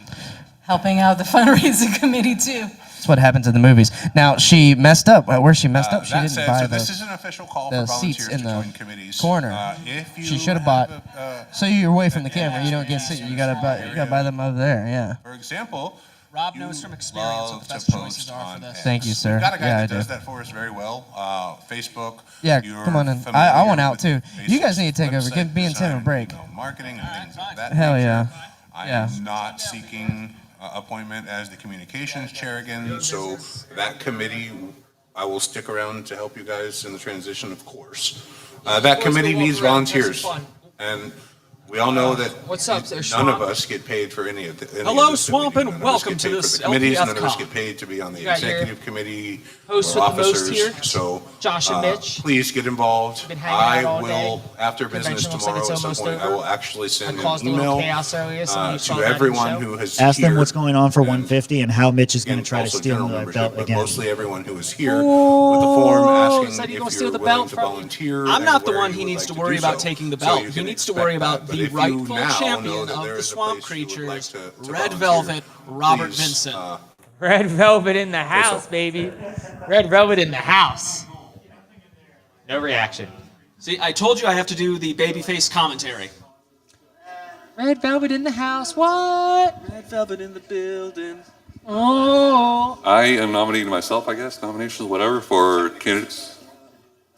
helping out the fundraising committee too. That's what happens in the movies. Now, she messed up. Where she messed up, she That didn't said, buy so this is an official call the for seats volunteers in to the join committees. corner. If you She should have bought. So you're away from the camera. You don't get seat. You gotta buy them over there. Yeah. For example, Rob knows from experience what the best choices are for this. Thank you, sir. we've got a guy Yeah, I that does do. that for us very well. Facebook. Yeah, you're come on in. I familiar want out with too. You guys need to take over. website Give me and Tim a design, break. Marketing and things of that Hell nature. yeah. I Yeah. am not seeking appointment as the communications chair again, so that committee, I will stick around to help you guys in the transition, of course. That committee needs volunteers, and we all know that What's up there, none of Swamp? us get paid for any of the. any of Hello, this that we Swamp, do. and None of us welcome get to paid for this the committees. LPF None of us call. get paid to be on the You got your executive committee host or with the most officers. here, So Josh and Mitch. please get involved. Been hanging out all will, day. after Convention business looks like tomorrow it's at some almost point, I over. will actually send I an caused a little email chaos earlier, so you saw to that in the everyone show. who has Ask them here, what's going on for 150 and how Mitch is going to and try to also steal general the membership, belt but again. mostly everyone who is here with the form Said asking you if gonna steal you're the willing belt to from me. volunteer. I'm and not the where one you he would needs like to to worry do about so. taking the So belt. you He can needs to expect worry that. about But the if you rightful now know champion that of there the is a Swamp place you would like Creatures, to Red volunteer, Velvet, Robert please, Vincent. Red Velvet in the house, baby. Red Velvet in the house. No reaction. See, I told you I have to do the babyface commentary. Red Velvet in the house. What? Red Velvet in the building. Oh. I am nominating myself, I guess, nominations, whatever, for candidates.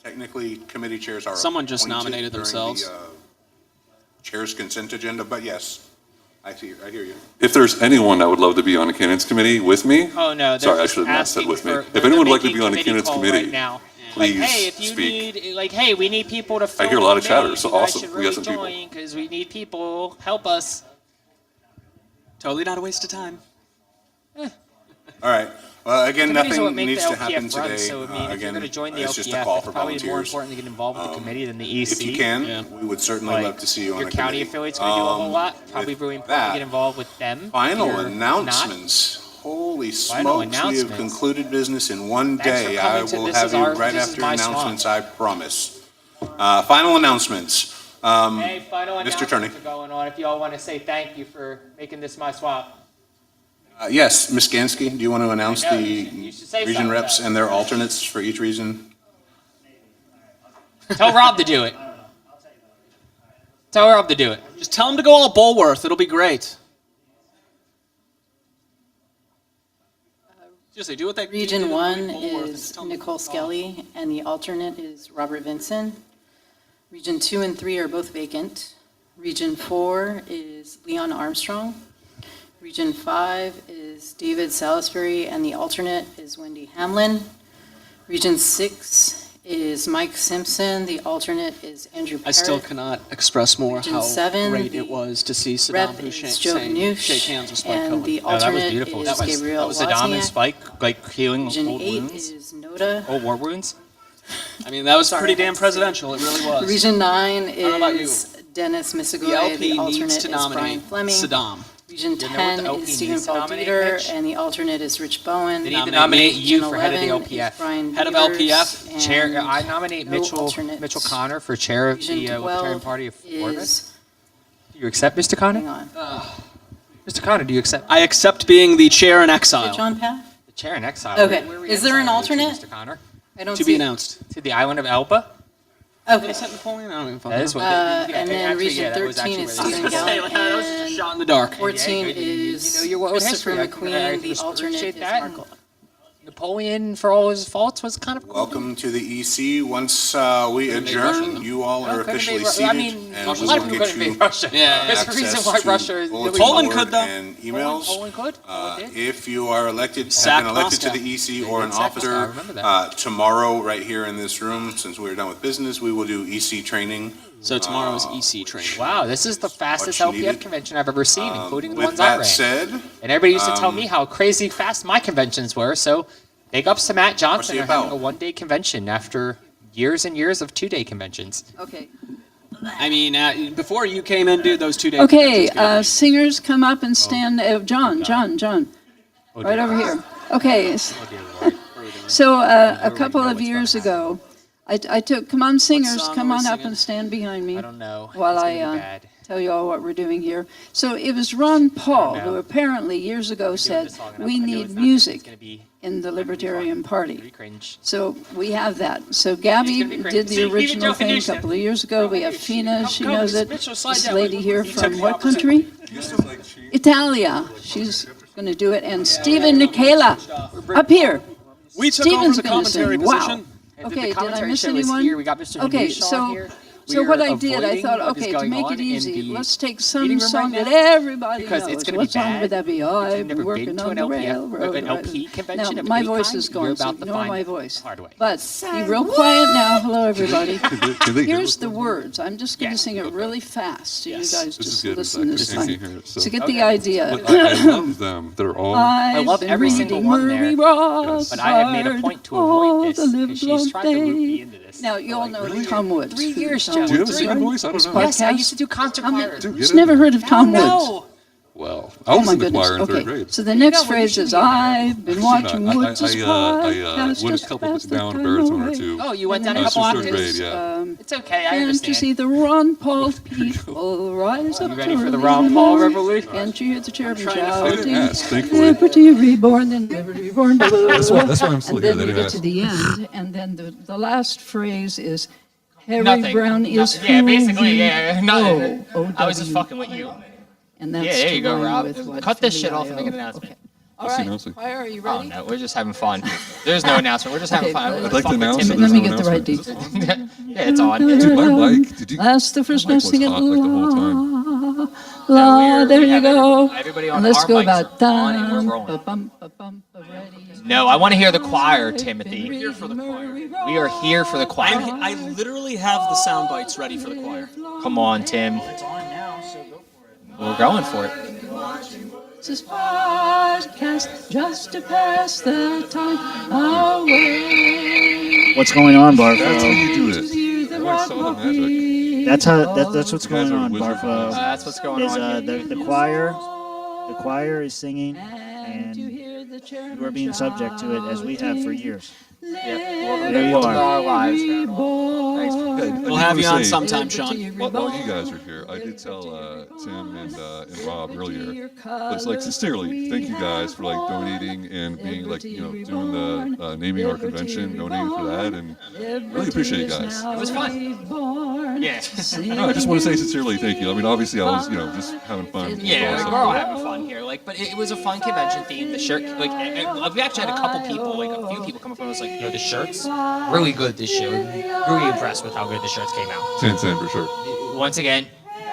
Technically, committee chairs are Someone just appointed nominated during themselves. the, chair's consent agenda, but yes, I hear you. If there's anyone that would love to be on the candidates committee with me, Oh no. They're sorry, I just should have not said asking with me. for- If they're anyone would like to making be on the committee candidates call committee, right now. please Like, hey, if you speak. need, like, hey, we need people to fill I hear a lot of the chatter, committee. so You guys awesome. should We really got some people. join because we need people. Help us. Totally not a waste of time. All right. Well, again, Committees are what nothing make needs the to happen LPF run, today. so, I mean, if you're Again, going to join the it's just a LPF, call it's for probably more volunteers. important to get involved with the committee than the EC. If you can, Yeah. we would certainly Like, love to see you on your the county committee. affiliate's going to do a whole lot. Probably with really important that, to get involved with them. Final If you're announcements. Holy Final smokes, we have announcements. concluded business in one Thanks for day. coming I to will This have Is you Our- right This Is after My announcements, Swamp. I promise. Final announcements. Hey, final Mr. Attorney. announcements are going on. If y'all want to say thank you for making this my swap. Yes, Ms. Gansky, do you want to announce I know, the you should say region something reps about it. and their alternates for each region? Tell Rob to do it. Tell Rob to do it. Just tell him to go all Bulworth. It'll be great. Seriously, do what they Region do. 1 is Nicole Skelly, and the alternate is Robert Vinson. Region 2 and 3 are both vacant. Region 4 is Leon Armstrong. Region 5 is David Salisbury, and the alternate is Wendy Hamlin. Region 6 is Mike Simpson, the alternate is Andrew Parrott. I still cannot express more Region how 7, great the it was to see rep Saddam Hussein is Joe shake hands with Spike and Cohen. the Oh, that was alternate beautiful. is That was Gabriel Saddam and Wozniak. Spike like healing Region old 8 wounds. is Noda. Old war wounds. I mean, that was pretty damn presidential. It really was. Region 9 don't know about you. is Dennis The Misegoy, LP the needs alternate to is Brian nominate Fleming. Saddam. Region You know what 10 the LP is Stephen needs to nominate, Falldieter, Mitch? and the alternate is Rich Bowen. They need to nominate you for head of the 11 is LPF. Brian Head of Beavers, LPF? and Chair. I nominate no Mitchell alternates. Connor for chair of Region the Libertarian 12 Party of Florida. is, Do you accept, Mr. Connor? hang on, Mr. Connor, do you accept I accept being the chair in is exile. it John Path? the chair in exile? Okay. Where are we Is there an exiling you to, alternate? Mr. Connor? I don't To see. be announced. To the island of Elba? Okay. Is that Napoleon? I don't even fucking That is know. what. And then actually, Region yeah, that was 13 actually is where they- Stephen Say, Gallup, like, that was just a and shot in the dark. 14 Yeah, you is know your world Christopher history. I can McQueen, the alternate appreciate is that. Mark. Napoleon, for all his faults, was kind of cool. Welcome to the EC. Once we adjourn, you all are officially seated, I mean, and a we lot will of people get couldn't you invade Russia. Yeah, There's a reason access why to Russia is bulletin Poland board could, though. and emails. Poland could. Poland did. If you are elected, Sack have been elected Moscow. to the EC or an Sack Moscow, I officer, remember that. tomorrow, right here in this room, since we're done with business, we will do EC training. So tomorrow is EC training. Wow, this is the fastest much LPF needed. convention I've ever seen, including the With ones I ran. that said, And everybody used to tell me how crazy fast my conventions were, so big ups to Matt Johnson What's for it having a about? one-day convention after years and years of two-day conventions. Okay. I mean, before you came in, dude, those 2 days. Okay, singers come up and stand. John, Oh, right dear. over here. Okay, Oh, dear Lord. so a couple of years ago, I took, come on singers, song come are we on up singing? and stand behind me I don't know. while It's I gonna be bad. tell you all what we're doing here. So it was Ron Paul know. who apparently years ago Doing said, this long enough, we I know need it's not- it's music gonna be in the Libertarian Party. pretty cringe. So we have that. So Gabby gonna be great. did See, the even original Joe thing a Finisher. couple of years ago. We have Fina, she knows it. Mitchell, slide This down. lady here He took from the what opposite. country? Italia. She's going to do it. And Stephen Nicola up here. We took Stephen's over the going to commentary sing. Wow. position. And Okay, the did I commentary miss show is anyone? here. We got Mr. Okay, Hanishaw so here. so We what are I did, I avoiding thought, what is okay, to going make on it in easy, the let's take meeting some room song right that now, everybody because knows. it's gonna be What song bad would that be? if I've you've been never working been to on an the LPF, railroad. an LP convention Now, of my any voice kind, is you're going, so about to ignore find my voice. the hard way. But be real quiet now. Hello, everybody. Can they hear Here's us? the words. I'm just going to Yeah. sing it really fast, so you guys This is just good. listen this I time. can't hear it, so. To get Okay. the idea. But I love them. They're all. I love every single one there, but I have made a point to avoid this because she's tried to loop me into this. Now, you all know Tom Woods. 3 years, Tom Joe. Do you have a Woods, singing right? voice? I don't know. Yes, I Podcast? used to do concert choir. Dude, Who's get in never there. heard of Tom Woods? No. Well, I was in the choir in third Okay, grade. so the next well, you phrase should is, be in there. I've been watching I Woods' went a podcast couple just to pass the down a time baritone or away. two. Oh, you went down a Uh, couple since third octaves. grade, yeah. It's okay, I And to understand. see the Ron Paul people rise up You ready for the early Ron in the Paul morning. revolution? And you hear the cherubim I didn't shouting, ask, thankfully. liberty reborn and liberty reborn. That's why I'm still And here. then They we didn't get ask. to the end, and then the last phrase is, Harry Nothing. Brown is Yeah, who basically, he- yeah, nothing. O- I was just O-W. fucking with you. And that's Yeah, there you to go, rhyme Rob. with what Cut this from shit the off and make an IO. announcement. All What's the right, announcement? Choir, are you Oh ready? no, we're just having fun. There's no announcement. We're just having Okay, fun. I'd like to announce it. Let me There's get no the right announcement. details. Yeah, it's on. Dude, my mic, did you? That's the first my mic note. was Sing it. hot like the whole time. La, there you go. Everybody on And let's our go mics about are on and we're dum, rolling. ba-bum, ba-bum, ba-ready. No, I want to hear the choir, Timothy. We're here for the choir. We are here for the choir. I literally have the sound bites ready for the choir. Come on, Tim. It's on now, so go for it. We're going for it. This podcast just to pass the time away. What's going on, Barf? That's how you do it. Hear the I saw the magic. That's what's You guys going are on, wizards Barf. of Oz. That's what's going Is, on. the choir is singing, and you are being subject to it as we have for years. There you are. Our lives. Hey, I We'll just have wanna you on say, sometime, Sean. While you guys are here, I did tell Tim and Rob earlier. It's like sincerely, thank you guys for like donating and being like doing the naming our convention, donating for that, and really appreciate you guys. It was fun. Yeah. No, I just want to say sincerely thank you. I mean, obviously I was just having fun. Yeah, Awesome. we're all having fun here. Like, but it was a fun convention theme. The shirt, like, we actually had a couple people, like a few people come up and was like, "Yo, the shirts, really good this year. Really impressed with how good the shirts came out." 10 for sure. Once again,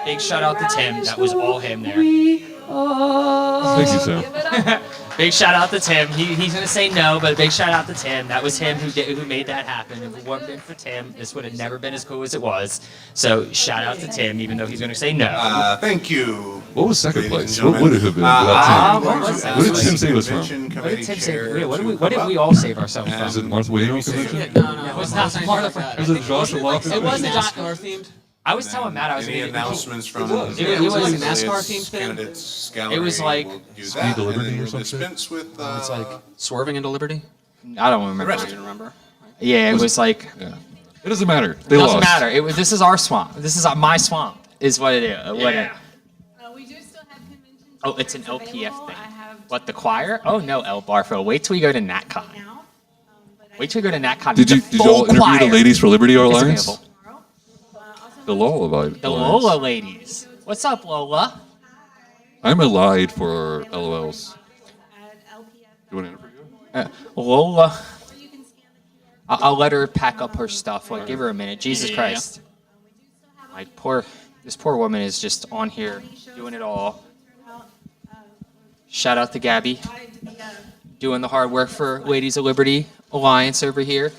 Big shout out to Tim. That was all him there. Thank you, Tim. Big shout out to Tim. He's gonna say no, but big shout out to Tim. That was him who made that happen. If it wouldn't been for Tim, this would have never been as cool as it was. So shout out to Tim, even though he's gonna say no. Thank you. What was second ladies place? and What would it have been? without Tim? What was What did Tim save us from? What did Tim save? What did we all save ourselves from? Was it Martha Wayne convention? It was not Martha. Was it Josh and Locke? It wasn't NASCAR themed. I was telling Matt I was Any gonna announcements from it was like a NASCAR NASCAR theme candidates gallery? It was like We'll do Speed that, to and Liberty then or we'll some shit? dispense with. It's like swerving into Liberty. I don't remember. I don't remember. Yeah, it was like. Yeah. It doesn't matter. It They doesn't lost. matter. This is our swamp. This is my swamp. Is what it is. We do still have conventions. Oh, it's an LPF thing. What, the choir? Oh no, El Barfo. Wait till we go to NatCon. Wait till we go to NatCon. Did you all interview the Ladies for Liberty Alliance? available. The Lola The Lola ladies. What's up, Lola? I'm allied for LOLs. You want to interview? Lola. I'll let her pack up her stuff. Like, give her a minute. Jesus Christ. This poor woman is just on here doing it all. Shout out to Gabby, doing the hard work for Ladies of Liberty Alliance over here.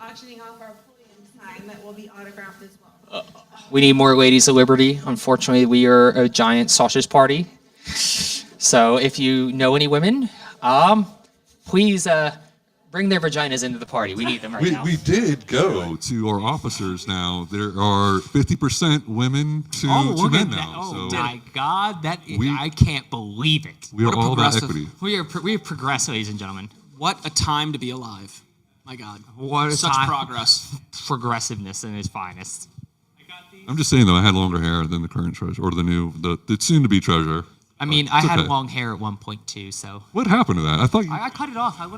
Auctioning off our podium sign that will be autographed as well. We need more Ladies of Liberty. Unfortunately, we are a giant sausage party. So if you know any women, please bring their vaginas into the party. We need them right now. We did go to our officers now. There are 50% women to men now. Oh so my God, I can't believe it. we are all about equity. We are progressive, ladies and gentlemen. What a time to be alive. My God. What a Such time. progress. Progressiveness in its finest. I'm just saying though, I had longer hair than the current treasurer, or the soon-to-be treasurer. I mean, But I it's had okay. long hair at one point too, so. What happened to that? I thought you. I cut it off. That's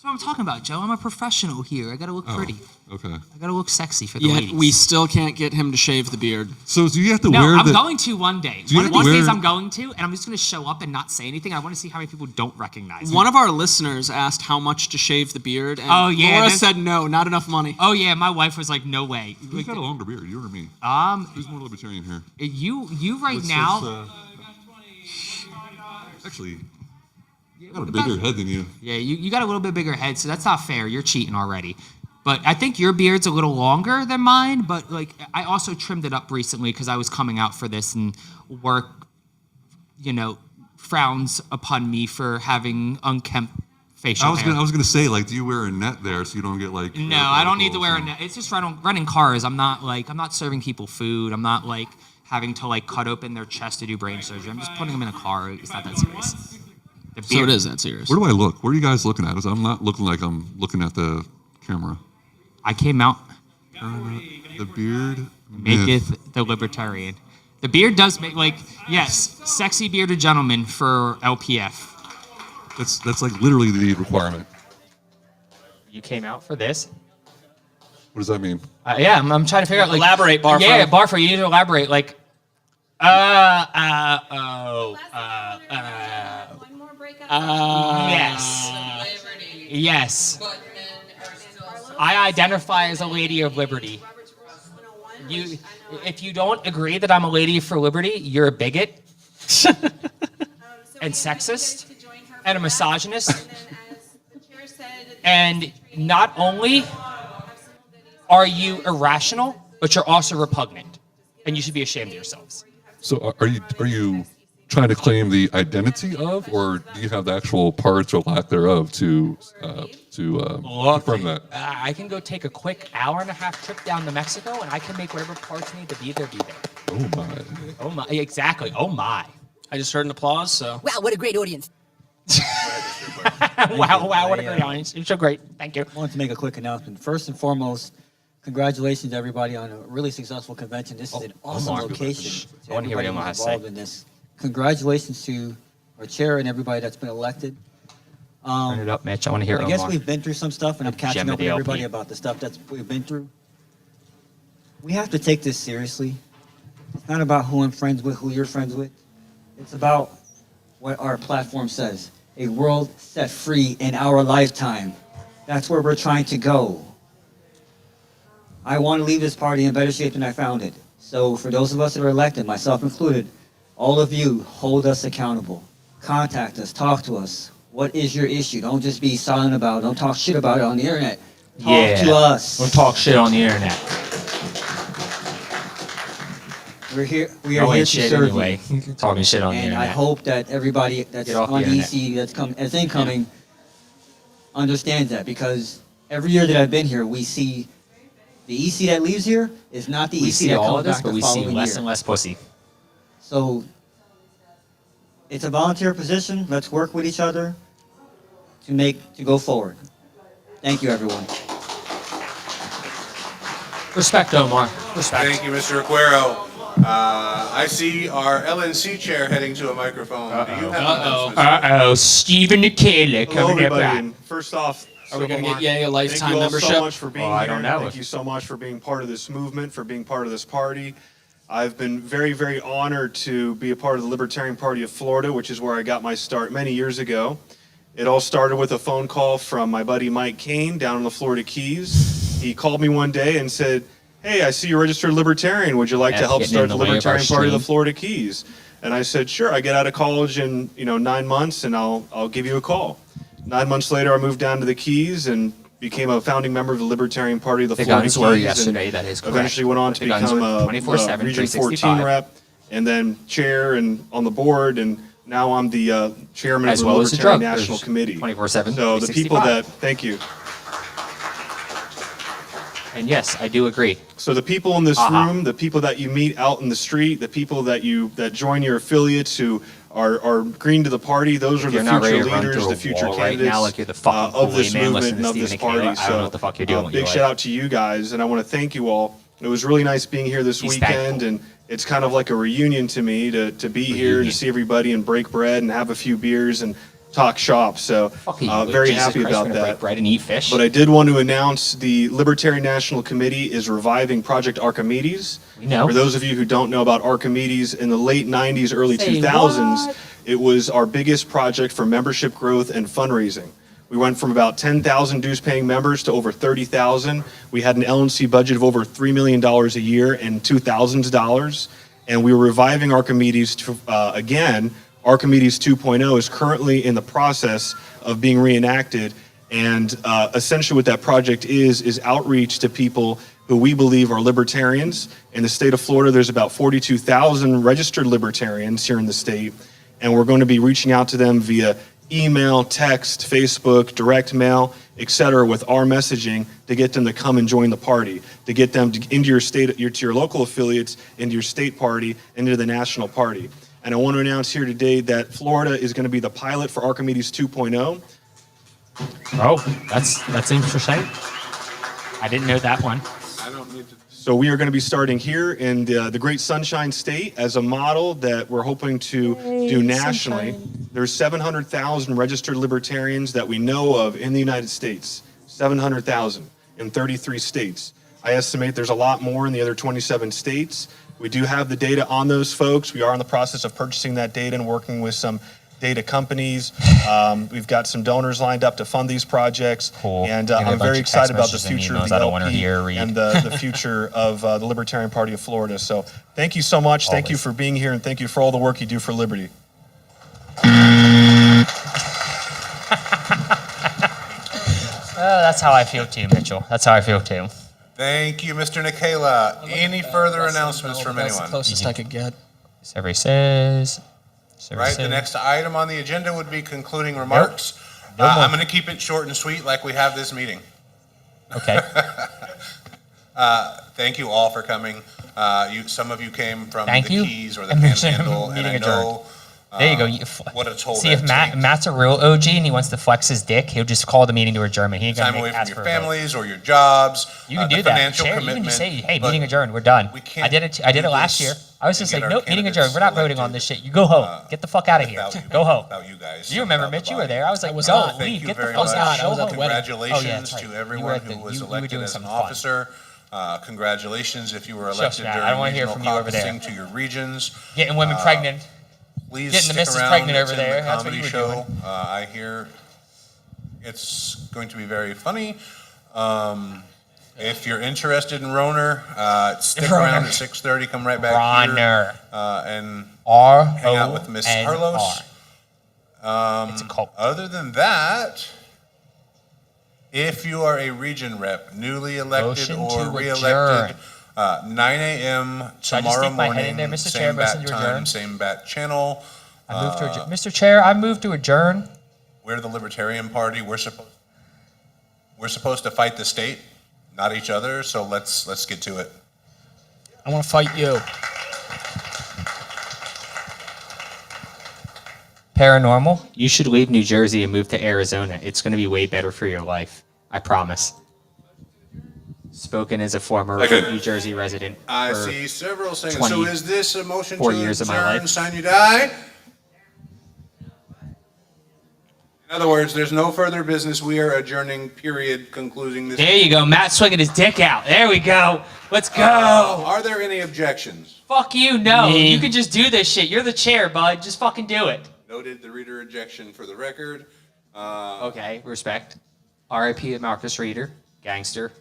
what I'm talking about, Joe. I'm a professional here. I gotta look pretty. Okay. I gotta look sexy for the Yet ladies. we still can't get him to shave the beard. So do you have to No, wear I'm the? going to one day. Do you One of have these to days wear- I'm going to, and I'm just going to show up and not say anything. I want to see how many people don't recognize me. One of our listeners asked how much to shave the beard, and Oh, yeah, Laura that's- said no, not enough money. Oh yeah, my wife was like, "No way." Who's got a longer beard, you or me? Who's more libertarian here? You right Let's- now. let's, actually, I got a bigger head than you. Yeah, you got a little bit bigger head, so that's not fair. You're cheating already. But I think your beard's a little longer than mine. But like, I also trimmed it up recently because I was coming out for this, and work, frowns upon me for having unkempt facial hair. I was gonna say, like, do you wear a net there so you don't get like? No, I don't need to wear a net. It's just running cars. I'm not serving people food. I'm not like having to like cut open their chest to do brain surgery. I'm just putting them in a car. It's not that serious. So it is that serious. Where do I look? Where are you guys looking at? 'Cause I'm not looking like I'm looking at the camera. I came out. The beard Maketh the libertarian. The beard does make yes, sexy bearded gentleman for LPF. That's like literally the requirement. You came out for this? What does that mean? Yeah, I'm trying to figure out. Like, Elaborate, Barfo. Yeah, Barfo, you need to elaborate. Like, yes. Yes. I identify as a lady of liberty. If you don't agree that I'm a lady for liberty, you're a bigot and sexist and a misogynist. And not only are you irrational, but you're also repugnant, and you should be ashamed of yourselves. So are you trying to claim the identity of, or do you have the actual parts or lack thereof to confirm that? I can go take a quick hour-and-a-half trip down to Mexico, and I can make whatever parts need to be there, be there. Oh my. Oh my, exactly. Oh my. I just heard an applause, so. Wow, what a great audience. Wow, what a great audience. You're so great. Thank you. I wanted to make a quick announcement. First and foremost, congratulations to everybody on a really successful convention. This is an awesome location. I want to hear what Emma has to say. Involved in this. Congratulations to our chair and everybody that's been elected. Turn it up, Mitch. I want to hear I guess Omar. we've been through some stuff, and I'm catching Gem up of with the everybody LP. about the stuff that we've been through. We have to take this seriously. It's not about who I'm friends with, who you're friends with. It's about what our platform says. A world set free in our lifetime. That's where we're trying to go. I want to leave this party in better shape than I found it. So for those of us that are elected, myself included, all of you hold us accountable. Contact us, talk to us. What is your issue? Don't just be silent about it. Don't talk shit about it on the internet. Talk to us. Don't talk shit on the internet. We are No here ain't to shit serve anyway. you. Talking shit on the And internet. I hope that everybody that's Get off on the internet. EC that's incoming understands that, because every year that I've been here, we see the EC that leaves here is not the We EC see that all comes of this, back but the we see following less year. and less pussy. So it's a volunteer position. Let's work with each other to go forward. Thank you, everyone. Respect, Omar. Respect. Thank you, Mr. Aguero. I see our LNC chair heading to a microphone. Do you have announcements? Uh-oh. Stephen Nikela Hello, coming up. everybody. And first off, Are we gonna Silvermark, get Yay a lifetime thank you all membership? so much for being Oh, I here. don't know. Thank you so much for being part of this movement, for being part of this party. I've been very, very honored to be a part of the Libertarian Party of Florida, which is where I got my start many years ago. It all started with a phone call from my buddy Mike Kane down in the Florida Keys. He called me one day and said, "Hey, I see you're a registered Libertarian. Would you like to That's help getting start in the the way of our Libertarian Party of the stream. Florida Keys?" And I said, "Sure. I get out of college in 9 months, and I'll give you a call." 9 months later, I moved down to the Keys and became a founding member of the Libertarian Party of the The Florida guns Keys. were and yesterday, that is correct. Eventually went on to The guns become were a 24/7, Region 14 365. rep, and then chair and on the board, and now I'm the chairman As of the well as the Libertarian drug. National There's Committee. 24/7, So the people 365. thank you. And yes, I do agree. So the people in this Aha. room, the people that you meet out in the street, the people that join your affiliates who are green to the party, those are the You're not ready future to run leaders, through the a future wall right candidates now like you're the fucking of this Kool-Aid man movement listening and to of this Stephen party. Nikela. I don't know what the fuck you're doing with big your shout life. out to you guys, and I want to thank you all. It was really nice being here this He's weekend, thankful. and it's kind of like a reunion to me to be here and to see everybody and break bread and have a few beers and talk shop. So you, very Jesus happy Christ, about we're gonna that. break bread and eat fish? But I did want to announce the Libertarian National Committee is reviving Project Archimedes. We know. For those of you who don't know about Archimedes, in the late 90s, early Say 2000s, what? it was our biggest project for membership growth and fundraising. We went from about 10,000 dues-paying members to over 30,000. We had an LNC budget of over $3 million a year in 2000s dollars. And we were reviving Archimedes again. Archimedes 2.0 is currently in the process of being reenacted. And essentially what that project is outreach to people who we believe are libertarians. In the state of Florida, there's about 42,000 registered libertarians here in the state. And we're going to be reaching out to them via email, text, Facebook, direct mail, etc., with our messaging to get them to come and join the party, to get them into your state, to your local affiliates, into your state party, into the national party. And I want to announce here today that Florida is going to be the pilot for Archimedes 2.0. Oh, that's interesting. I didn't know that one. So we are going to be starting here in the Great Sunshine State as a model that we're hoping to do nationally. There's 700,000 registered libertarians that we know of in the United States. 700,000 in 33 states. I estimate there's a lot more in the other 27 states. We do have the data on those folks. We are in the process of purchasing that data and working with some data companies. We've got some donors lined up to fund these projects. Cool. And Give me a I'm bunch very of text excited about the messages and future emails of the I don't wanna LP hear or read. and the future of the Libertarian Party of Florida. So thank you so much. Thank you for being here, and thank you for all the work you do for liberty. Oh, that's how I feel too, Mitchell. That's how I feel too. Thank you, Mr. Nikela. Any further announcements from That's the anyone? closest I could get. Survey says. Right, the next item on the agenda would be concluding remarks. No more. I'm going to keep it short and sweet like we have this meeting. Okay. Thank you all for coming. Some of you came from Thank the you. Keys or the And there's a Panhandle, and I meeting know There you go. what a toll See, if that Matt's a real OG and he wants to flex his dick, he'll just call the meeting to adjournment. He ain't gonna time away make from ask your for a vote. families or your jobs. You can the do that. financial Chair, you can commitment. just say, "Hey, but meeting adjourned. We're done." we can't I did it. I did do it last this year. I was just and like, get our "Nope, meeting candidates adjourned. We're not voting on this shit. You go home. Get the fuck out of here. Go home." you guys. You remember, Mitch? You were there. I was like, I was "Go, not. leave. Thank you Get the very fuck much. out. Go I was at home." the wedding. Congratulations Oh, yeah, that's right. to You were everyone at the- who was you were elected doing as an something fun. officer. Congratulations if you were Shush, elected Matt. I during don't wanna hear regional from you over there. caucusing to your regions. Getting women pregnant. Please Getting the stick missus around. pregnant It's over in there. the That's what comedy you were show. doing. I hear it's going to be very funny. If you're interested in Roner, stick around at 6:30. Come right back here and hang out with Miss Carlos. It's a cult. Other than that, if you are a region rep, newly elected Motion or to re-elected, 9 a.m. Should I just tomorrow stick my head morning, in there, Mr. Chair? same Motion bat to time, adjourn? same bat channel. I move to adjourn. Mr. Chair, I move to adjourn. We're the Libertarian Party. We're supposed to fight the state, not each other. So let's get to it. I want to fight you. Paranormal? You should leave New Jersey and move to Arizona. It's going to be way better for your life. I promise. Spoken as a former New Jersey resident. I for see several saying. So is this a motion to 4 years of my adjourn, life. sign you die? In other words, there's no further business. We are adjourning, period, concluding this. There you go. Matt swinging his dick out. There we go. Let's go. Are there any objections? Fuck you. No. Me. You can just do this shit. You're the chair, bud. Just fucking do it. Noted the reader ejection for the record. Okay. Respect. R.I.P. Marcus Reader. Gangster.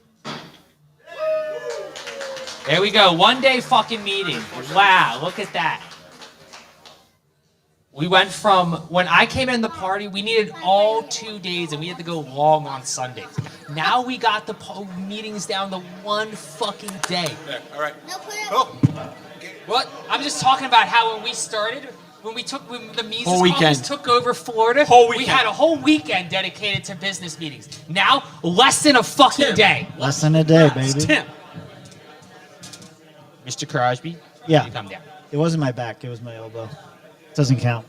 There we go. 1 day fucking meeting. Wow. Look at that. We went from when I came in the party, we needed all 2 days and we had to go long on Sundays. Now we got the meetings down to 1 fucking day. There, all right. What? I'm just talking about how when we started, when the Mises Whole caucus weekend. took over Florida, Whole we weekend. had a whole weekend dedicated to business meetings. Now, less than a fucking day. Less than a day, baby. Tim. Mr. Crosby, Yeah. you come down. It wasn't my back. It was my elbow. Doesn't count.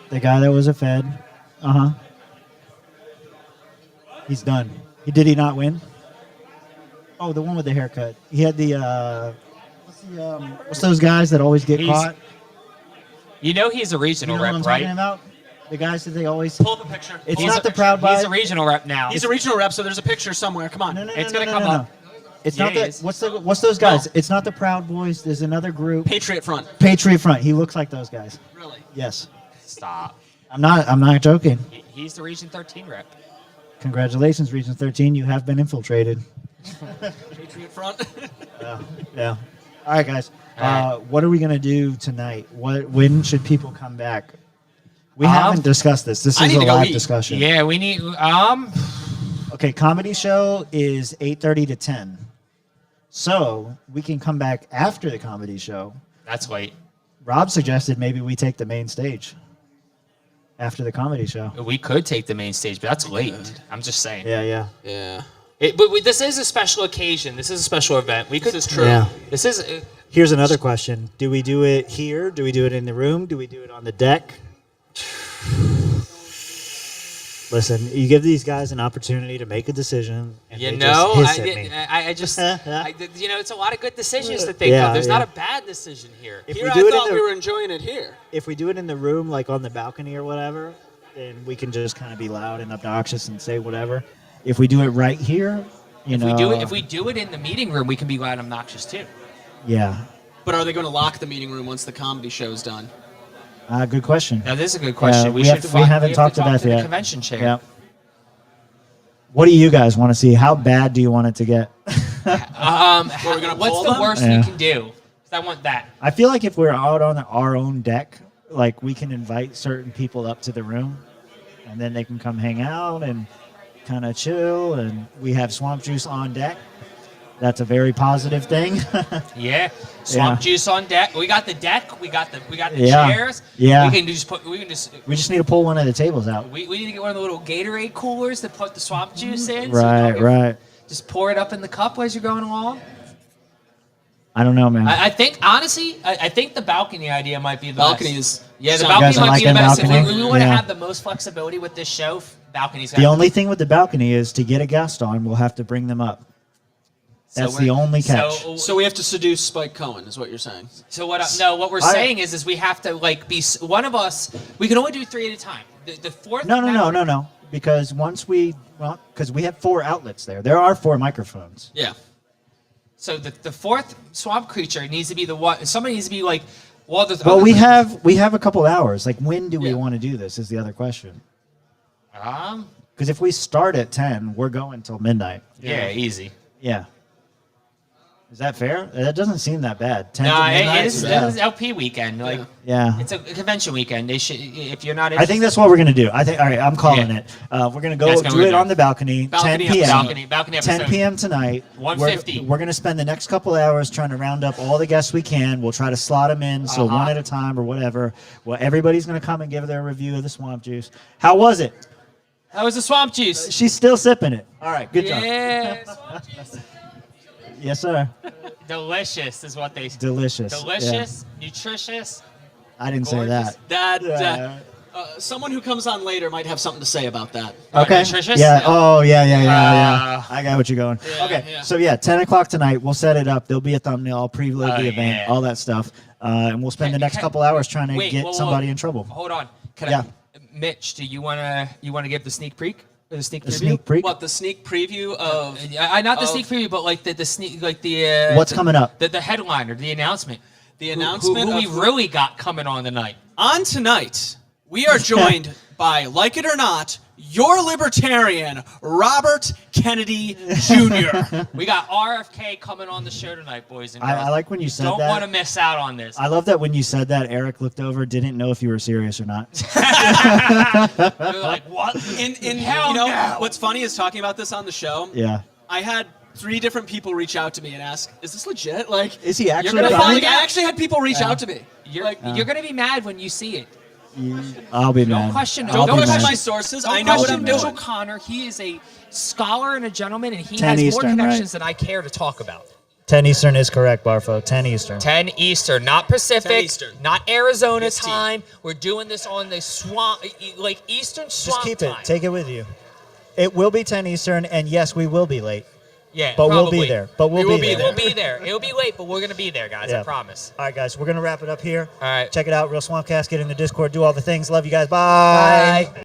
The guy that was a Fed. Uh-huh. He's done. Did he not win? Oh, the one with the haircut. He had the, what's those guys that always get caught? You know he's a You regional know what I'm rep, talking right? about? The guys that they always... Pull up a picture. It's He's not a- the Proud Boys. He's a regional rep now. He's a regional rep, so there's a picture somewhere. Come on. It's gonna come up. It's Yeah, not he that. is. What's those guys? It's not the Proud Boys. There's another group. Patriot Front. Patriot Front. He looks like those guys. Really? Yes. Stop. I'm not joking. He's the Region 13 rep. Congratulations, Region 13. You have been infiltrated. Patriot Front. Yeah. All right, guys. What are we gonna do tonight? When should people come back? We haven't discussed this. This I is need a to go live eat. discussion. Yeah, we need Okay, comedy show is 8:30 to 10. So we can come back after the comedy show. That's late. Rob suggested maybe we take the main stage after the comedy show. We could take the main stage, but that's late. I'm just saying. Yeah. Yeah. This is a special occasion. This is a special event. This is true. Yeah. This is. Here's another question. Do we do it here? Do we do it in the room? Do we do it on the deck? Listen, you give these guys an opportunity to make a decision. And You they know, just hiss at me. it's a lot of good decisions to think of. There's not a bad decision here. If Here we I do it in thought the- we were enjoying it here. If we do it in the room, like on the balcony or whatever, then we can just kind of be loud and obnoxious and say whatever. If we do it right here, If we do it in the meeting room, we can be loud and obnoxious too. yeah. But are they going to lock the meeting room once the comedy show's done? Good question. Now, this is a good question. Yeah, We have should to- we haven't talked talk about to the yet. convention chair. Yeah. What do you guys want to see? How bad do you want it to get? What's the worst Yeah. we can do? 'Cause I want that. I feel like if we're out on our own deck, like we can invite certain people up to the room, and then they can come hang out and kind of chill, and we have swamp juice on deck. That's a very positive thing. Yeah. Swamp Yeah. juice on deck. We got the deck. We got the Yeah. chairs. Yeah. We can just We just need to pull one of the tables out. we need to get one of the little Gatorade coolers to put the swamp juice in. Right. Just pour it up in the cup as you're going along. I don't know, man. I think honestly, I think the balcony idea might be the Balcony best. is- Yeah, the You balcony guys might like be the that best. If balcony? we want to Yeah. have the most flexibility with this show, balcony's The only thing with the balcony is to get a guest on, we'll have to bring them up. That's the only catch. So we have to seduce Spike Cohen, is what you're saying. So what we're saying is we have to be one of us. We can only do 3 at a time. The fourth. No. Because because we have 4 outlets there. There are 4 microphones. Yeah. So the fourth swamp creature needs to be the one. Somebody needs to be like. Well, Well, we have a couple hours. Like, when do we want to do this? Is the other question. Because if we start at 10, we're going till midnight. Yeah, easy. Yeah. Is that fair? That doesn't seem that bad. 10 No, to midnight? it is LP weekend. Like, Yeah. it's a convention weekend. They should, if you're not. I think that's what we're going to do. I think. All right, I'm calling it. We're going to go That's what do we're it doing. on the balcony. Balcony 10 p.m. episode. Balcony 10 episode. p.m. tonight. 150. We're going to spend the next couple hours trying to round up all the guests we can. We'll try to slot them in, so one at a time or whatever. Well, everybody's going to come and give their review of the swamp juice. How was it? That was the swamp juice. She's still sipping it. All right, good job. Yeah, swamp juice. Yes, sir. Delicious is what they. Delicious, Delicious, nutritious. I didn't say that. That someone who comes on later might have something to say about that. Okay. Nutritious? Yeah. Oh, yeah. I got what you're going. Okay. yeah. So 10 o'clock tonight. We'll set it up. There'll be a thumbnail. I'll preload the event, yeah. all that stuff, and we'll spend the next couple hours trying to get somebody in trouble. Hold on. Can Yeah. Mitch, do you wanna give the sneak peek? The sneak preview? The sneak peek. What, the sneak preview of? Not the of- sneak preview, but like the sneak, like the. What's coming up? The headliner, the announcement. The announcement Who we of- really got coming on tonight. On tonight, we are joined by, like it or not, your libertarian, Robert Kennedy Jr. We got RFK coming on the show tonight, boys and girls. I like when you said Don't that. want to miss out on this. I love that when you said that, Eric looked over, didn't know if you were serious or not. They're like, what? Hell you know, no. what's funny is talking about this on the show. Yeah. I had 3 different people reach out to me and ask, "Is this legit? Like, Is he actually you're gonna coming? like, I actually had people reach out to me. You're gonna be mad when you see it. I'll be Don't mad. question. I'll Don't be question mad. my sources. Don't I know what question I'm Mitch doing. O'Connor. He is a scholar and a gentleman, and he 10 has more Eastern, connections right. than I care to talk about. 10 Eastern is correct, Barfo. 10 Eastern. 10 Eastern, not Pacific, 10 Eastern. not Arizona EST. time. We're doing this on the swamp, like Eastern swamp Just keep time. it. Take it with you. It will be 10 Eastern, and yes, we will be late. Yeah, But we'll probably. be there. But we'll be there. We'll be there. It'll be late, but we're gonna be there, guys. I Yeah. promise. All right, guys, we're going to wrap it up here. All right. Check it out, Real Swampcast. Get in the Discord. Do all the things. Love you guys. Bye. Bye.